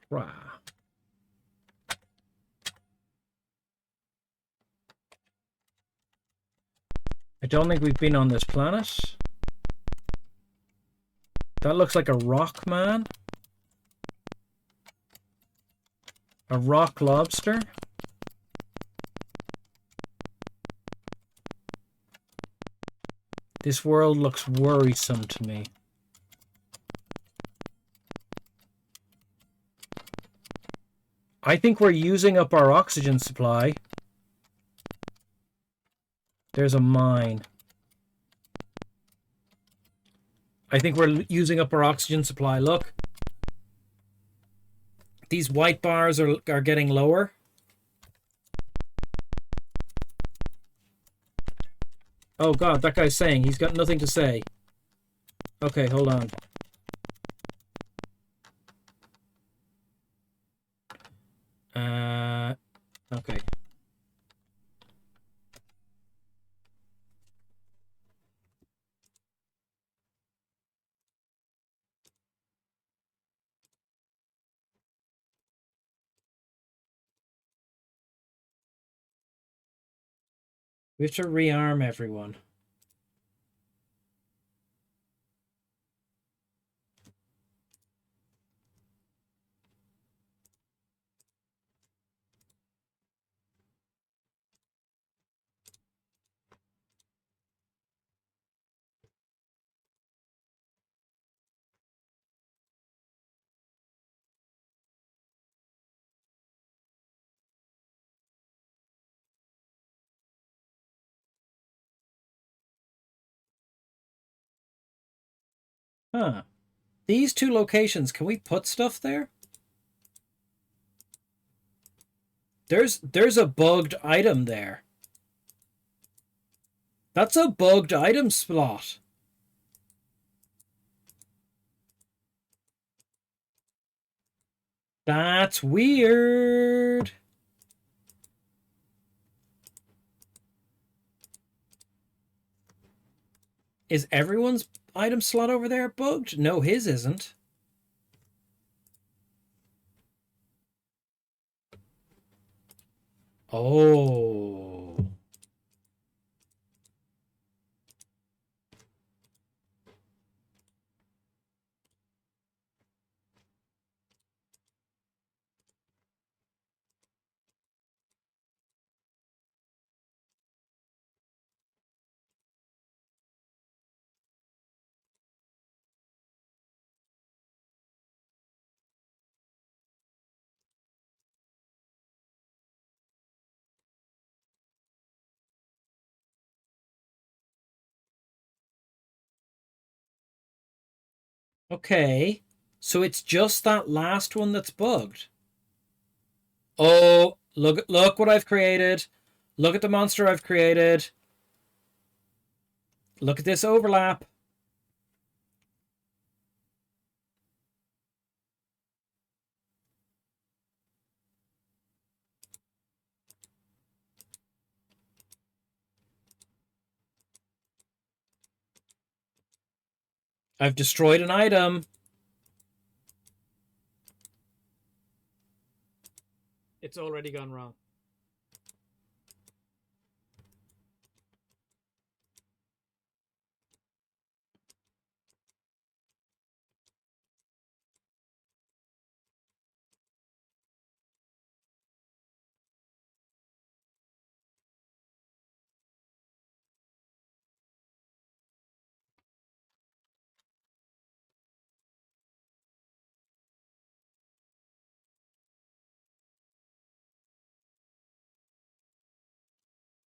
Kra. I don't think we've been on this planet. That looks like a rock man. A rock lobster. This world looks worrisome to me. I think we're using up our oxygen supply. There's a mine. I think we're using up our oxygen supply. Look. These white bars are getting lower. Oh god, that guy's saying. He's got nothing to say. Okay, hold on. Okay. We have to rearm everyone. Huh. These two locations, can we put stuff there? There's a bugged item there. That's a bugged item slot. That's weird. Is everyone's item slot over there bugged? No, his isn't. Oh. Okay. So it's just that last one that's bugged. Oh, look what I've created. Look at the monster I've created. Look at this overlap. I've destroyed an item. It's already gone wrong.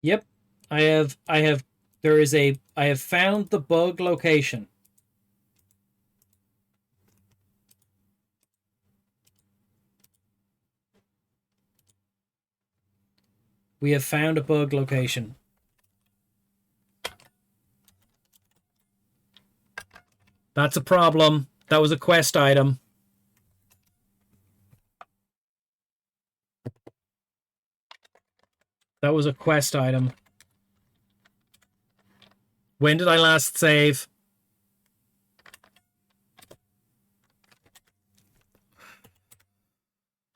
Yep. I have I have found the bug location. We have found a bug location. That's a problem. That was a quest item. That was a quest item. When did I last save?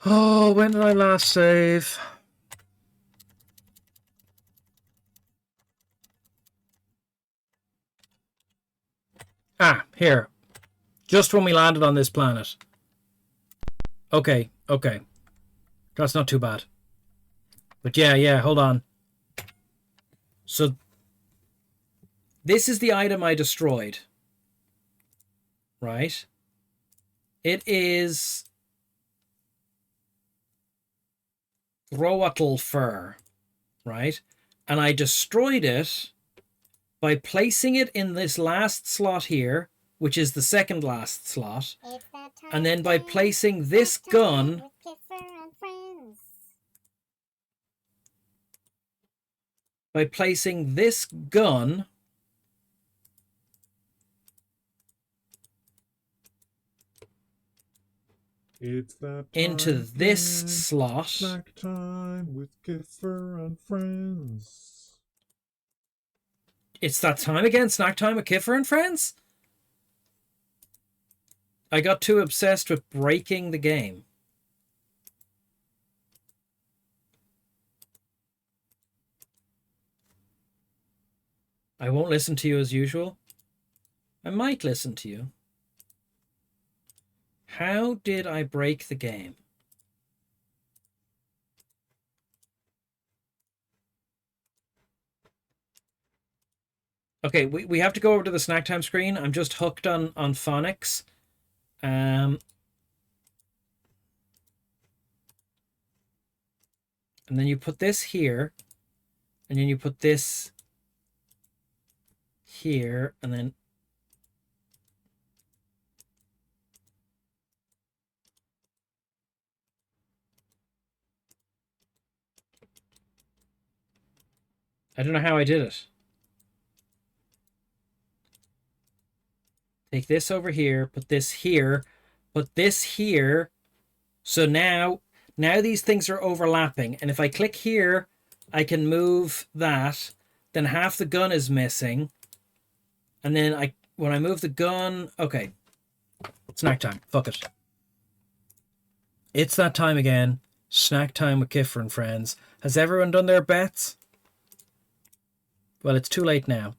Oh, when did I last save? Ah, here. Just when we landed on this planet. Okay, okay. That's not too bad. But yeah, hold on. So, this is the item I destroyed. Right? It is Roatl fur. Right? And I destroyed it by placing it in this last slot here, which is the second last slot. And then by placing this gun It's that into this slot. Snack time with Kiffer and friends. It's that time again, snack time with Kiffer and friends? I got too obsessed with breaking the game. I won't listen to you as usual. I might listen to you. How did I break the game? Okay, we have to go over to the snack time screen. I'm just hooked on phonics. And then you put this here. And then you put this here. And then I don't know how I did it. Take this over here, put this here, put this here. So now these things are overlapping. And if I click here, I can move that. Then half the gun is missing. And then when I move the gun, okay. Snack time. Fuck it. It's that time again. Snack time with Kiffer and friends. Has everyone done their bets? Well, it's too late now.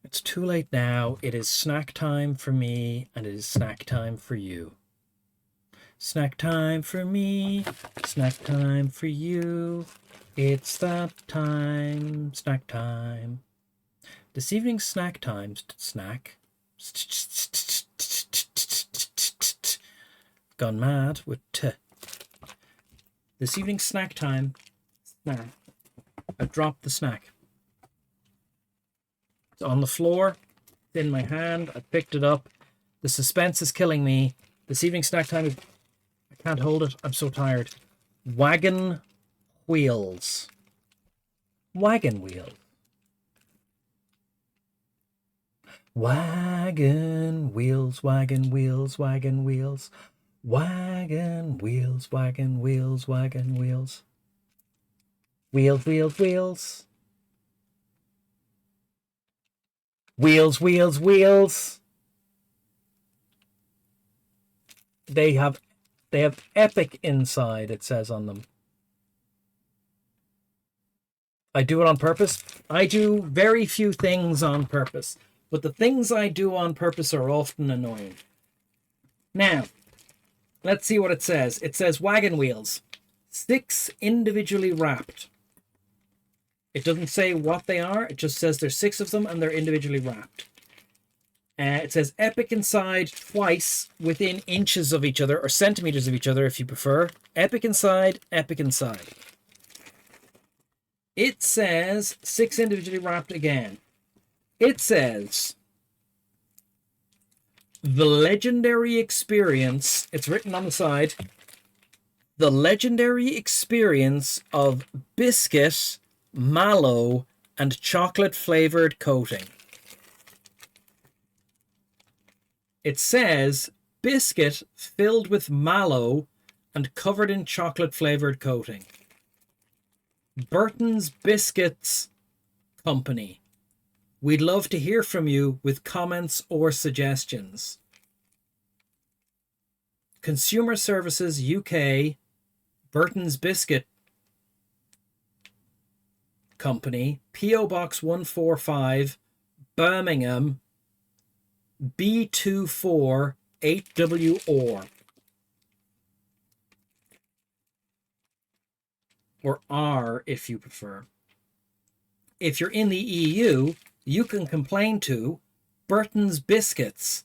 It's too late now. It is snack time for me, and it is snack time for you. Snack time for me, snack time for you. It's that time, snack time. This evening's snack time, snack. Gone mad with t. This evening's snack time, snack. I dropped the snack. It's on the floor. It's in my hand. I picked it up. The suspense is killing me. This evening's snack time is... I can't hold it. I'm so tired. Wagon wheels. Wagon wheels. Wagon wheels, wagon wheels, wagon wheels. Wagon wheels, wagon wheels, wagon wheels. Wheels, wheels, wheels. Wheels, wheels, wheels. They have epic inside, it says on them. I do it on purpose. I do very few things on purpose, but the things I do on purpose are often annoying. Now, let's see what it says. It says wagon wheels. 6 individually wrapped. It doesn't say what they are. It just says there's 6 of them and they're individually wrapped. It says epic inside twice within inches of each other, or centimeters of each other if you prefer. Epic inside, epic inside. It says 6 individually wrapped again. It says the legendary experience, it's written on the side, the legendary experience of biscuit, mallow, and chocolate flavored coating. It says biscuit filled with mallow and covered in chocolate flavored coating. Burton's Biscuits Company. We'd love to hear from you with comments or suggestions. Consumer Services UK, Burton's Biscuit Company, P.O. Box 145, Birmingham, B24 8WR. Or R if you prefer. If you're in the EU, you can complain to Burton's Biscuits,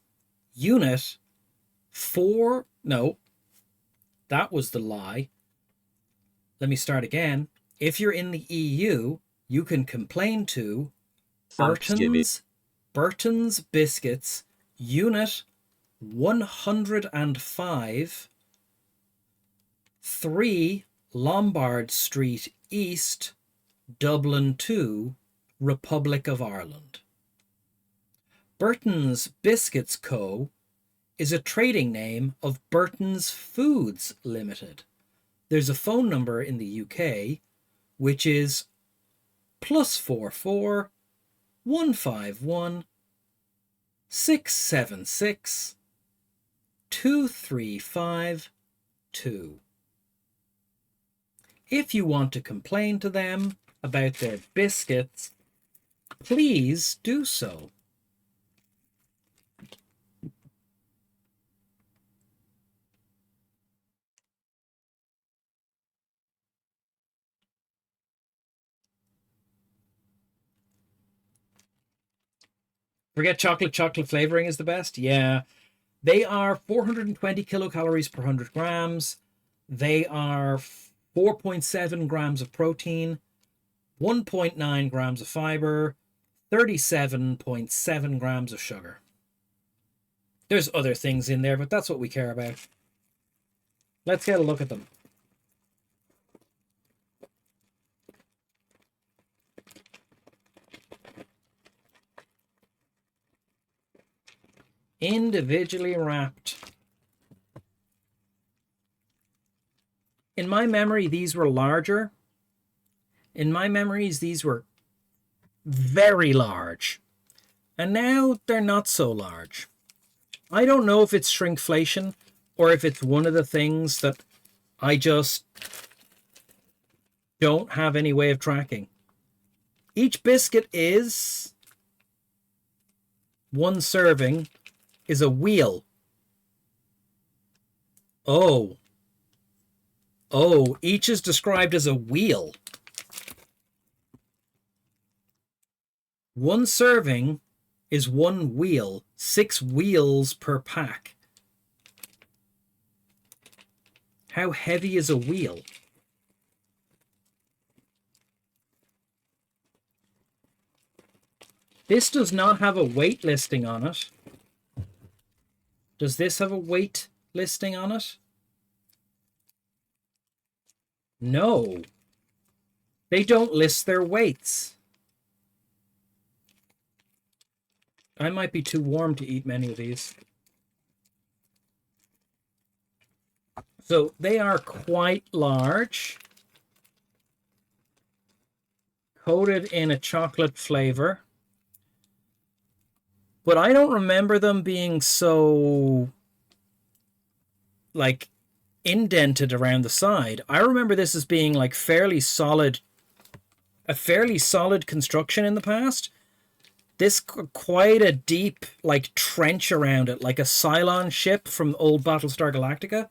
Unit 4... No, that was the lie. Let me start again. If you're in the EU, you can complain to Burton's Biscuits, Unit 105, 3 Lombard Street East, Dublin 2, Republic of Ireland. Burton's Biscuits Co. is a trading name of Burton's Foods Limited. There's a phone number in the UK, which is +44 151 676 2352. If you want to complain to them about their biscuits, please do so. Forget chocolate. Chocolate flavoring is the best. Yeah. They are 420 kilocalories per 100 grams. They are 4.7 grams of protein, 1.9 grams of fiber, 37.7 grams of sugar. There's other things in there, but that's what we care about. Let's get a look at them. Individually wrapped. In my memory, these were larger. In my memories, these were very large. And now they're not so large. I don't know if it's shrinkflation or if it's one of the things that I just don't have any way of tracking. Each biscuit is one serving is a wheel. Oh, each is described as a wheel. One serving is one wheel, 6 wheels per pack. How heavy is a wheel? This does not have a weight listing on it. Does this have a weight listing on it? No. They don't list their weights. I might be too warm to eat many of these. So they are quite large. Coated in a chocolate flavor. But I don't remember them being so, like, indented around the side. I remember this as being, like, fairly solid, a fairly solid construction in the past. This quite a deep, like, trench around it, like a Cylon ship from old Battlestar Galactica.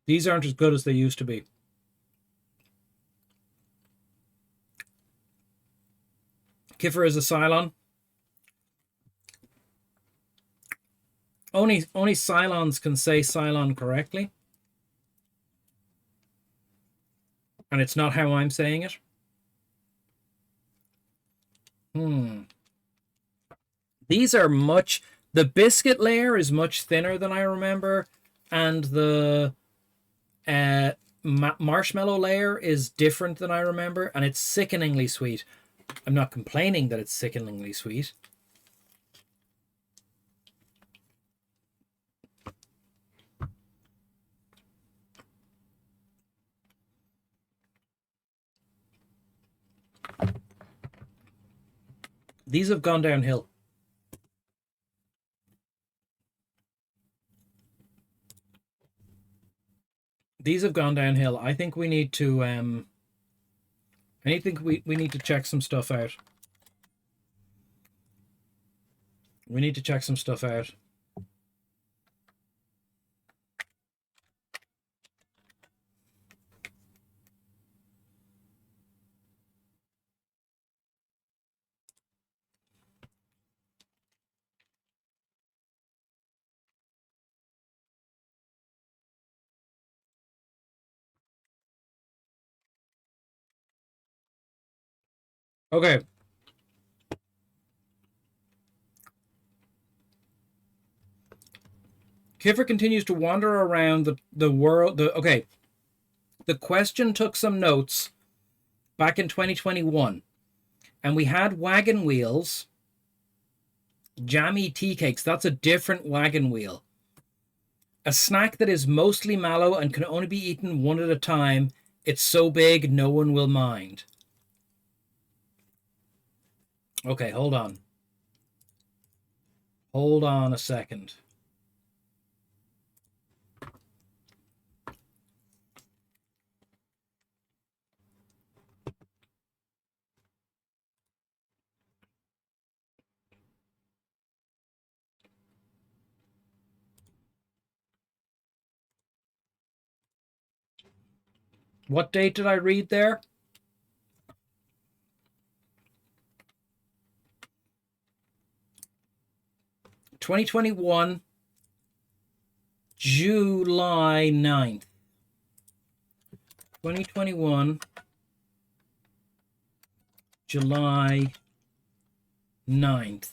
These aren't as good as they used to be. Kiffer is a Cylon. Only Cylons can say Cylon correctly. And it's not how I'm saying it. These are much... The biscuit layer is much thinner than I remember. And the marshmallow layer is different than I remember. And it's sickeningly sweet. I'm not complaining that it's sickeningly sweet. These have gone downhill. These have gone downhill. I think we need to we need to check some stuff out. We need to check some stuff out. Okay. Kiffer continues to wander around the world. Okay. The question took some notes back in 2021. And we had wagon wheels. Jammy tea cakes. That's a different wagon wheel. A snack that is mostly mallow and can only be eaten one at a time. It's so big, no one will mind. Okay, hold on. Hold on a second. What date did I read there? (2021) July 9th. 2021 July 9th.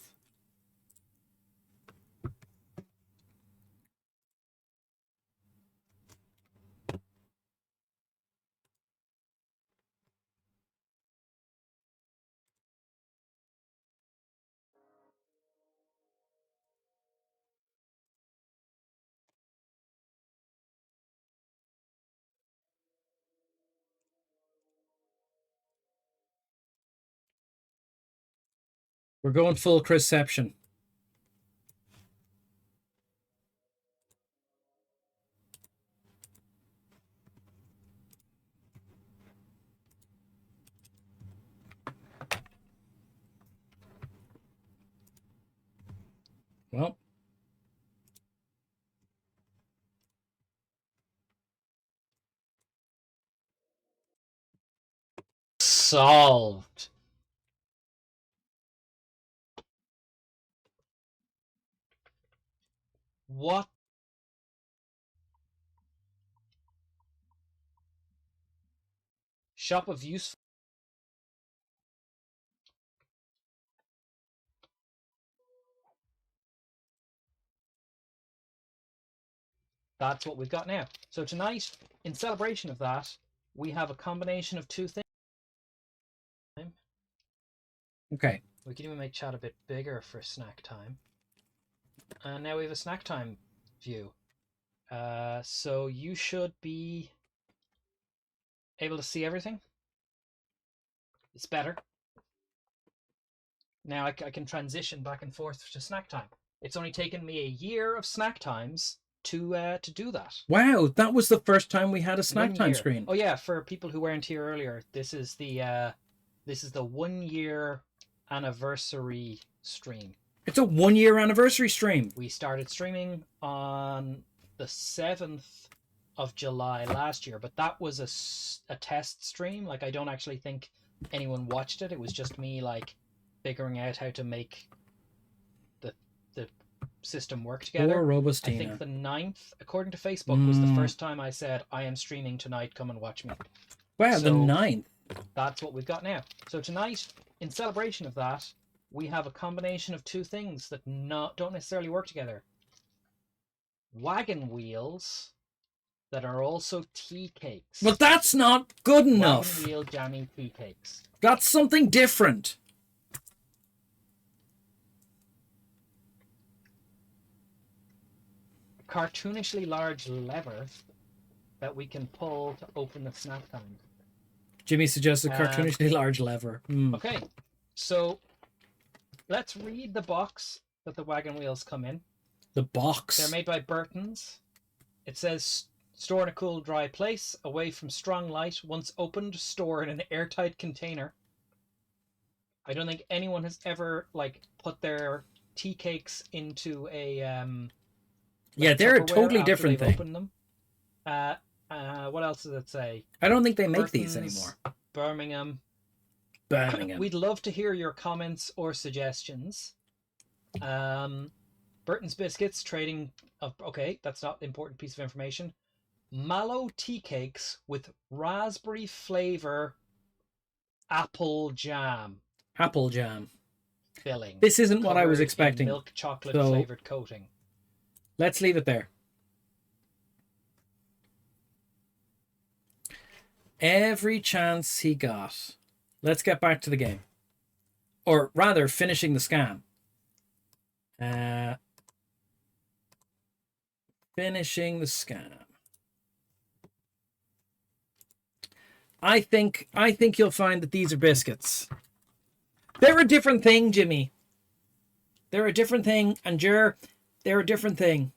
We're going full Chrisception. Well, Solved. What? Shop of useful. That's what we've got now. So tonight, in celebration of that, we have a combination of two things. okay. We can even make chat a bit bigger for snack time. And now we have a snack time view. So you should be able to see everything. It's better. Now I can transition back and forth to snack time. It's only taken me a year of snack times to do that. Wow, that was the first time we had a snack 1 time year. screen. Oh yeah, for people who weren't here earlier, this is the 1 year anniversary stream. It's a 1 year anniversary stream. We started streaming on the 7th of July last year, but that was a test stream. Like, I don't actually think anyone watched it. It was just me, like, figuring out how to make the system work together. Poor Robustina. I think the 9th, according to Facebook, was the first time I said, I am streaming tonight, come and watch me. Wow, the 9th. That's what we've got now. So tonight, in celebration of that, we have a combination of two things that don't necessarily work together. Wagon wheels that are also tea cakes. But that's not good enough. Wagon wheel jammy tea cakes. That's something different. A cartoonishly large lever that we can pull to open the snack time. Jimmy suggests a cartoonishly large lever. Okay, so let's read the box that the wagon wheels come in. The box. They're made by Burton's. It says, store in a cool, dry place, away from strong light. Once opened, store in an airtight container. I don't think anyone has ever, like, put their tea cakes into a yeah, they're a totally after different they've thing. Opened them. What else does it say? I don't think they make Burton's, these anymore. Birmingham. Birmingham. We'd love to hear your comments or suggestions. Burton's Biscuits, trading of... Okay, that's not an important piece of information. Mallow tea cakes with raspberry flavor apple jam. Apple jam. Filling. This isn't what I was expecting. Milk chocolate flavored coating. Let's leave it there. Every chance he got. Let's get back to the game. Or rather, finishing the scam. Finishing the scam. I think you'll find that these are biscuits. They're a different thing, Jimmy. They're a different thing, and Jer, they're a different thing.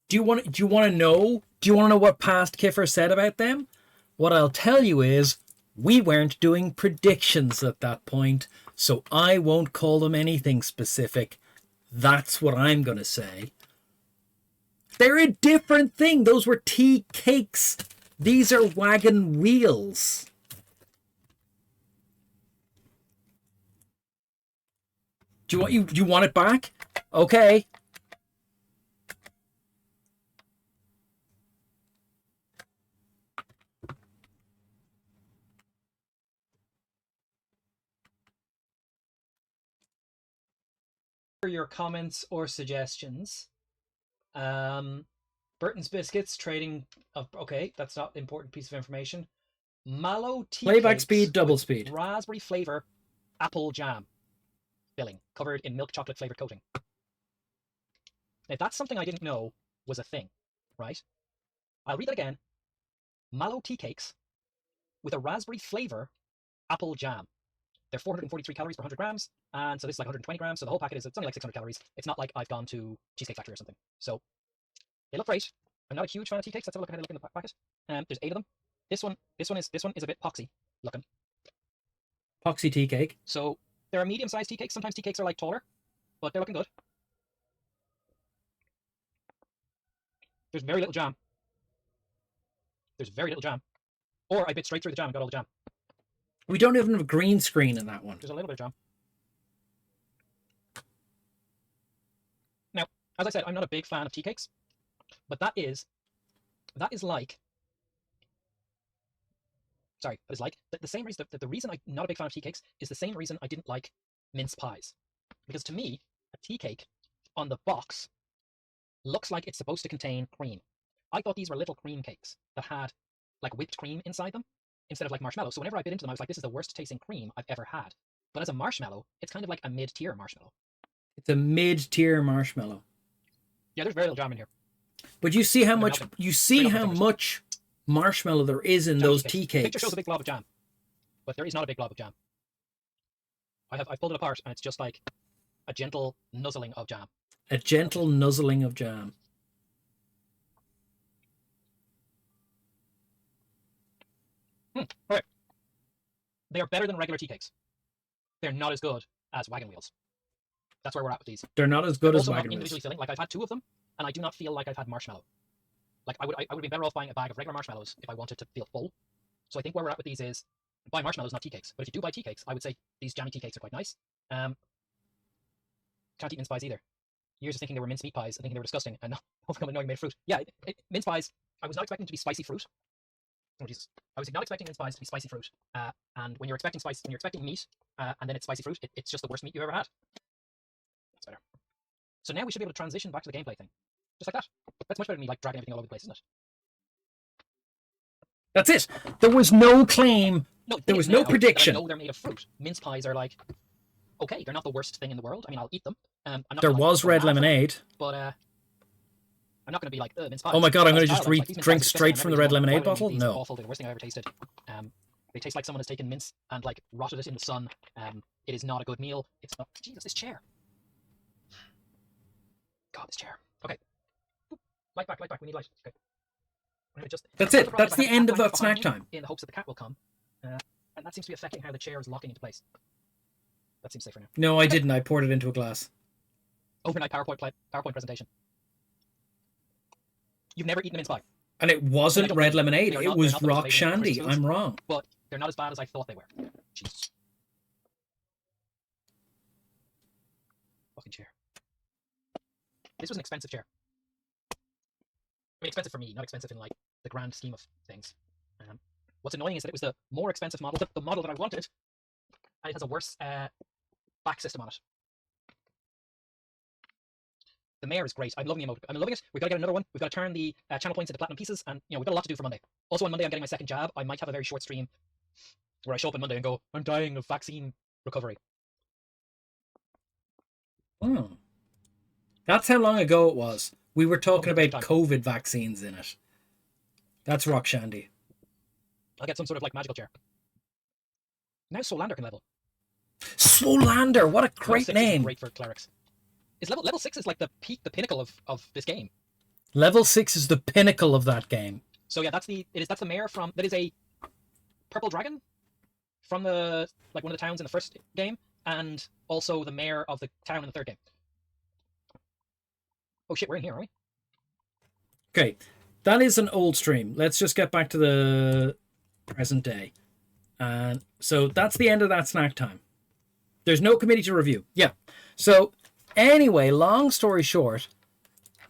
Do you want to know? Do you want to know what past Kiffer said about them? What I'll tell you is we weren't doing predictions at that point, so I won't call them anything specific. That's what I'm going to say. They're a different thing. Those were tea cakes. These are wagon wheels. Do you want it back? Okay. Your comments or suggestions. Burton's Biscuits, trading of... Okay, that's not an important piece of information. Mallow tea Playback cakes speed, double with speed. Raspberry flavor apple jam. Filling, covered in milk chocolate flavored coating. Now, that's something I didn't know was a thing, right? I'll read that again. Mallow tea cakes with a raspberry flavor apple jam. They're 443 calories per 100 grams, and so this is like 120 grams. So the whole packet it's only like 600 calories. It's not like I've gone to Cheesecake Factory or something. So they look great. I'm not a huge fan of tea cakes. Let's have a look at how they look in the packet. There's 8 of them. This one is a bit poxy looking. Poxy tea cake. So there are medium-sized tea cakes. Sometimes tea cakes are like taller, but they're looking good. There's very little jam. Or I bit straight through the jam and got all the jam. We don't even have a green screen in that one. There's a little bit of jam. Now, as I said, I'm not a big fan of tea cakes, but that is like, sorry, that is like, the same reason, the reason I'm not a big fan of tea cakes is the same reason I didn't like mince pies. Because to me, a tea cake on the box looks like it's supposed to contain cream. I thought these were little cream cakes that had like whipped cream inside them instead of like marshmallow. So whenever I bit into them, I was like, this is the worst tasting cream I've ever had. But as a marshmallow, it's kind of like a mid-tier marshmallow. It's a mid-tier marshmallow. Yeah, there's very little jam in here. But you see how much marshmallow there is in those tea cakes. The picture shows a big glob of jam, but there is not a big glob of jam. I've pulled it apart, and it's just like a gentle nuzzling of jam. A gentle nuzzling of jam. Okay. They are better than regular tea cakes. They're not as good as wagon wheels. That's where we're at with these. They're not as good as also wagon not individually wheels. filling. Like I've had 2 of them, and I do not feel like I've had marshmallow. Like I would be better off buying a bag of regular marshmallows if I wanted to feel full. So I think where we're at with these is buy marshmallows, not tea cakes. But if you do buy tea cakes, I would say these jammy tea cakes are quite nice. Can't eat mince pies either. Years of thinking they were mince meat pies and thinking they were disgusting, and now hopefully knowing made fruit. Yeah, mince pies. I was not expecting to be spicy fruit. Oh Jesus! I was not expecting mince pies to be spicy fruit. And when you're expecting meat, and then it's spicy fruit, it's just the worst meat you've ever had. That's better. So now we should be able to transition back to the gameplay thing, just like that. That's much better than me like dragging everything all over the place, isn't it? That's it. There was no claim. No, there was no prediction. I know they're made of fruit. Mince pies are like, okay, they're not the worst thing in the world. I mean, I'll eat them. There was red lemonade. But I'm not going to be like, mince pies. Oh my god, I'm going to just drink straight from the red lemonade bottle? No. Awful. They're the worst thing I've ever tasted. They taste like someone has taken mince and like rotted it in the sun. It is not a good meal. It's not. Jesus, this chair. God, this chair. Okay. Light back. We need light. Okay. That's it. That's the end of that snack time. In the hopes that the cat will come. And that seems to be affecting how the chair is locking into place. That seems safer now. No, I didn't. I poured it into a glass. Overnight PowerPoint presentation. You've never eaten a mince pie. And it wasn't red lemonade. It was rock shandy. I'm wrong. But they're not as bad as I thought they were. Jeez. Fucking chair. This was an expensive chair. I mean, expensive for me, not expensive in like the grand scheme of things. What's annoying is that it was the more expensive model, the model that I wanted, and it has a worse back system on it. The Mare is great. I'm loving the emote. I'm loving it. We've got to get another one. We've got to turn the channel points into platinum pieces, and we've got a lot to do for Monday. Also on Monday, I'm getting my second jab. I might have a very short stream where I show up on Monday and go, I'm dying of vaccine recovery. That's how long ago it was. We were talking about COVID vaccines in it. That's rock shandy. I'll get some sort of like magical chair. Now Solander can level. Swolander, what a great name. Great for clerics. Is level 6 is like the peak, the pinnacle of this game. Level 6 is the pinnacle of that game. So yeah, that's the mare from that is a purple dragon from the like one of the towns in the first game, and also the mare of the town in the third game. Oh shit, we're in here, aren't we? Okay, that is an old stream. Let's just get back to the present day. And so that's the end of that snack time. There's no committee to review. Yeah. So anyway, long story short,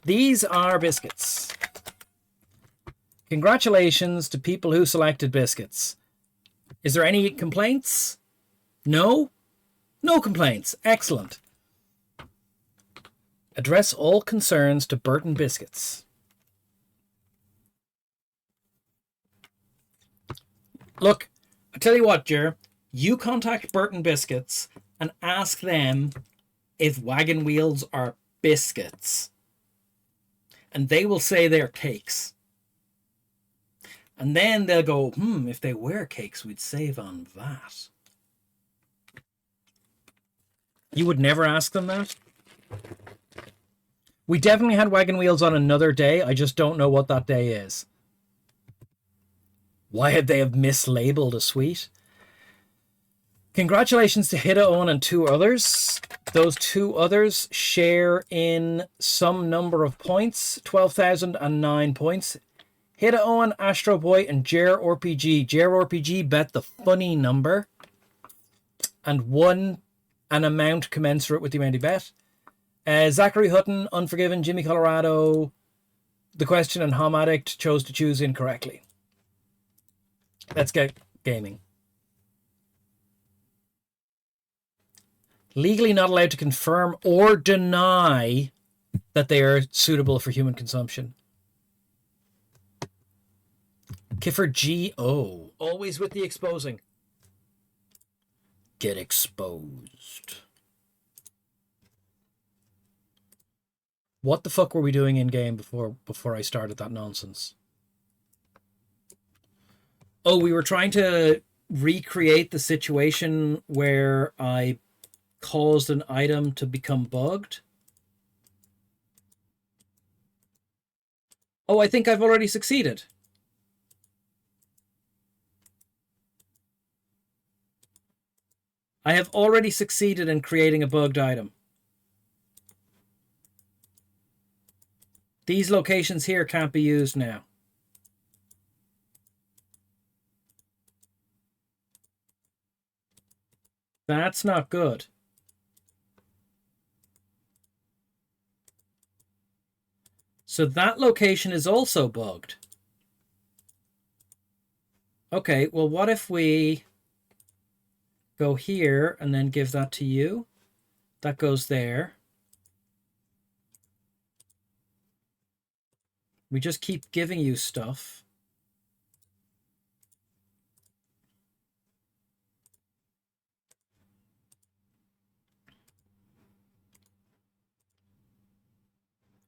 these are biscuits. Congratulations to people who selected biscuits. Is there any complaints? No? No complaints. Excellent. Address all concerns to Burton Biscuits. Look, I tell you what, Jer, you contact Burton Biscuits and ask them if wagon wheels are biscuits. And they will say they're cakes. And then they'll go, if they were cakes, we'd save on that. You would never ask them that? We definitely had wagon wheels on another day. I just don't know what that day is. Why had they have mislabeled a suite? Congratulations to Hida Owen and 2 others. Those 2 others share in some number of points, 12,009 points. Hida Owen, Astro Boy, and Jer RPG. Jer RPG bet the funny number and won an amount commensurate with the amount he bet. Zachary Hutton, Unforgiven, Jimmy Colorado, The Question, and Hom Addict chose to choose incorrectly. Let's get gaming. Legally not allowed to confirm or deny that they are suitable for human consumption. Kiffer G.O. Always with the exposing. Get exposed. What the fuck were we doing in game before I started that nonsense? Oh, we were trying to recreate the situation where I caused an item to become bugged. Oh, I think I've already succeeded. I have already succeeded in creating a bugged item. These locations here can't be used now. That's not good. So that location is also bugged. Okay, well, what if we go here and then give that to you? That goes there. We just keep giving you stuff.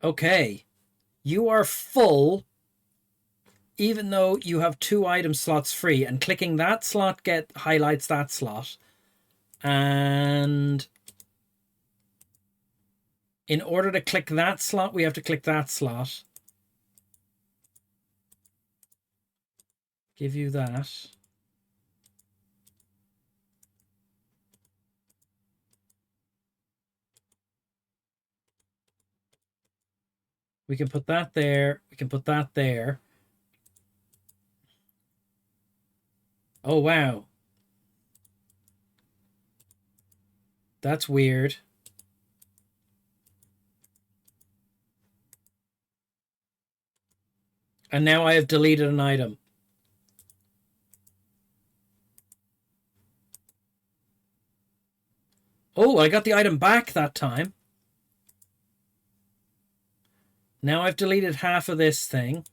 Okay. You are full, even though you have 2 item slots free, and clicking that slot highlights that slot. And in order to click that slot, we have to click that slot. Give you that. We can put that there. We can put that there. Oh, wow. That's weird. And now I have deleted an item. Oh, I got the item back that time. Now I've deleted half of this thing.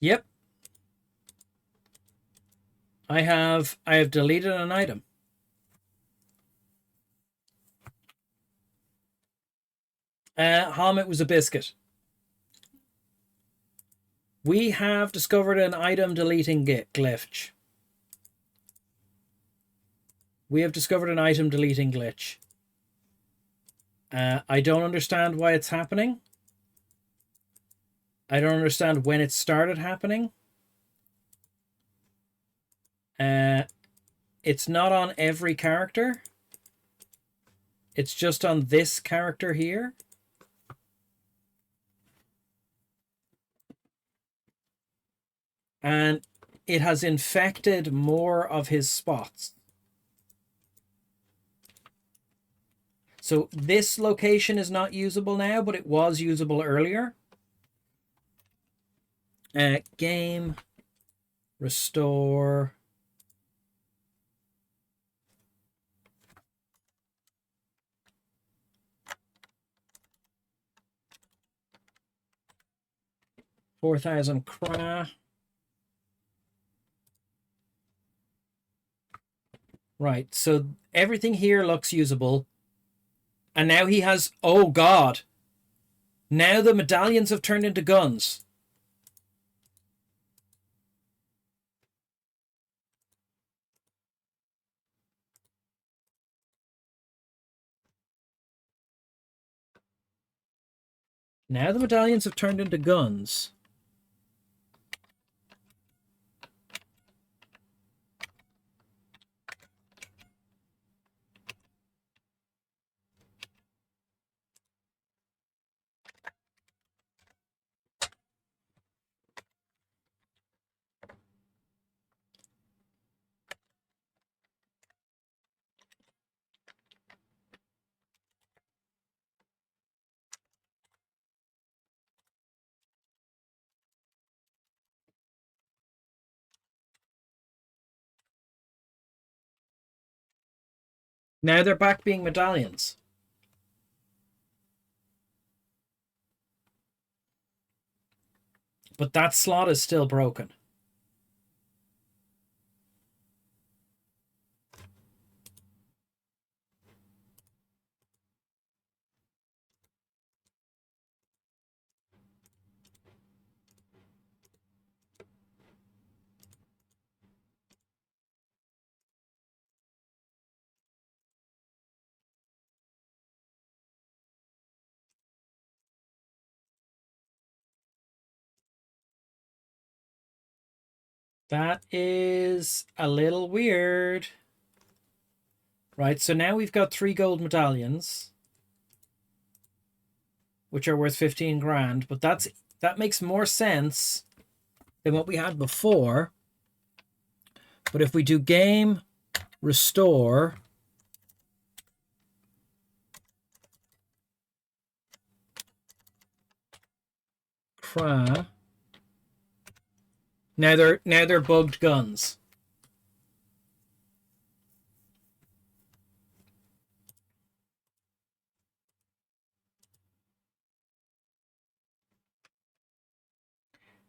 Yep. I have deleted an item. Hom, it was a biscuit. We have discovered an item deleting glitch. We have discovered an item deleting glitch. I don't understand why it's happening. I don't understand when it started happening. It's not on every character. It's just on this character here. And it has infected more of his spots. So this location is not usable now, but it was usable earlier. Game, restore. 4,000 cra. Right, so everything here looks usable. And now he has... Oh, God. Now the medallions have turned into guns. Now the medallions have turned into guns. Now they're back being medallions. But that slot is still broken. That is a little weird. Right, so now we've got 3 gold medallions, which are worth 15 grand, but that makes more sense than what we had before. But if we do game, restore, cra, now they're bugged guns.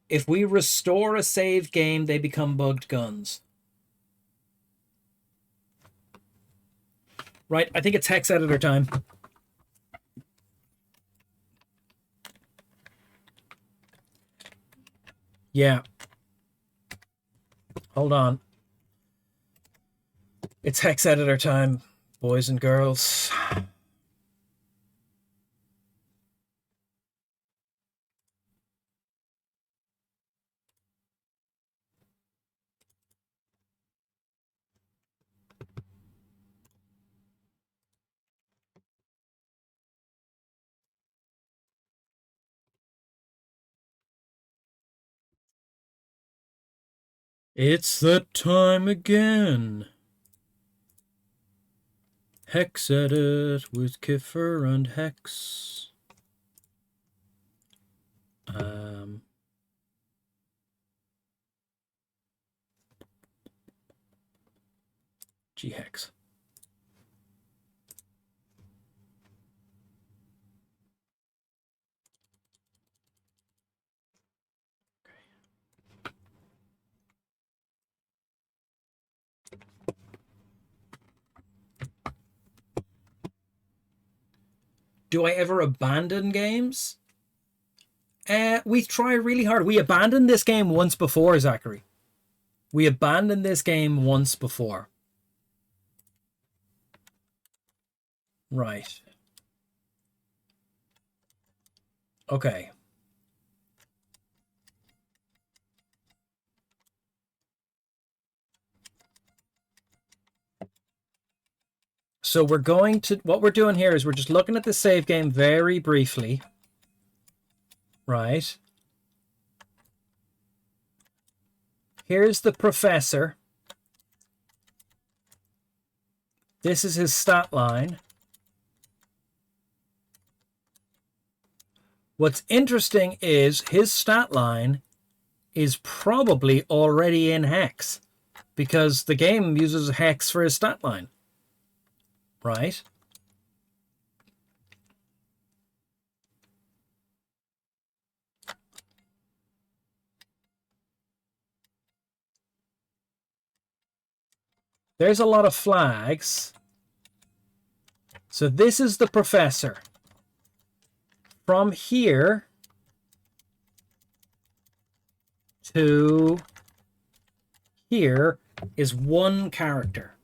If we restore a save game, they become bugged guns. Right, I think it's hex editor time. Yeah. Hold on. It's hex editor time, boys and girls. It's that time again. Hex edit with Kiffer and Hex. G-Hex. Do I ever abandon games? We try really hard. We abandoned this game once before, Zachary. We abandoned this game once before. Right. Okay. So we're going to... What we're doing here is we're just looking at the save game very briefly. Right. Here's the professor. This is his stat line. What's interesting is his stat line is probably already in hex because the game uses hex for his stat line. Right? There's a lot of flags. So this is the professor. From here to here is one character,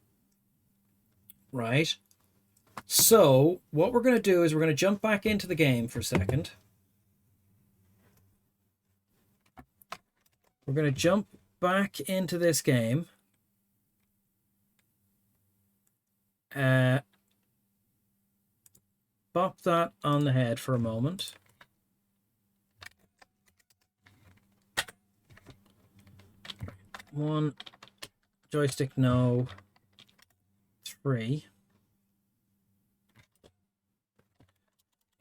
right? So what we're going to do is we're going to jump back into the game for a second. We're going to jump back into this game. Bop that on the head for a moment. One, joystick no, 3.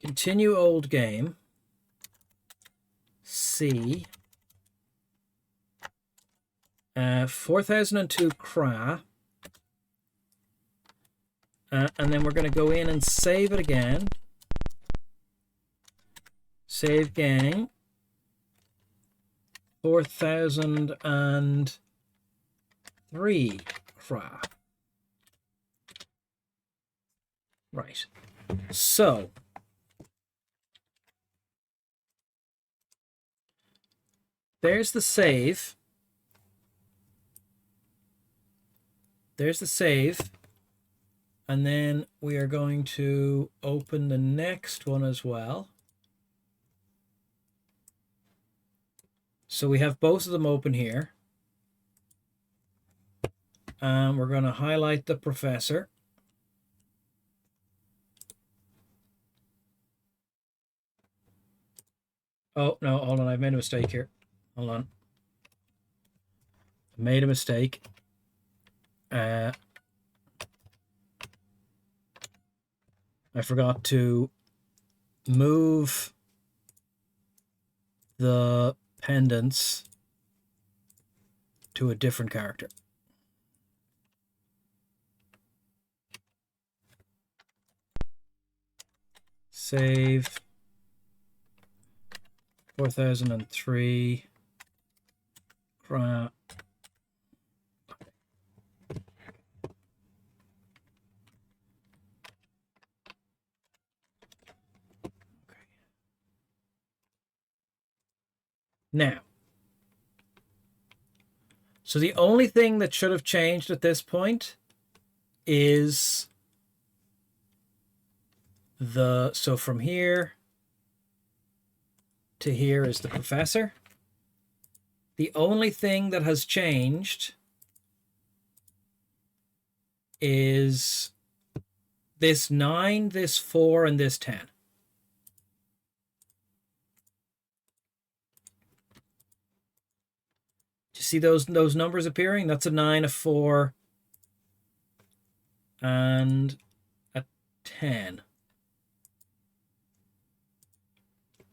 Continue old game. C. 4002 Cra. And then we're going to go in and save it again. Save gang. 4003 Cra. Right. So there's the save. There's the save. And then we are going to open the next one as well. So we have both of them open here. We're going to highlight the professor. Oh, no, hold on. I've made a mistake here. Hold on. I made a mistake. I forgot to move the pendants to a different character. Save. 4003. Crap. Now, so the only thing that should have changed at this point is so from here to here is the professor. The only thing that has changed is this 9, this 4, and this 10. Do you see those numbers appearing? That's a 9, a 4, and a 10.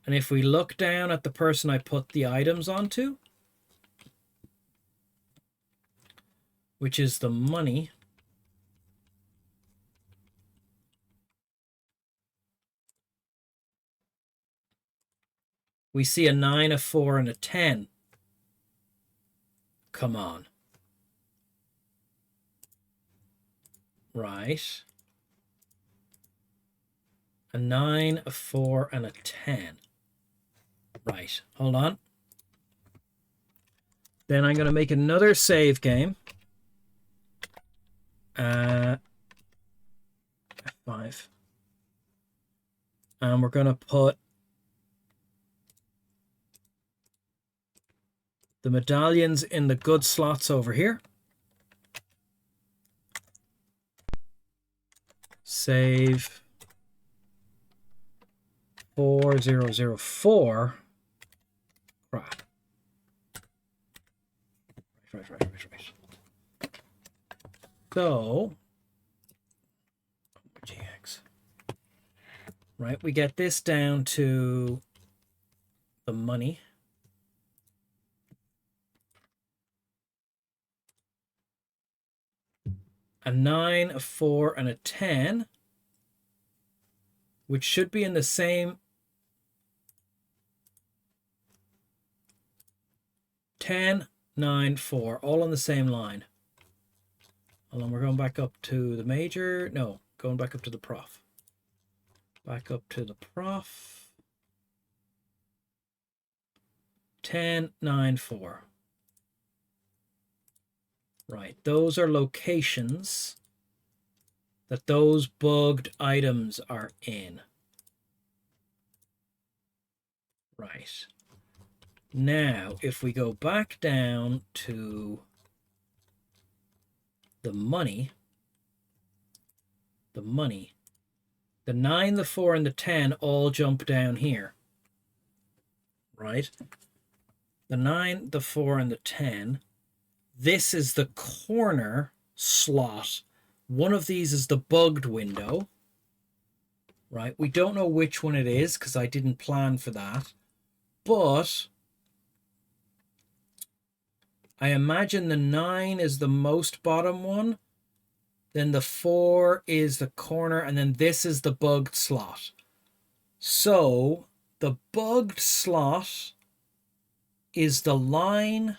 And if we look down at the person I put the items onto, which is the money, we see a 9, a 4, and a 10. Come on. Right. A 9, a 4, and a 10. Right. Hold on. Then I'm going to make another save game. F5. And we're going to put the medallions in the good slots over here. Save 4004. Right. So, GX. Right, we get this down to the money. A 9, a 4, and a 10, which should be in the same 10, 9, 4, all on the same line. Hold on, we're going back up to the major. No, going back up to the prof. Back up to the prof. 10, 9, 4. Right, those are locations that those bugged items are in. Right. Now, if we go back down to the money, the 9, the 4, and the 10 all jump down here. Right? The 9, the 4, and the 10. This is the corner slot. One of these is the bugged window. Right? We don't know which one it is because I didn't plan for that. But I imagine the 9 is the most bottom one. Then the 4 is the corner. And then this is the bugged slot. So the bugged slot is the line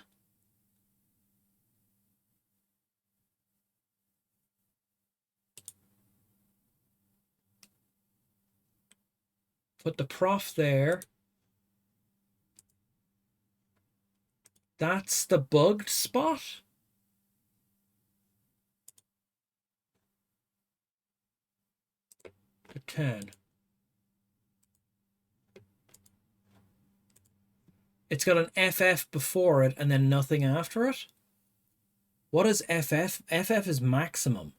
put the prof there. That's the bugged spot. The 10. It's got an FF before it and then nothing after it. What is FF? FF is maximum.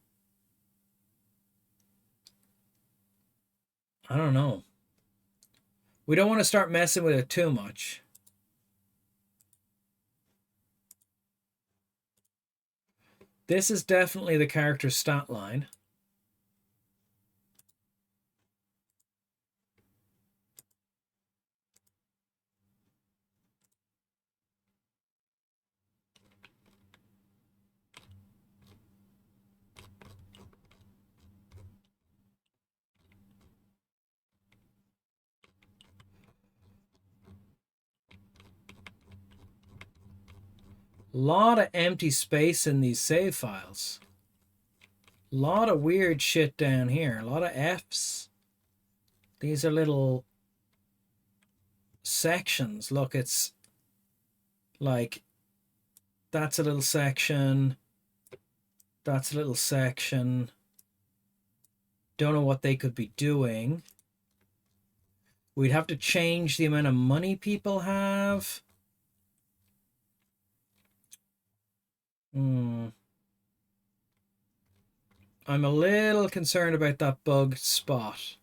I don't know. We don't want to start messing with it too much. This is definitely the character's stat line. Lot of empty space in these save files. Lot of weird shit down here. A lot of F's. These are little sections. Look, it's like that's a little section. That's a little section. Don't know what they could be doing. We'd have to change the amount of money people have. I'm a little concerned about that bugged spot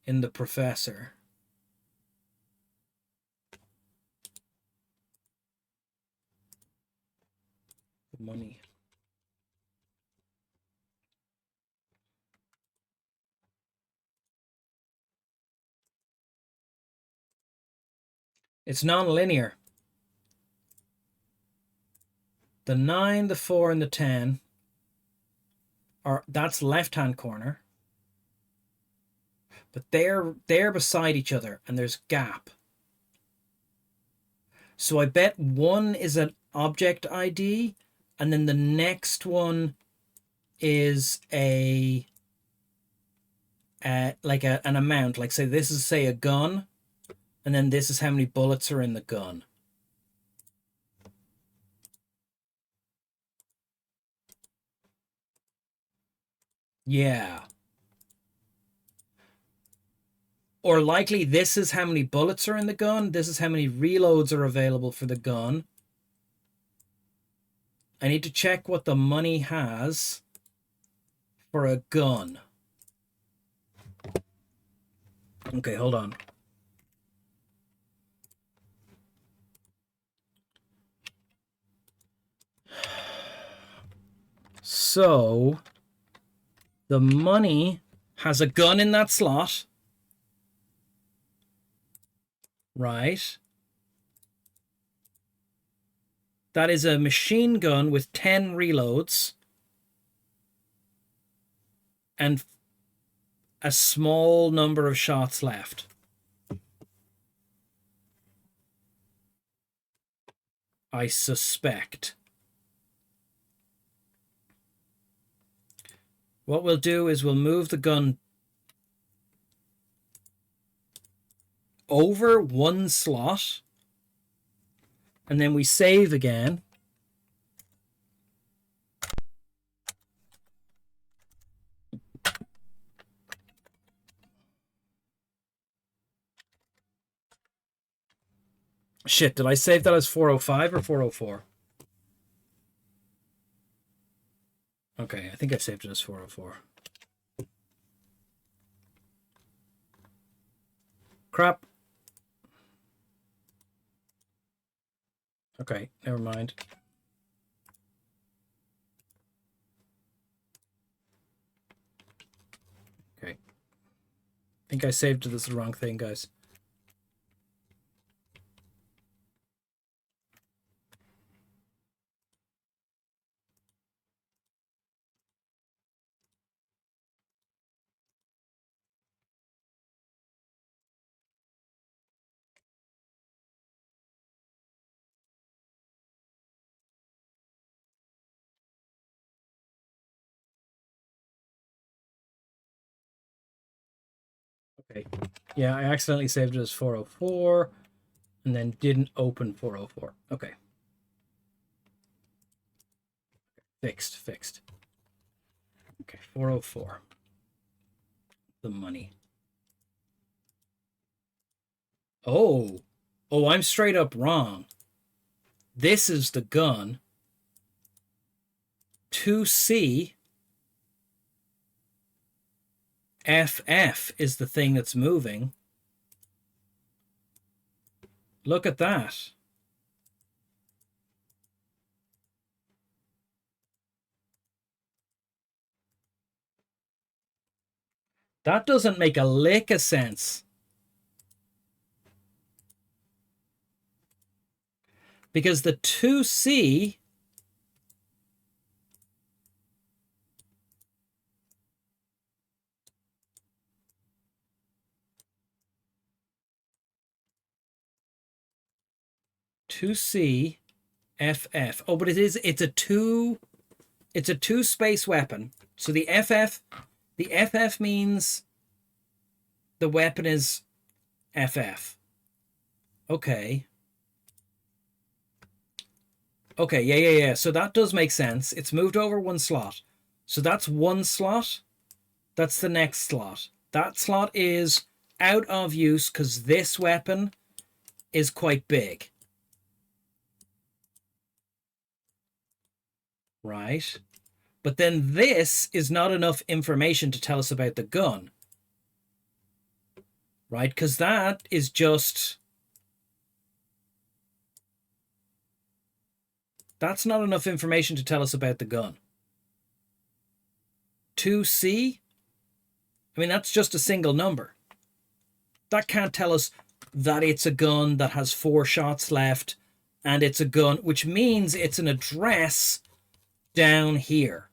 in the professor. The money. It's non-linear. The 9, the 4, and the 10 are, that's left-hand corner. But they're beside each other and there's gap. So I bet one is an object ID and then the next one is a like an amount. Like say this is say a gun and then this is how many bullets are in the gun. Yeah. Or likely this is how many bullets are in the gun. This is how many reloads are available for the gun. I need to check what the money has for a gun. Okay, hold on. So the money has a gun in that slot. Right. That is a machine gun with 10 reloads. And a small number of shots left. I suspect. What we'll do is we'll move the gun over one slot, and then we save again. Shit, did I save that as 405 or 404? Okay, I think I saved it as 404. Crap. Okay, never mind. Okay. I think I saved it as the wrong thing, guys. Okay. Yeah, I accidentally saved it as 404 and then didn't open 404. Okay. Fixed. Okay, 404. The money. Oh, I'm straight up wrong. This is the gun. 2C FF is the thing that's moving. Look at that. That doesn't make a lick of sense. Because the 2C FF. Oh, but it's a two space weapon. So the FF means the weapon is FF. Okay. Okay, yeah. So that does make sense. It's moved over one slot. So that's one slot. That's the next slot. That slot is out of use because this weapon is quite big. Right? But then this is not enough information to tell us about the gun. Right? Because that is just... That's not enough information to tell us about the gun. 2C? I mean, that's just a single number. That can't tell us that it's a gun that has 4 shots left and it's a gun, which means it's an address down here.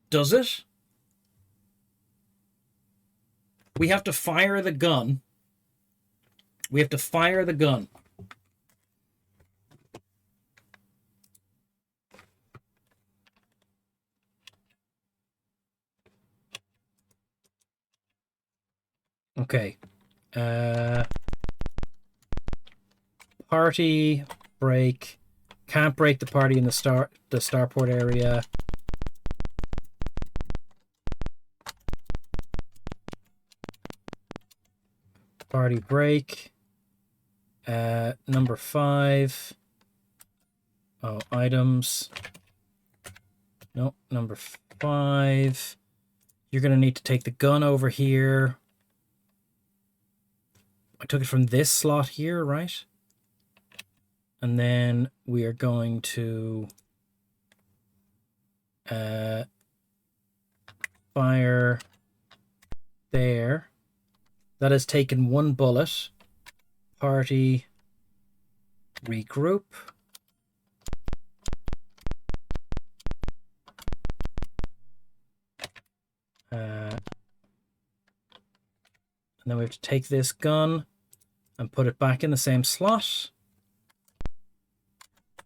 Does it? We have to fire the gun. We have to fire the gun. Okay. Party break. Can't break the party in the starport area. Party break. Number 5. Oh, items. No, number 5. You're going to need to take the gun over here. I took it from this slot here, right? And then we are going to fire there. That has taken 1 bullet. party, regroup. And then we have to take this gun and put it back in the same slot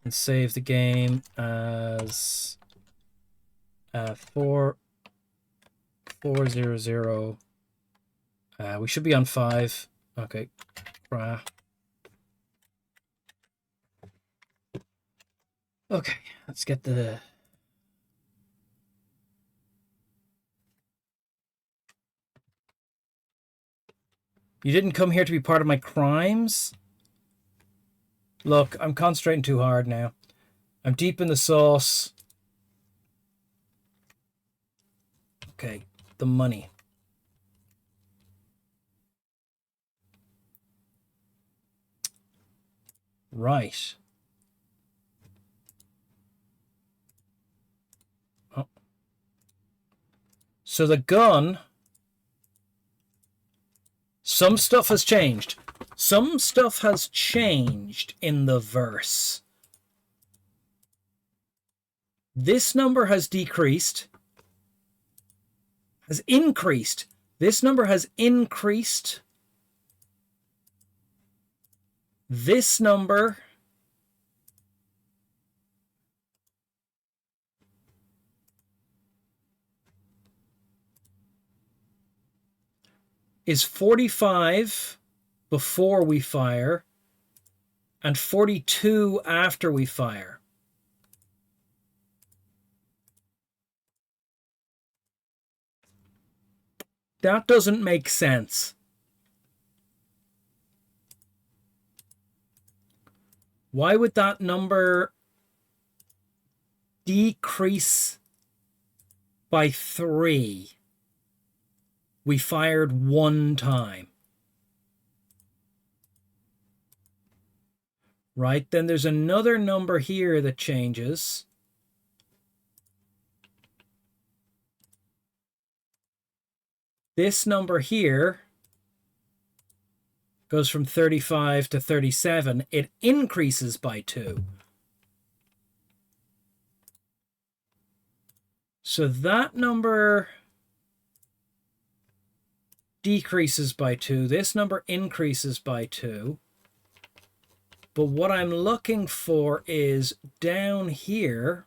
and save the game as 400. We should be on 5. Okay. Okay, let's get the... You didn't come here to be part of my crimes? Look, I'm concentrating too hard now. I'm deep in the sauce. Okay, the money. Right. Oh. So the gun... Some stuff has changed. Some stuff has changed in the verse. This number has decreased. Has increased. This number has increased. This number is 45 before we fire and 42 after we fire. That doesn't make sense. Why would that number decrease by 3? We fired 1 time. Right, then there's another number here that changes. This number here goes from 35 to 37. It increases by 2. So that number decreases by 2. This number increases by 2. But what I'm looking for is down here,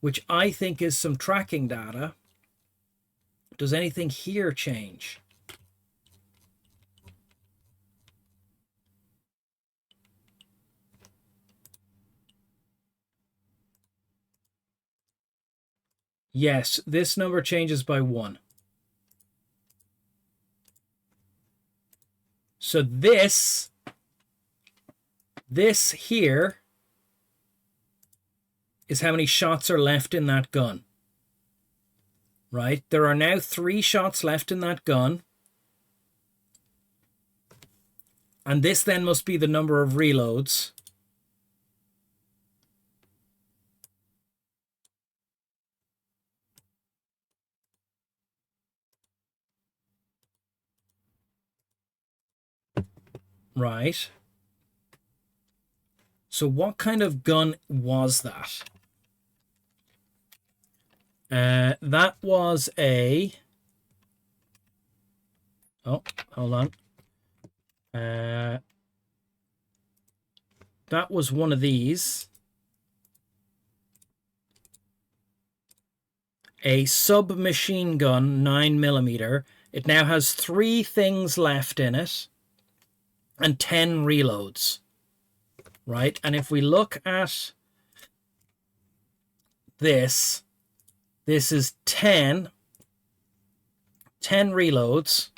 which I think is some tracking data. Does anything here change? Yes, this number changes by 1. So this here is how many shots are left in that gun. Right? There are now 3 shots left in that gun. And this then must be the number of reloads. Right. So what kind of gun was that? That was a... Oh, hold on. That was one of these. A submachine gun, 9mm. It now has 3 things left in it and 10 reloads. Right? And if we look at this, this is 10 reloads.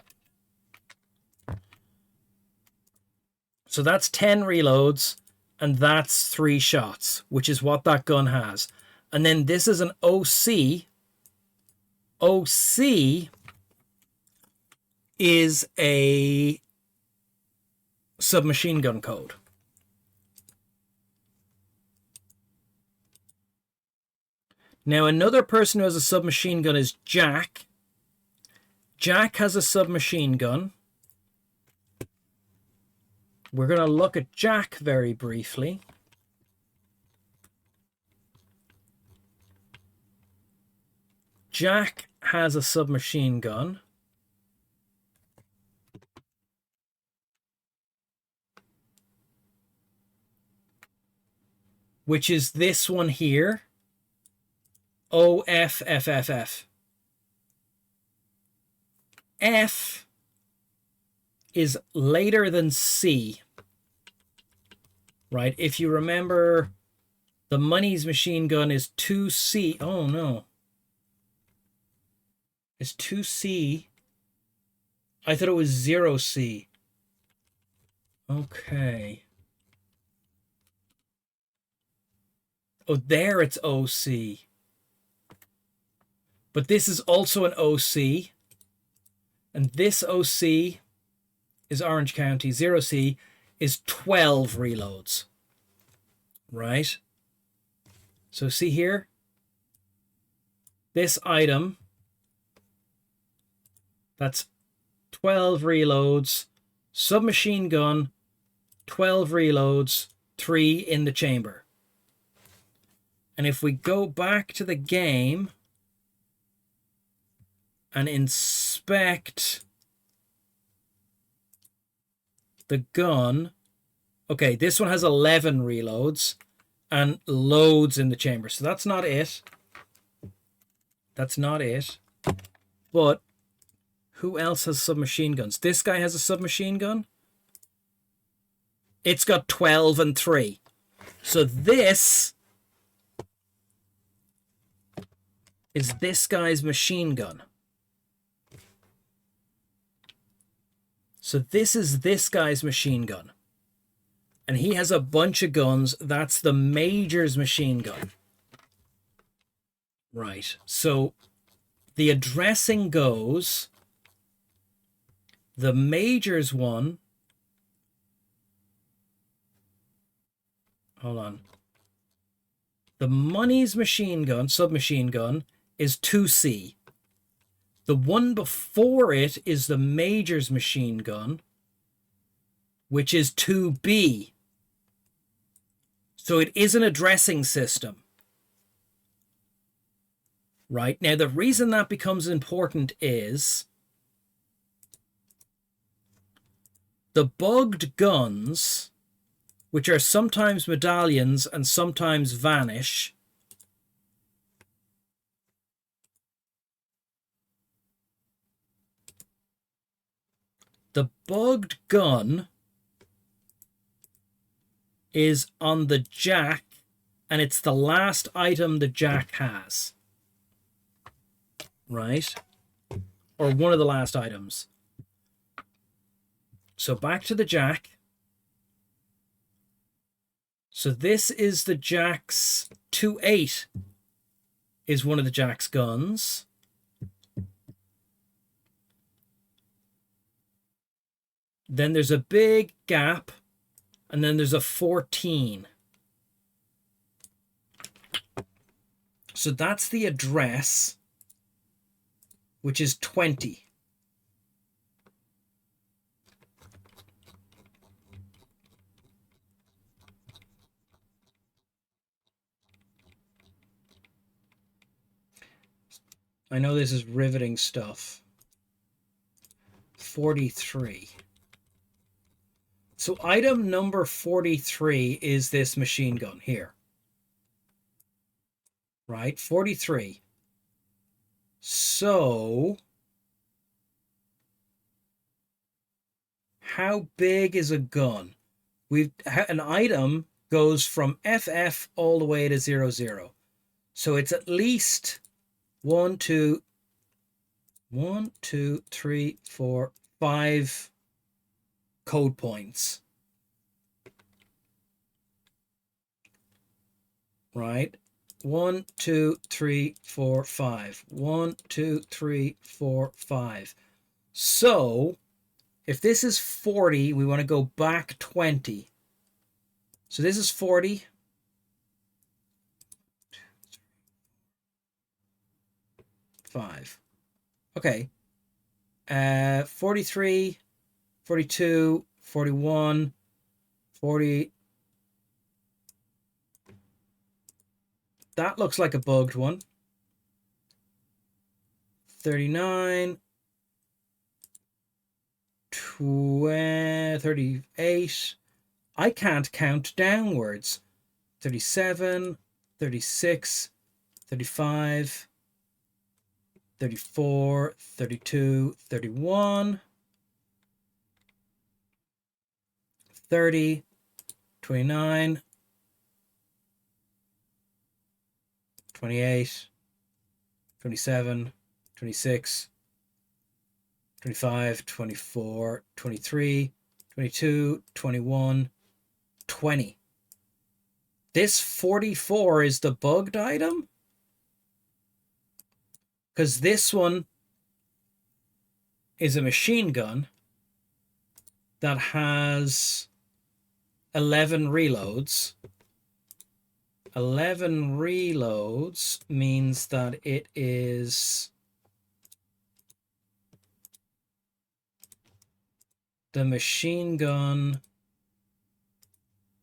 So that's 10 reloads, and that's 3 shots, which is what that gun has. And then this is an OC. OC is a submachine gun code. Now, another person who has a submachine gun is Jack. Jack has a submachine gun. we're going to look at Jack very briefly. Jack has a submachine gun. Which is this one here. OFFFF. F is later than C. Right? If you remember, the Money's machine gun is 2C. Oh, no. It's 2C. I thought it was 0C. Okay. Oh, there it's OC. But this is also an OC. And this OC is Orange County. 0C is 12 reloads. Right? So see here? This item, that's 12 reloads. Submachine gun, 12 reloads, 3 in the chamber. And if we go back to the game and inspect the gun, okay, this one has 11 reloads and loads in the chamber. So that's not it. That's not it. But who else has submachine guns? This guy has a submachine gun. It's got 12 and 3. So this is this guy's machine gun. So this is this guy's machine gun. And he has a bunch of guns. That's the Major's machine gun. Right. So the addressing goes, the Major's one, hold on. The Money's machine gun, submachine gun, is 2C. The one before it is the Major's machine gun, which is 2B. So it is an addressing system. Right? Now, the reason that becomes important is the bugged guns, which are sometimes medallions and sometimes vanish, the bugged gun is on the Jack, and it's the last item the Jack has. Right? Or one of the last items. So back to the Jack. So this is the Jack's 2.8 is one of the Jack's guns. Then there's a big gap, and then there's a 14. So that's the address, which is 20. I know this is riveting stuff. 43. So item number 43 is this machine gun here. Right? 43. So how big is a gun? An item goes from FF all the way to 00. So it's at least 1, 2, 3, 4, 5 code points. Right? 1, 2, 3, 4, 5. 1, 2, 3, 4, 5. So if this is 40, we want to go back 20. So this is 40. 5. Okay. 43, 42, 41. 40. That looks like a bugged one. 39. 38. I can't count downwards. 37, 36, 35, 34, 32, 31, 30, 29, 28, 27, 26, 25, 24, 23, 22, 21, 20. This 44 is the bugged item? Because this one is a machine gun that has 11 reloads. 11 reloads means that it is the machine gun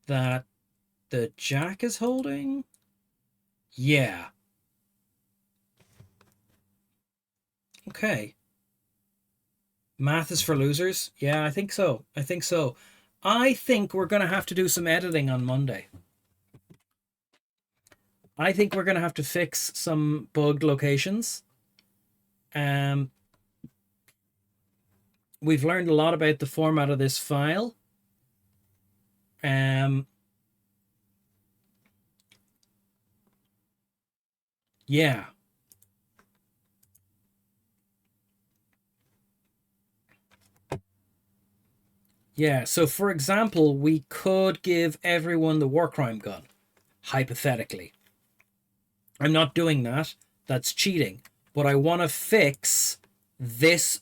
that the Jack is holding? Yeah. Okay. Math is for losers? Yeah, I think so. I think so. I think we're going to have to do some editing on Monday. I think we're going to have to fix some bugged locations. We've learned a lot about the format of this file. Yeah. Yeah, so for example, we could give everyone the war crime gun, hypothetically. I'm not doing that. That's cheating. But I want to fix this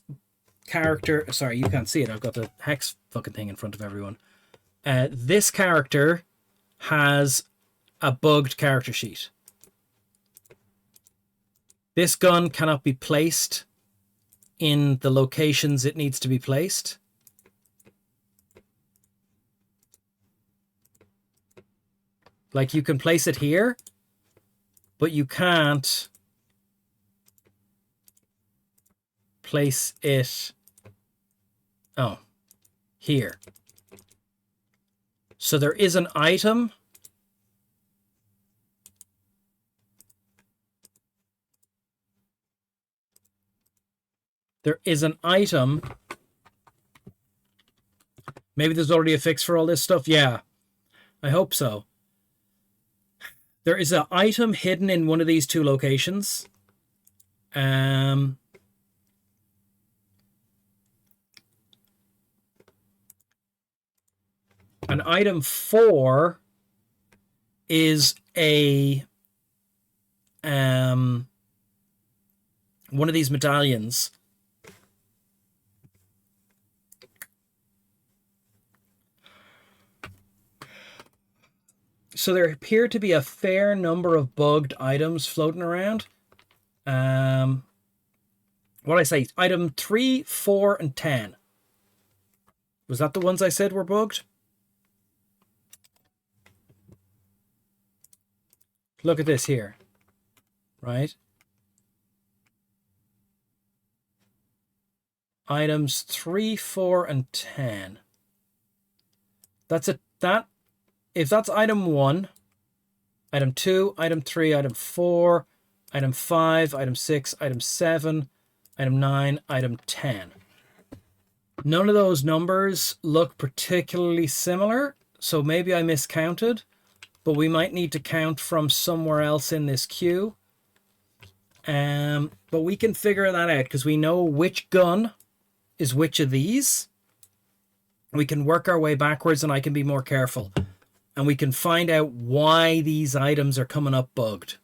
character. Sorry, you can't see it. I've got the hex fucking thing in front of everyone. This character has a bugged character sheet. This gun cannot be placed in the locations it needs to be placed. Like, you can place it here, but you can't place it, here. So there is an item. There is an item. Maybe there's already a fix for all this stuff. Yeah, I hope so. There is an item hidden in one of these two locations. And item 4 is a one of these medallions. So there appear to be a fair number of bugged items floating around. What did I say? Item 3, 4, and 10. Was that the ones I said were bugged? Look at this here. Right? Items 3, 4, and 10. If that's item 1, item 2, item 3, item 4, item 5, item 6, item 7, item 9, item 10. None of those numbers look particularly similar, so maybe I miscounted, but we might need to count from somewhere else in this queue. But we can figure that out because we know which gun is which of these. We can work our way backwards and I can be more careful. And we can find out why these items are coming up bugged.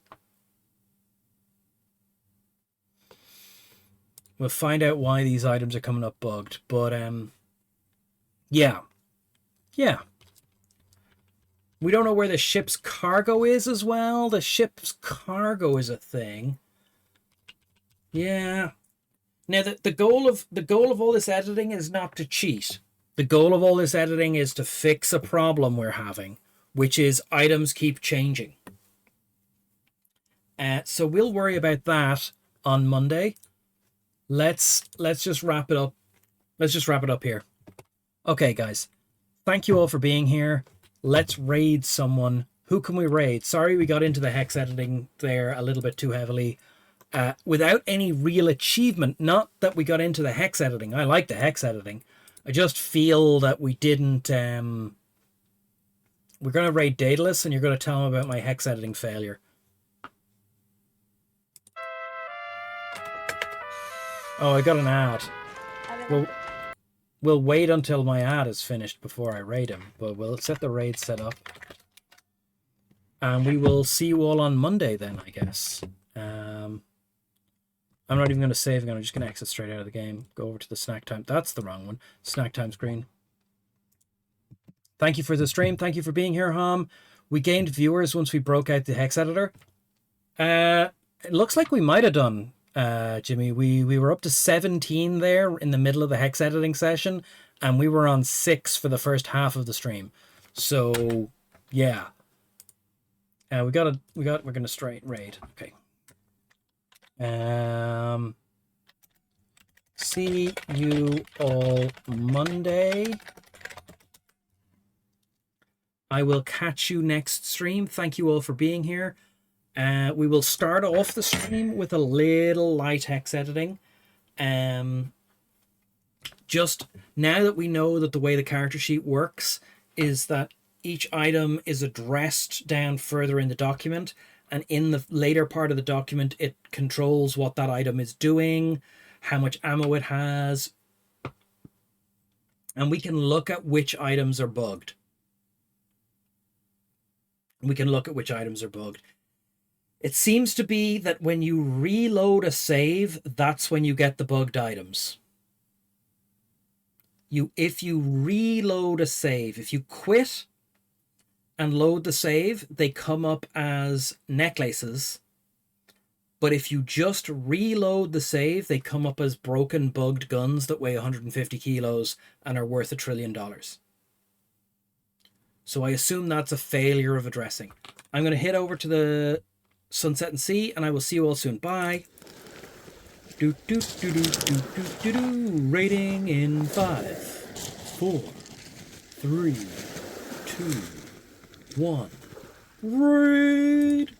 We'll find out why these items are coming up bugged. But, yeah. Yeah. We don't know where the ship's cargo is as well. The ship's cargo is a thing. Yeah. Now, the goal of all this editing is not to cheat. The goal of all this editing is to fix a problem we're having, which is items keep changing. So we'll worry about that on Monday. Let's just wrap it up. Let's just wrap it up here. Okay, guys. Thank you all for being here. Let's raid someone. Who can we raid? Sorry we got into the hex editing there a little bit too heavily. Without any real achievement. Not that we got into the hex editing. I like the hex editing. I just feel that we didn't... we're going to raid Daedalus, and you're going to tell him about my hex editing failure. Oh, I got an ad. We'll wait until my ad is finished before I raid him, but we'll set the raid set up. And we will see you all on Monday then, I guess. I'm not even going to save. I'm just going to exit straight out of the game. Go over to the snack time. That's the wrong one. Snack time screen. Thank you for the stream. Thank you for being here, Ham. We gained viewers once we broke out the hex editor. It looks like we might have done, Jimmy. We were up to 17 there in the middle of the hex editing session, and we were on 6 for the first half of the stream. So, yeah. We're gonna straight raid. Okay. See you all Monday. I will catch you next stream. Thank you all for being here. We will start off the stream with a little light hex editing. Just now that we know that the way the character sheet works is that each item is addressed down further in the document, and in the later part of the document it controls what that item is doing, how much ammo it has, and we can look at which items are bugged. It seems to be that when you reload a save, that's when you get the bugged items. If you reload a save, if you quit and load the save, they come up as necklaces. But if you just reload the save, they come up as broken, bugged guns that weigh 150 kilos and are worth $1 trillion. So I assume that's a failure of addressing. I'm going to head over to the Sunset and Sea, and I will see you all soon. Bye. Rating in 5, 4, 3, 2, 1. Raid.